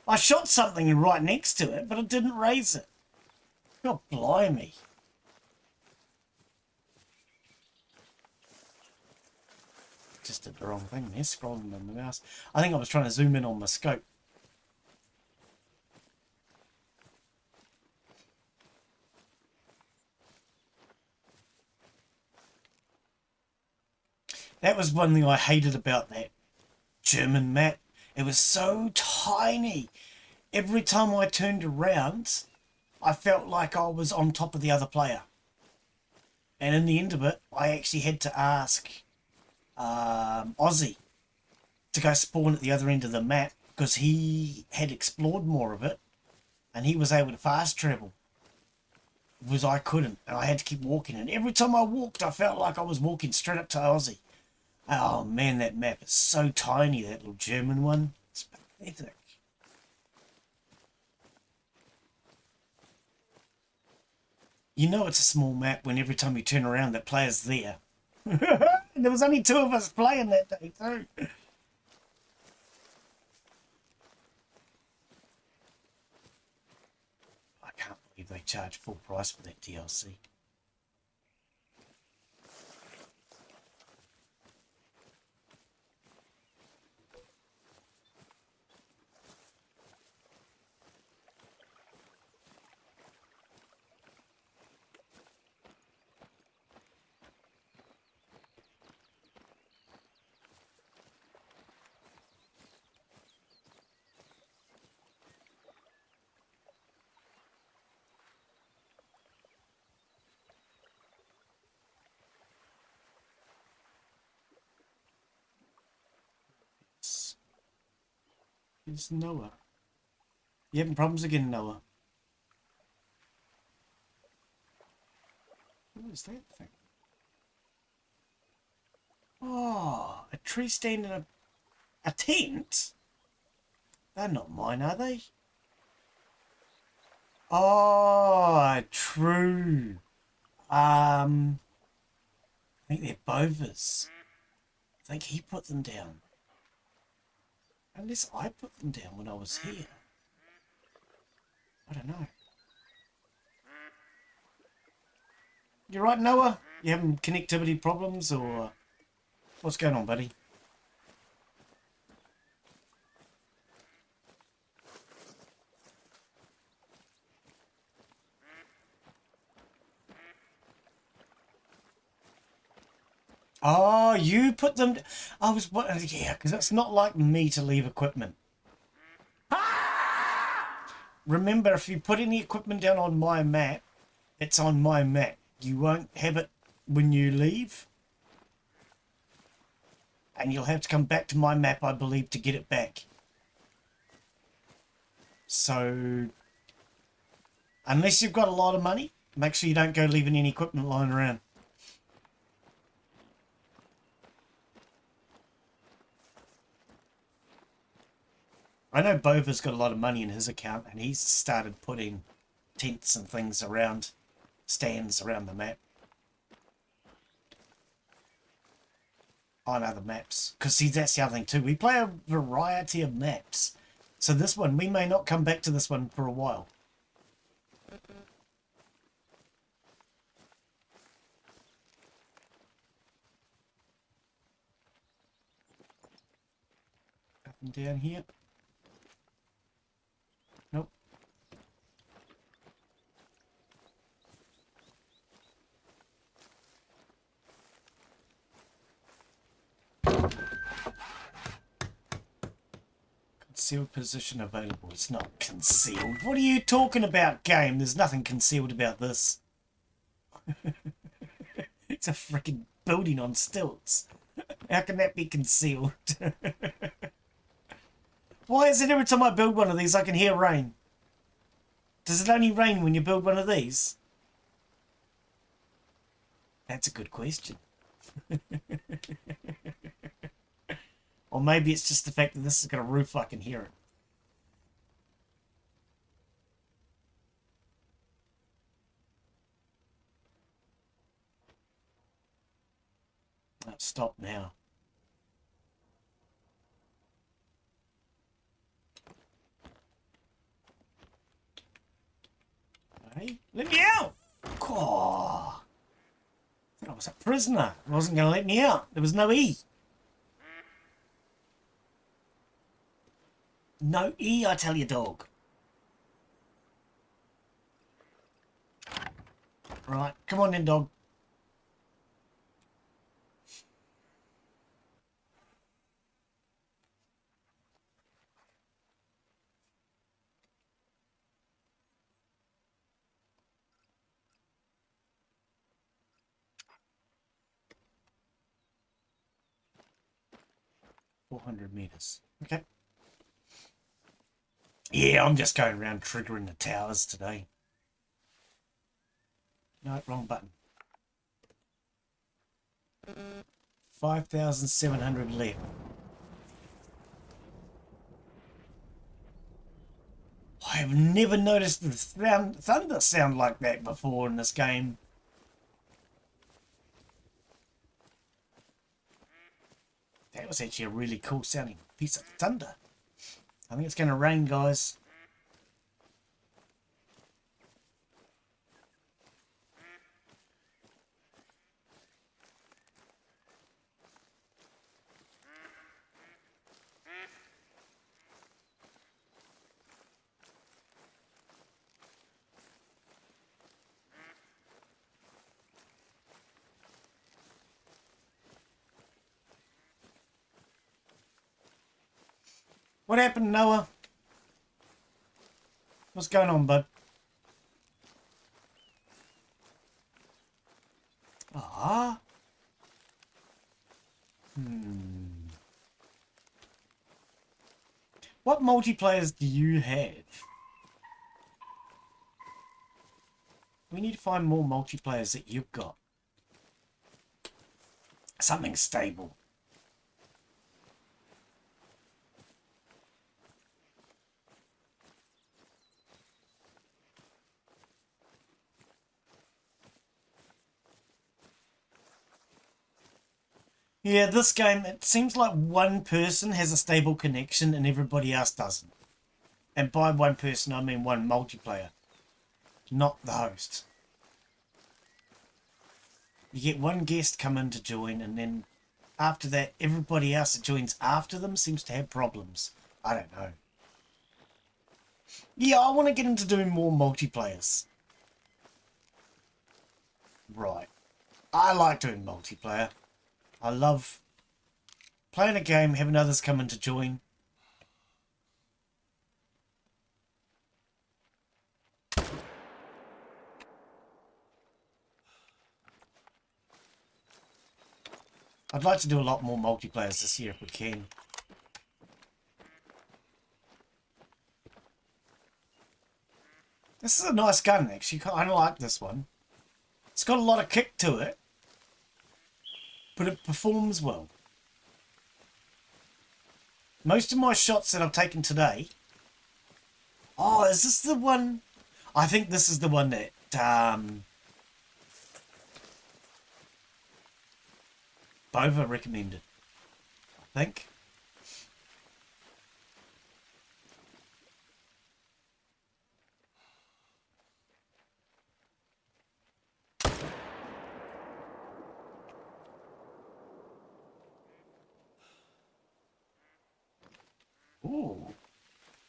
I shot something right next to it, but I didn't raise it. God blimey. Just did the wrong thing there, scrolling on the mouse. I think I was trying to zoom in on my scope. That was one thing I hated about that German map. It was so tiny. Every time I turned around, I felt like I was on top of the other player. And in the end of it, I actually had to ask Aussie to go spawn at the other end of the map because he had explored more of it and he was able to fast travel. Whereas I couldn't, and I had to keep walking. And every time I walked, I felt like I was walking straight up to Aussie. Oh man, that map is so tiny, that little German one. It's pathetic. You know it's a small map when every time you turn around that player's there. And there was only 2 of us playing that day too. I can't believe they charge full price for that DLC. It's Noah. You having problems again, Noah? What is that thing? Oh, a tree stand and a tent? They're not mine, are they? Oh, true. I think they're Bova's. I think he put them down. Unless I put them down when I was here. I don't know. You right, Noah? You having connectivity problems or what's going on, buddy? Oh, you put them... I was... Yeah, because it's not like me to leave equipment. Remember, if you put any equipment down on my map, it's on my map. You won't have it when you leave. And you'll have to come back to my map, I believe, to get it back. So, unless you've got a lot of money, make sure you don't go leaving any equipment lying around. I know Bova's got a lot of money in his account, and he's started putting tents and things around, stands around the map. On other maps. Because see, that's the other thing too. We play a variety of maps. So this one, we may not come back to this one for a while. Up and down here. Nope. Concealed position available. It's not concealed. What are you talking about, game? There's nothing concealed about this. It's a freaking building on stilts. How can that be concealed? Why is it every time I build one of these I can hear rain? Does it only rain when you build one of these? That's a good question. Or maybe it's just the fact that this has got a roof, I can hear it. Oh, stop now. Hey, let me out! Oh, I thought I was a prisoner. It wasn't going to let me out. There was no E. No E, I tell you, dog. Right, come on then, dog. $400 Okay. Yeah, I'm just going around triggering the towers today. No, wrong button. 5,700 left. I have never noticed the thunder sound like that before in this game. That was actually a really cool sounding piece of thunder. I think it's going to rain, guys. What happened, Noah? What's going on, bud? Ah. What multiplayers do you have? We need to find more multiplayers that you've got. Something stable. Yeah, this game, it seems like one person has a stable connection and everybody else doesn't. And by one person, I mean one multiplayer, not the host. You get one guest come in to join, and then after that, everybody else that joins after them seems to have problems. I don't know. Yeah, I want to get into doing more multiplayers. Right. I like doing multiplayer. I love playing a game, having others come in to join. I'd like to do a lot more multiplayers this year if we can. This is a nice gun, actually. I like this one. It's got a lot of kick to it, but it performs well. Most of my shots that I've taken today... Oh, is this the one? I think this is the one that... Bova recommended. I think. Ooh.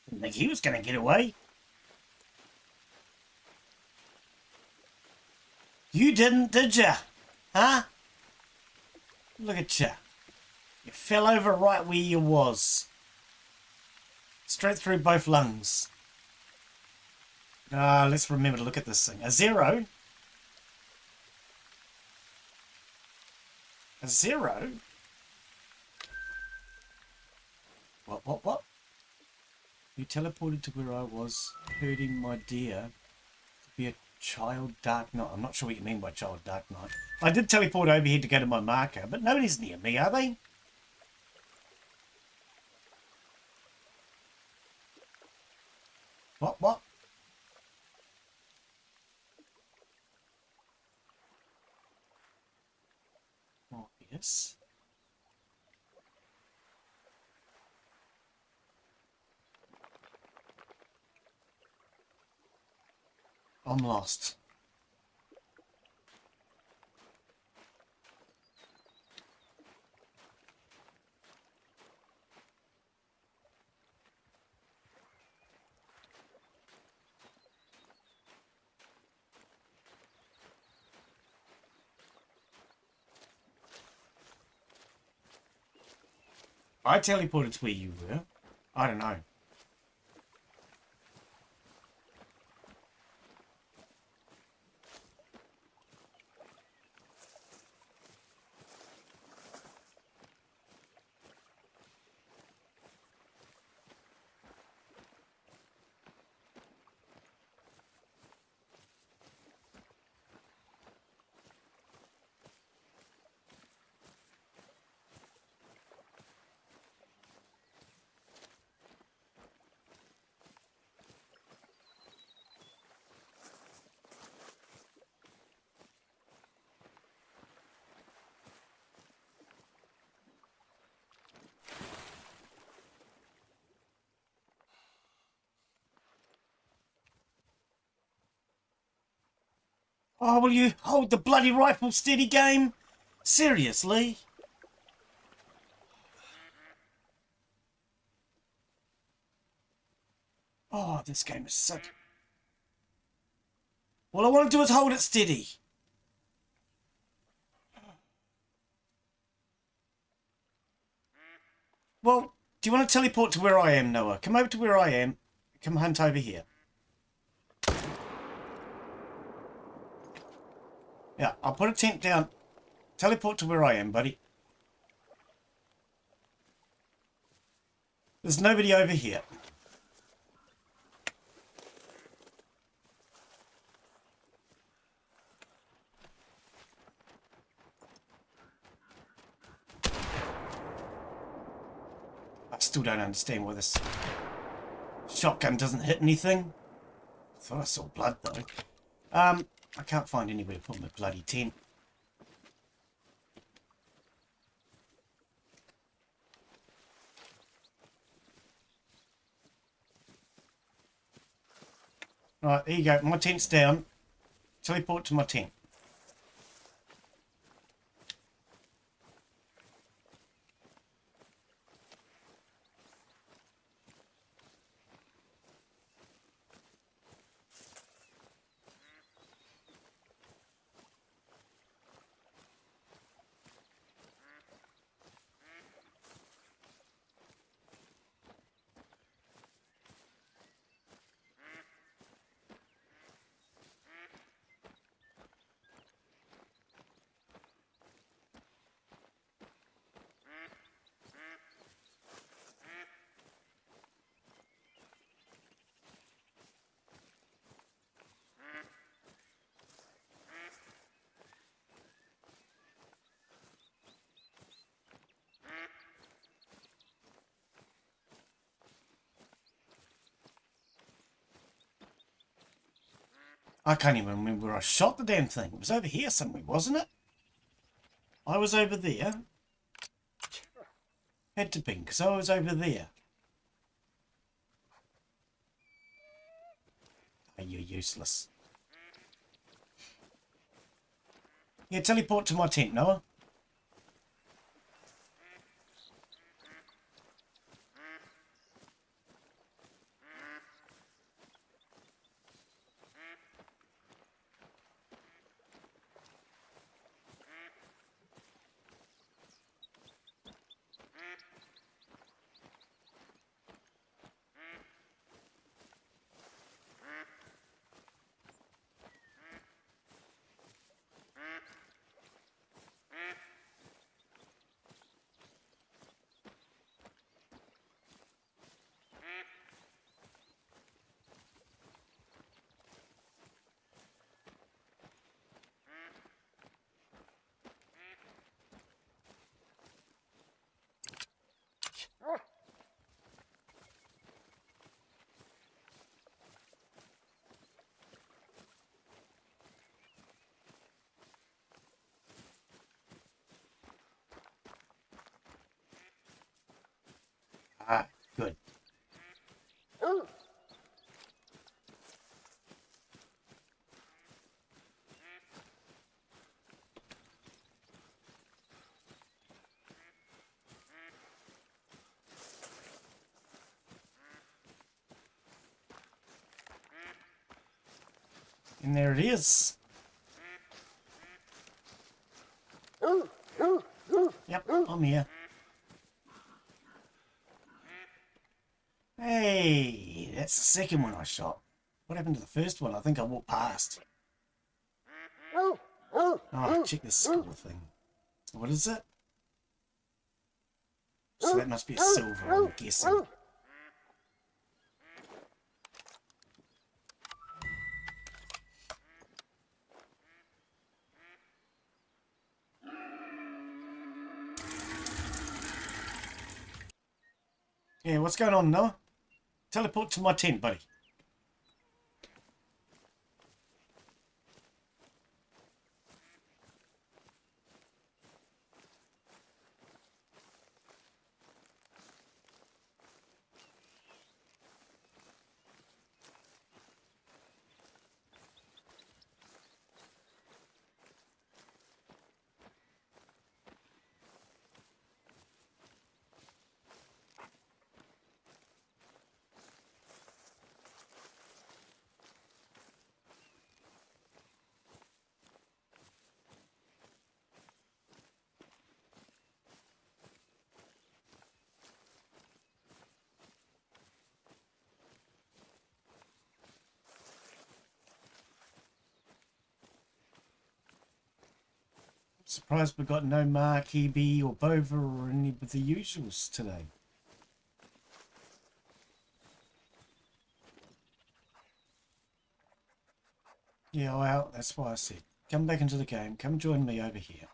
Didn't think he was going to get away. You didn't, did ya? Huh? Look at you. You fell over right where you was. Straight through both lungs. Let's remember to look at this thing. A 0. A 0? What? You teleported to where I was, hurting my dear. To be a child dark knight. I'm not sure what you mean by child dark knight. I did teleport over here to go to my marker, but nobody's near me, are they? What? Oh, yes. I'm lost. I teleported to where you were. I don't know. Oh, will you hold the bloody rifle steady, game? Seriously? Oh, this game is such... All I want to do is hold it steady. Well, do you want to teleport to where I am, Noah? Come over to where I am. Come hunt over here. Yeah, I'll put a tent down. Teleport to where I am, buddy. There's nobody over here. I still don't understand why this shotgun doesn't hit anything. I thought I saw blood, though. I can't find anywhere to put my bloody tent. Right, there you go. My tent's down. Teleport to my tent. I can't even remember where I shot the damn thing. It was over here somewhere, wasn't it? I was over there. Had to be, because I was over there. Oh, you're useless. Yeah, teleport to my tent, Noah. Ah, good. And there it is. Yep, I'm here. Hey, that's the second one I shot. What happened to the first one? I think I walked past. Oh, check this score thing. What is it? So that must be a silver, I'm guessing. Yeah, what's going on, Noah? Teleport to my tent, buddy. Surprised we got no Mark, EB, or Bova, or any of the usuals today. Yeah, well, that's why I said, come back into the game, come join me over here.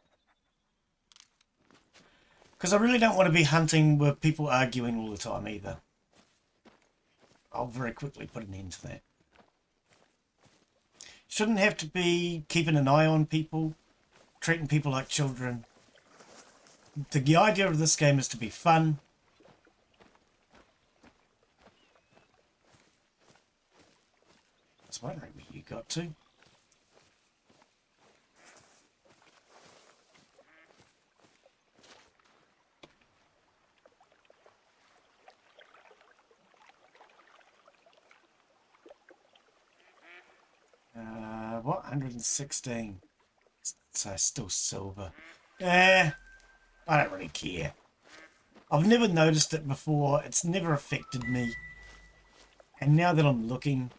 Because I really don't want to be hunting with people arguing all the time either. I'll very quickly put an end to that. Shouldn't have to be keeping an eye on people, treating people like children. The idea of this game is to be fun. was wondering where you got to. What? 116. So still silver. I don't really care. I've never noticed it before. It's never affected me. And now that I'm looking,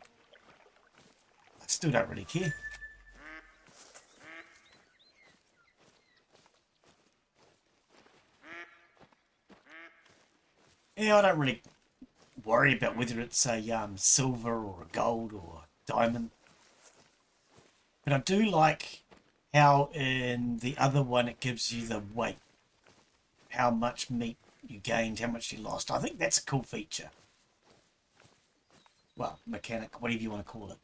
I still don't really care. Yeah, I don't really worry about whether it's a silver or a gold or a diamond. But I do like how in the other one it gives you the weight. How much meat you gained, how much you lost. I think that's a cool feature. Well, mechanic, whatever you want to call it.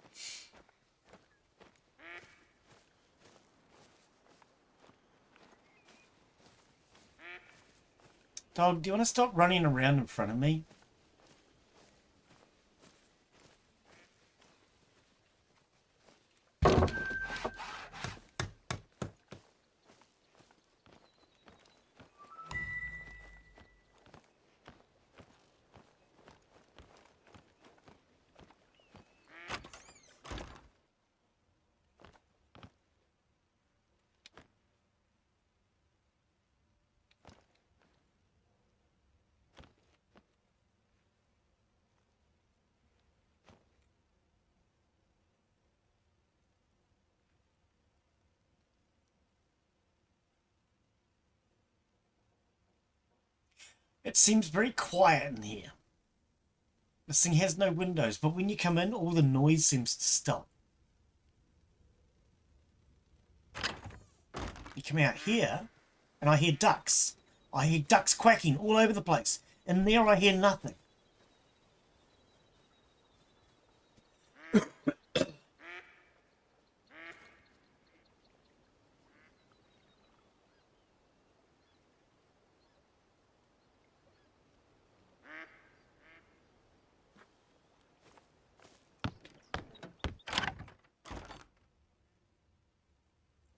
Dog, do you want to stop running around in front of me? It seems very quiet in here. This thing has no windows, but when you come in, all the noise seems to stop. You come out here, and I hear ducks. I hear ducks quacking all over the place. In there, I hear nothing.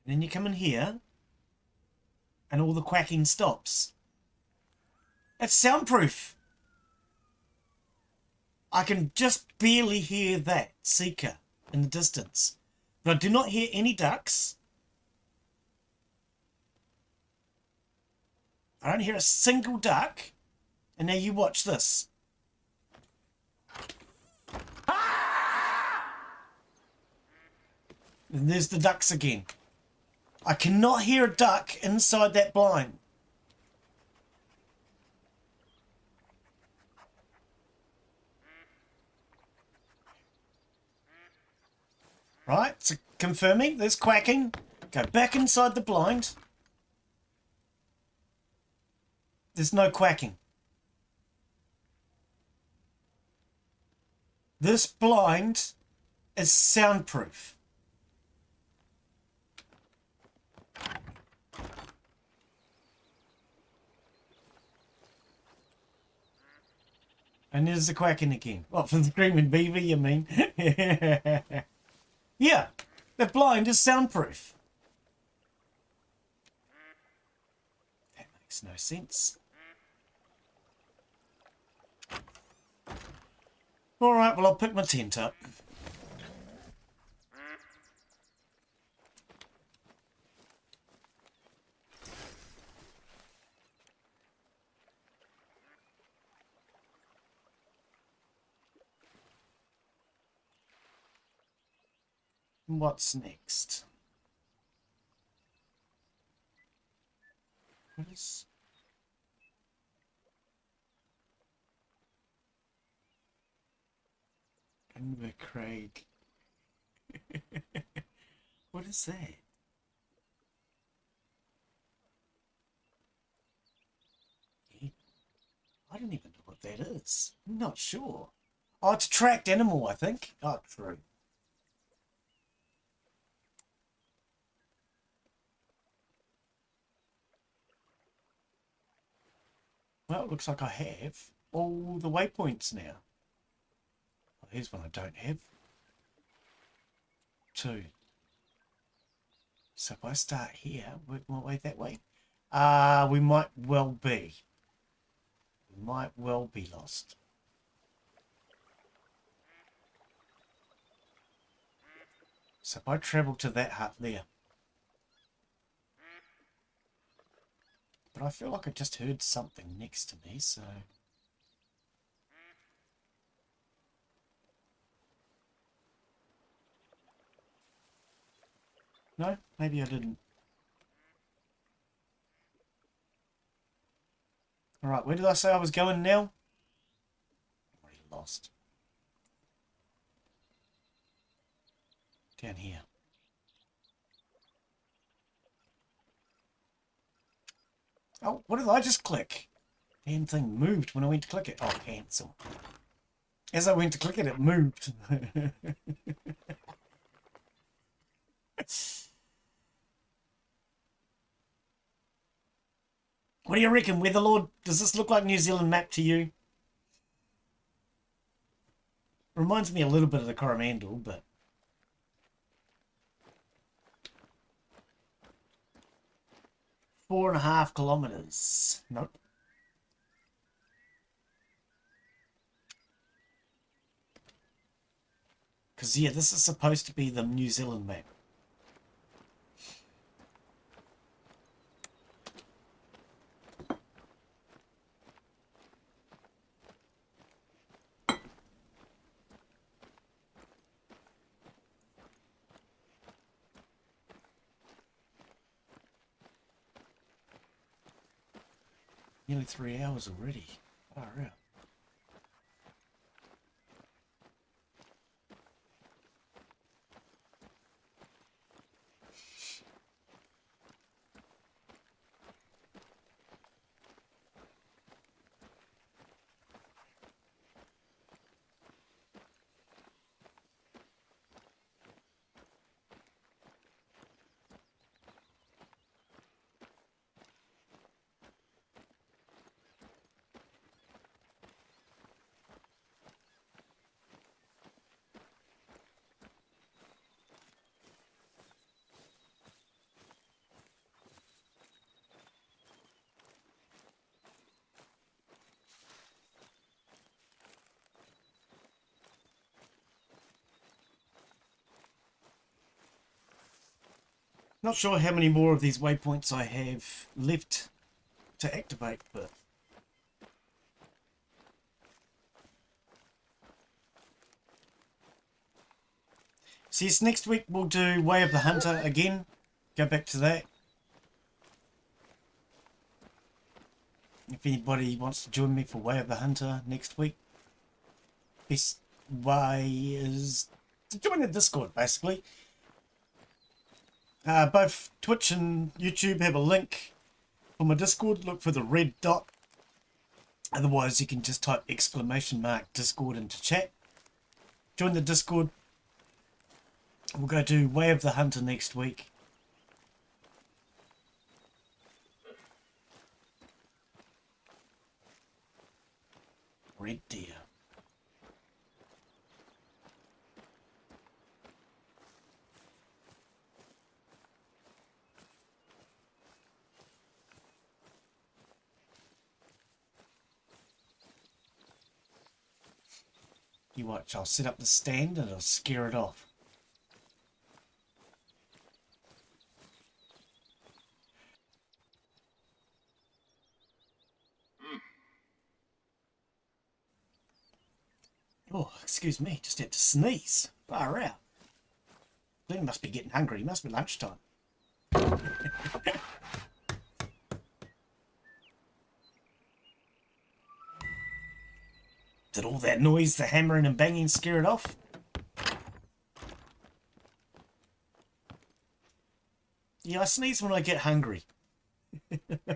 And then you come in here, and all the quacking stops. It's soundproof. I can just barely hear that seeker in the distance. But I do not hear any ducks. I don't hear a single duck. And now you watch this. And there's the ducks again. I cannot hear a duck inside that blind. Right, so confirming, there's quacking. Go back inside the blind. There's no quacking. This blind is soundproof. And there's the quacking again. What, from the Screaming Beaver, you mean? Yeah, the blind is soundproof. That makes no sense. Alright, well, I'll pick my tent up. What's next? What is... Denver Craig. What is that? Yeah. I don't even know what that is. I'm not sure. Oh, it's a tracked animal, I think. Oh, true. Well, it looks like I have all the waypoints now. Oh, here's one I don't have. 2. So if I start here, work my way that way, we might well be. We might well be lost. So if I travel to that hut there. But I feel like I just heard something next to me, so... No, maybe I didn't. Alright, where did I say I was going now? I'm already lost. Down here. Oh, what did I just click? Damn thing moved when I went to click it. Oh, cancel. As I went to click it, it moved. What do you reckon, Weatherlord? Does this look like New Zealand map to you? Reminds me a little bit of the Coromandel, but... 4.5 kilometers. Nope. Because, yeah, this is supposed to be the New Zealand map. Nearly 3 hours already. Far out. Not sure how many more of these waypoints I have left to activate, but... So yes, next week we'll do Way of the Hunter again. Go back to that. If anybody wants to join me for Way of the Hunter next week, best way is to join the Discord, basically. Both Twitch and YouTube have a link for my Discord. Look for the red dot. Otherwise, you can just type !Discord into chat. Join the Discord. We'll go do Way of the Hunter next week. Red deer. You watch, I'll set up the stand and I'll scare it off. Oh, excuse me, just had to sneeze. Far out. Glenn must be getting hungry, it must be lunchtime. Did all that noise, the hammering and banging, scare it off? Yeah, I sneeze when I get hungry. A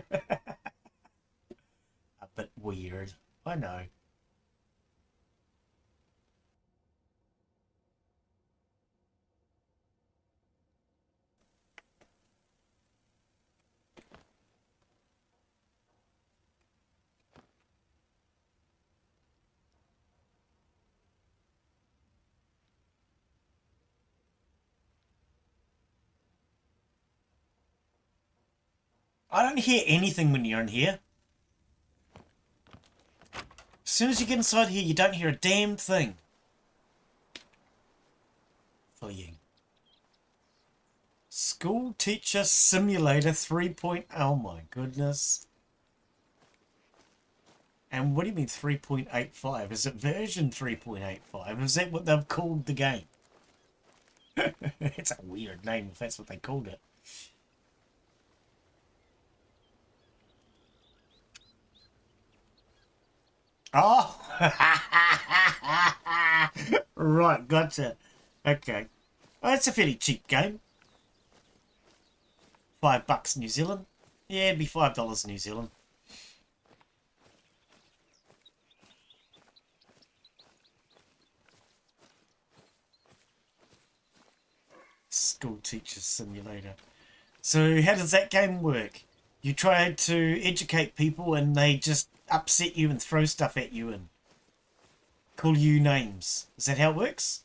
bit weird, I know. I don't hear anything when you're in here. As soon as you get inside here, you don't hear a damn thing. Fleeing. School Teacher Simulator 3.0. Oh my goodness. And what do you mean 3.85? Is it version 3.85? Is that what they've called the game? It's a weird name if that's what they called it. Oh! Right, gotcha. Okay. Well, that's a fairly cheap game. $5 New Zealand. Yeah, it'd be $5 New Zealand. School Teacher Simulator. So how does that game work? You try to educate people and they just upset you and throw stuff at you and call you names. Is that how it works?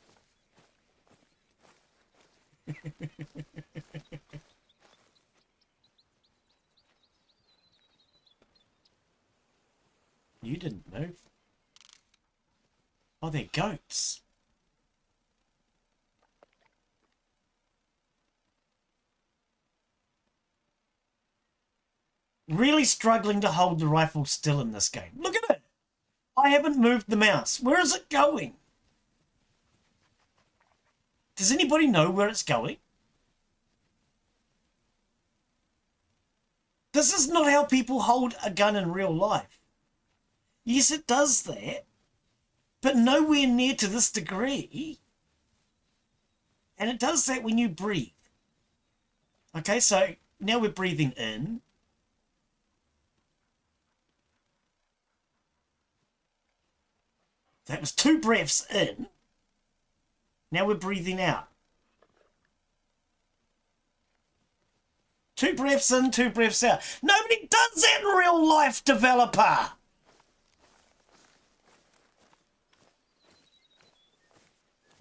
You didn't move. Oh, they're goats. Really struggling to hold the rifle still in this game. Look at it. I haven't moved the mouse. Where is it going? Does anybody know where it's going? This is not how people hold a gun in real life. Yes, it does that, but nowhere near to this degree. And it does that when you breathe. Okay, so now we're breathing in. That was 2 breaths in. Now we're breathing out. 2 breaths in, 2 breaths out. Nobody does that in real life, developer.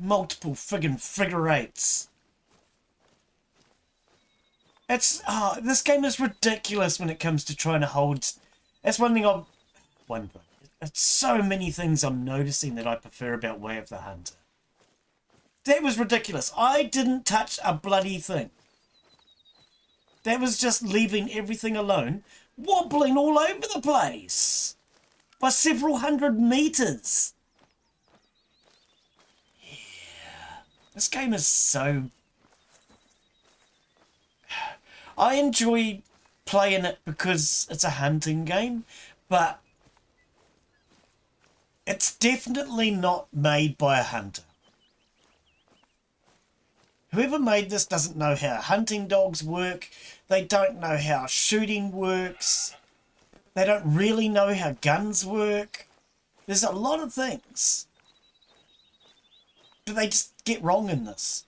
Multiple friggin' figure eights. It's this game is ridiculous when it comes to trying to hold. That's one thing. It's so many things I'm noticing that I prefer about Way of the Hunter. That was ridiculous. I didn't touch a bloody thing. That was just leaving everything alone, wobbling all over the place by several hundred meters. Yeah, this game is so. I enjoy playing it because it's a hunting game, but it's definitely not made by a hunter. Whoever made this doesn't know how hunting dogs work. They don't know how shooting works. They don't really know how guns work. There's a lot of things that they just get wrong in this.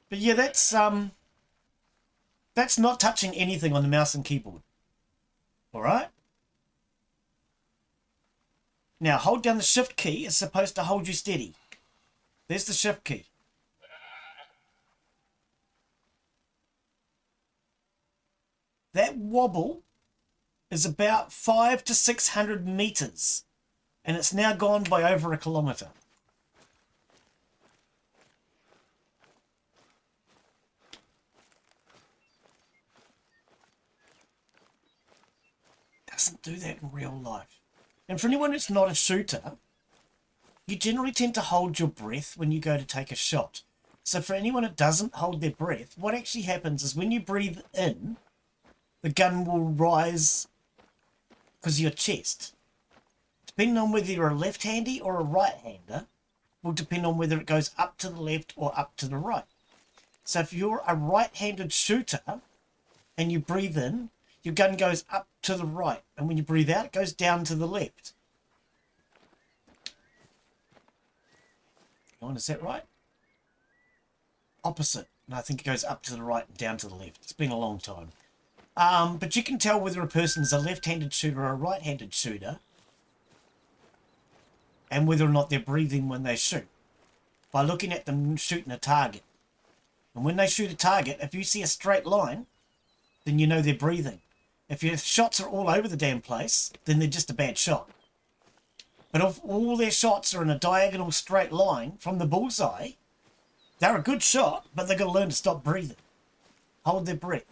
But yeah, that's not touching anything on the mouse and keyboard. All right? Now, hold down the shift key. It's supposed to hold you steady. There's the shift key. That wobble is about 500 to 600 meters, and it's now gone by over 1 kilometer. Doesn't do that in real life. And for anyone that's not a shooter, you generally tend to hold your breath when you go to take a shot. So for anyone that doesn't hold their breath, what actually happens is when you breathe in, the gun will rise because of your chest. Depending on whether you're a left-handy or a right-hander, will depend on whether it goes up to the left or up to the right. So if you're a right-handed shooter and you breathe in, your gun goes up to the right, and when you breathe out, it goes down to the left. Come on, is that right? Opposite. And I think it goes up to the right and down to the left. It's been a long time. But you can tell whether a person's a left-handed shooter or a right-handed shooter and whether or not they're breathing when they shoot by looking at them shooting a target. And when they shoot a target, if you see a straight line, then you know they're breathing. If your shots are all over the damn place, then they're just a bad shot. But if all their shots are in a diagonal straight line from the bullseye, they're a good shot, but they've got to learn to stop breathing. Hold their breath.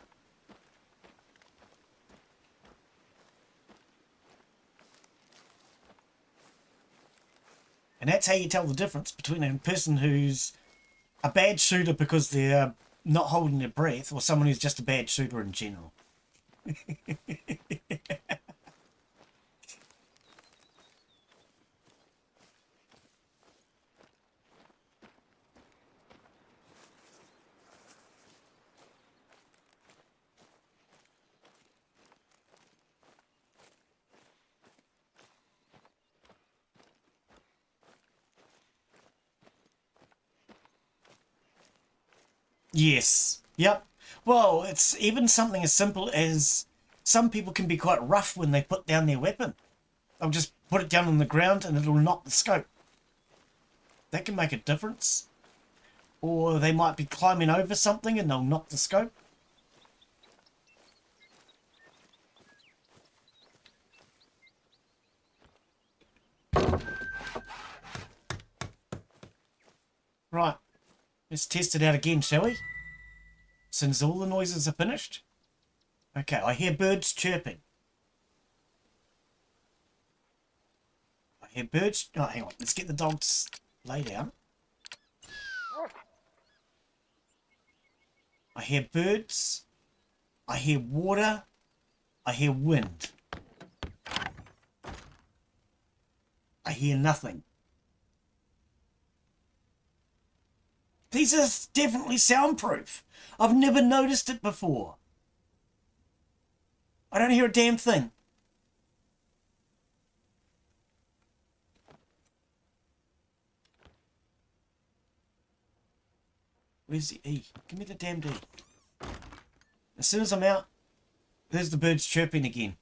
And that's how you tell the difference between a person who's a bad shooter because they're not holding their breath or someone who's just a bad shooter in general. Yes. Yep. Well, it's even something as simple as some people can be quite rough when they put down their weapon. They'll just put it down on the ground and it'll knock the scope. That can make a difference. Or they might be climbing over something and they'll knock the scope. Right. Let's test it out again, shall we? As soon as all the noises are finished. Okay, I hear birds chirping. I hear birds... Oh, hang on. Let's get the dogs lay down. I hear birds. I hear water. I hear wind. I hear nothing. These are definitely soundproof. I've never noticed it before. I don't hear a damn thing. Where's the E? Give me the damn D. As soon as I'm out, there's the birds chirping again.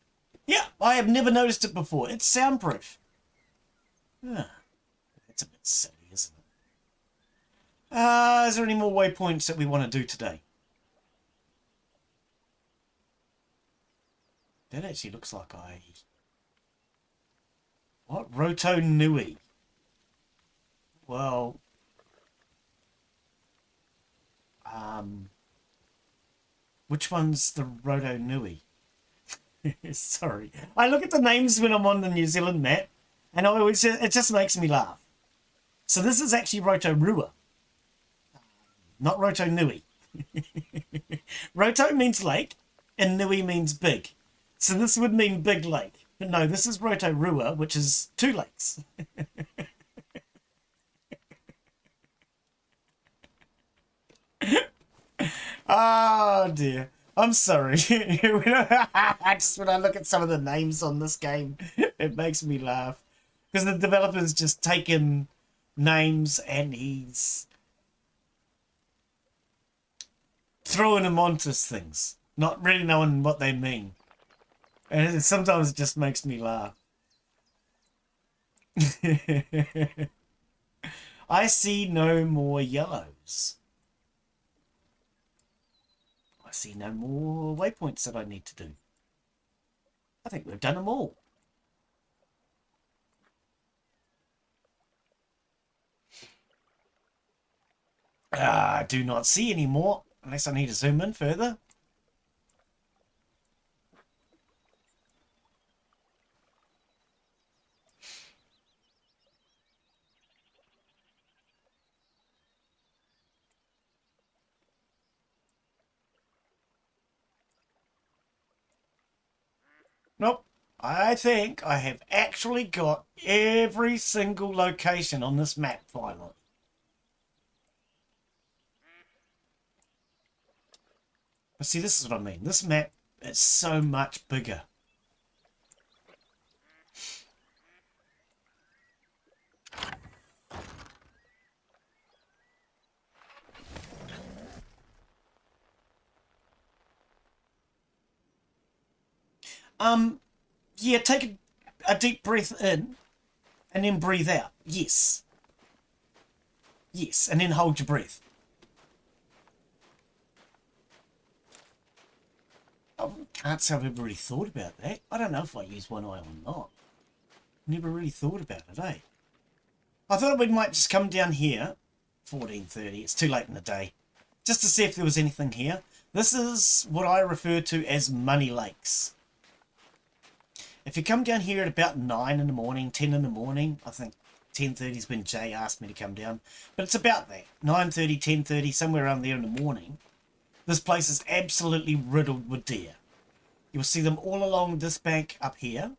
Yeah, I have never noticed it before. It's soundproof. Ah, that's a bit silly, isn't it? Is there any more waypoints that we want to do today? That actually looks like What? Roto Nui. Well... Which one's the Roto Nui? Sorry. I look at the names when I'm on the New Zealand map, and it just makes me laugh. So this is actually Roto Rua. Not Roto Nui. Roto means lake, and Nui means big. So this would mean big lake. But no, this is Roto Rua, which is 2 lakes. Oh dear. I'm sorry. When I look at some of the names on this game, it makes me laugh. Because the developer's just taken names and he's throwing them onto things, not really knowing what they mean. And sometimes it just makes me laugh. I see no more yellows. I see no more waypoints that I need to do. I think we've done them all. I do not see any more, unless I need to zoom in further. Nope. I think I have actually got every single location on this map finally. But see, this is what I mean. This map is so much bigger. Yeah, take a deep breath in and then breathe out. Yes. Yes, and then hold your breath. I can't say I've ever really thought about that. I don't know if I use one eye or not. Never really thought about it, eh? I thought we might just come down here. 14:30. It's too late in the day. Just to see if there was anything here. This is what I refer to as money lakes. If you come down here at about 9 in the morning, 10 in the morning, I think 10:30 is when Jay asked me to come down. But it's about that. 9:30, 10:30, somewhere around there in the morning. This place is absolutely riddled with deer. You'll see them all along this bank up here.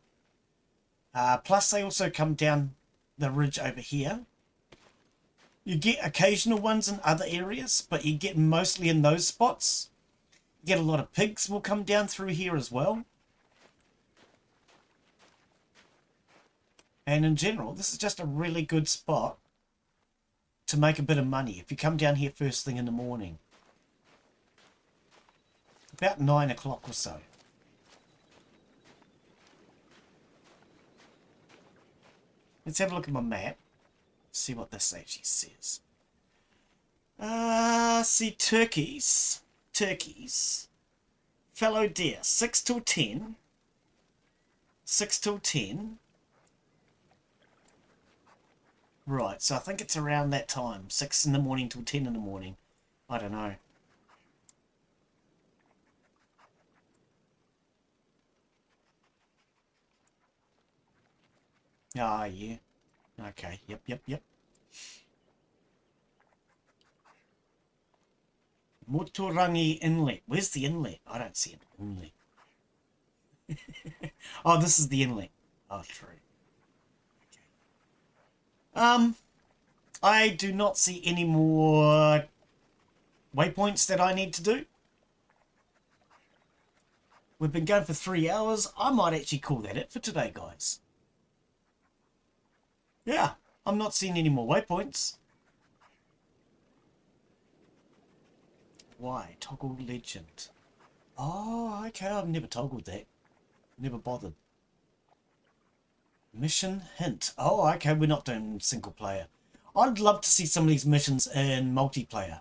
Plus they also come down the ridge over here. You get occasional ones in other areas, but you get mostly in those spots. You get a lot of pigs will come down through here as well. And in general, this is just a really good spot to make a bit of money if you come down here first thing in the morning. About 9 o'clock or so. Let's have a look at my map. See what this actually says. See turkeys. Fallow deer. 6 till 10. 6 till 10. Right, so I think it's around that time. 6 in the morning till 10 in the morning. I don't know. Ah, yeah. Okay, yep. Motorangi Inlet. Where's the inlet? I don't see an inlet. Oh, this is the inlet. Oh, true. Okay. I do not see any more waypoints that I need to do. We've been going for 3 hours. I might actually call that it for today, guys. Yeah, I'm not seeing any more waypoints. Why? Toggle legend. Oh, okay, I've never toggled that. Never bothered. Mission hint. Oh, okay, we're not doing single player. I'd love to see some of these missions in multiplayer.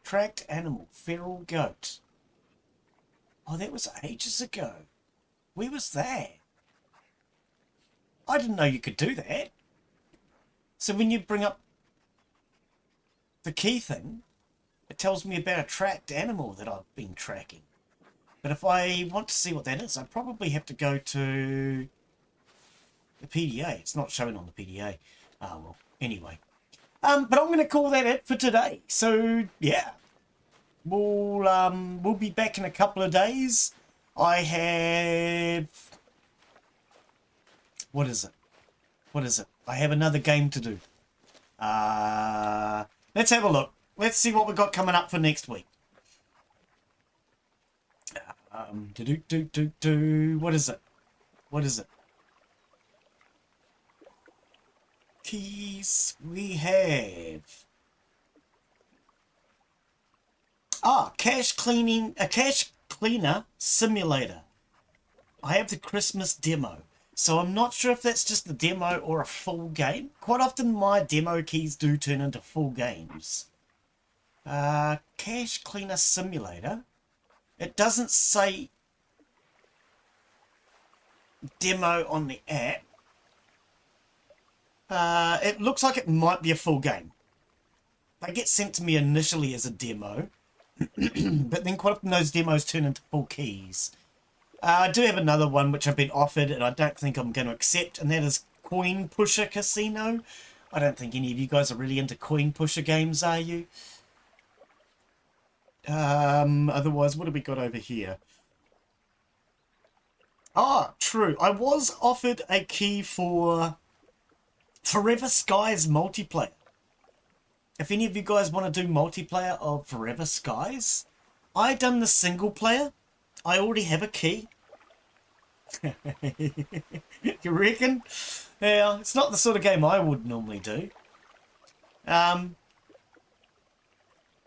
Tracked animal, feral goat. Oh, that was ages ago. Where was that? I didn't know you could do that. So when you bring up the key thing, it tells me about a tracked animal that I've been tracking. But if I want to see what that is, I probably have to go to the PDA. It's not showing on the PDA. Oh, well, anyway. But I'm going to call that it for today. So, yeah. We'll be back in a couple of days. I have... What is it? I have another game to do. Let's have a look. Let's see what we've got coming up for next week. What is it? Keys we have. Cache cleaner simulator. I have the Christmas demo. So I'm not sure if that's just the demo or a full game. Quite often my demo keys do turn into full games. Cache Cleaner Simulator. It doesn't say demo on the app. It looks like it might be a full game. They get sent to me initially as a demo. But then quite often those demos turn into full keys. I do have another one which I've been offered and I don't think I'm going to accept, and that is Coin Pusher Casino. I don't think any of you guys are really into coin pusher games, are you? Otherwise, what have we got over here? True. I was offered a key for Forever Skies multiplayer. If any of you guys want to do multiplayer of Forever Skies, I done the single player. I already have a key. You reckon? Yeah, it's not the sort of game I would normally do. I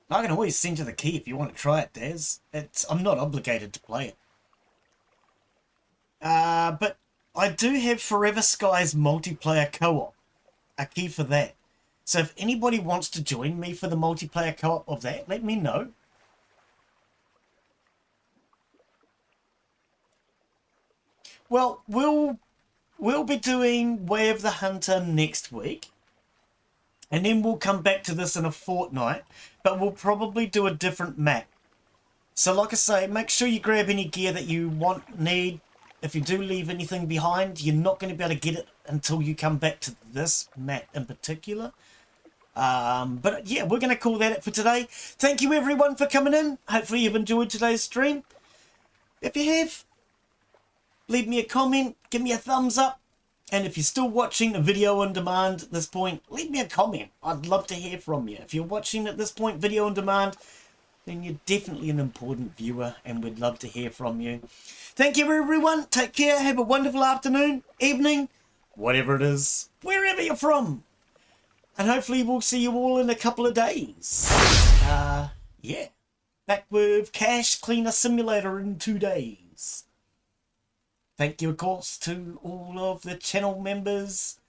can always send you the key if you want to try it, Daz. I'm not obligated to play it. But I do have Forever Skies multiplayer co-op, a key for that. So if anybody wants to join me for the multiplayer co-op of that, let me know. Well, we'll be doing Way of the Hunter next week. And then we'll come back to this in a fortnight, but we'll probably do a different map. So like I say, make sure you grab any gear that you need. If you do leave anything behind, you're not going to be able to get it until you come back to this map in particular. But yeah, we're going to call that it for today. Thank you everyone for coming in. Hopefully you've enjoyed today's stream. If you have, leave me a comment, give me a thumbs up. And if you're still watching a video on demand at this point, leave me a comment. I'd love to hear from you. If you're watching at this point video on demand, then you're definitely an important viewer and we'd love to hear from you. Thank you everyone. Take care. Have a wonderful afternoon, evening, whatever it is, wherever you're from. And hopefully we'll see you all in a couple of days. Yeah. Back with Cache Cleaner Simulator in 2 days. Thank you, of course, to all of the channel members.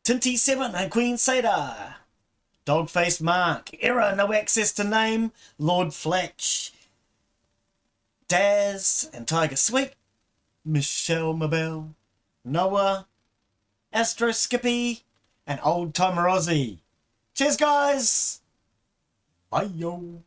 Tinty7 and Queen Seda. Dogface Mark. Error, no access to name. Lord Fletch. Daz and Tiger Sweet. Michelle Mabel. Noah. Astro Skippy. And Old Timer Aussie. Cheers, guys. Bye, yo.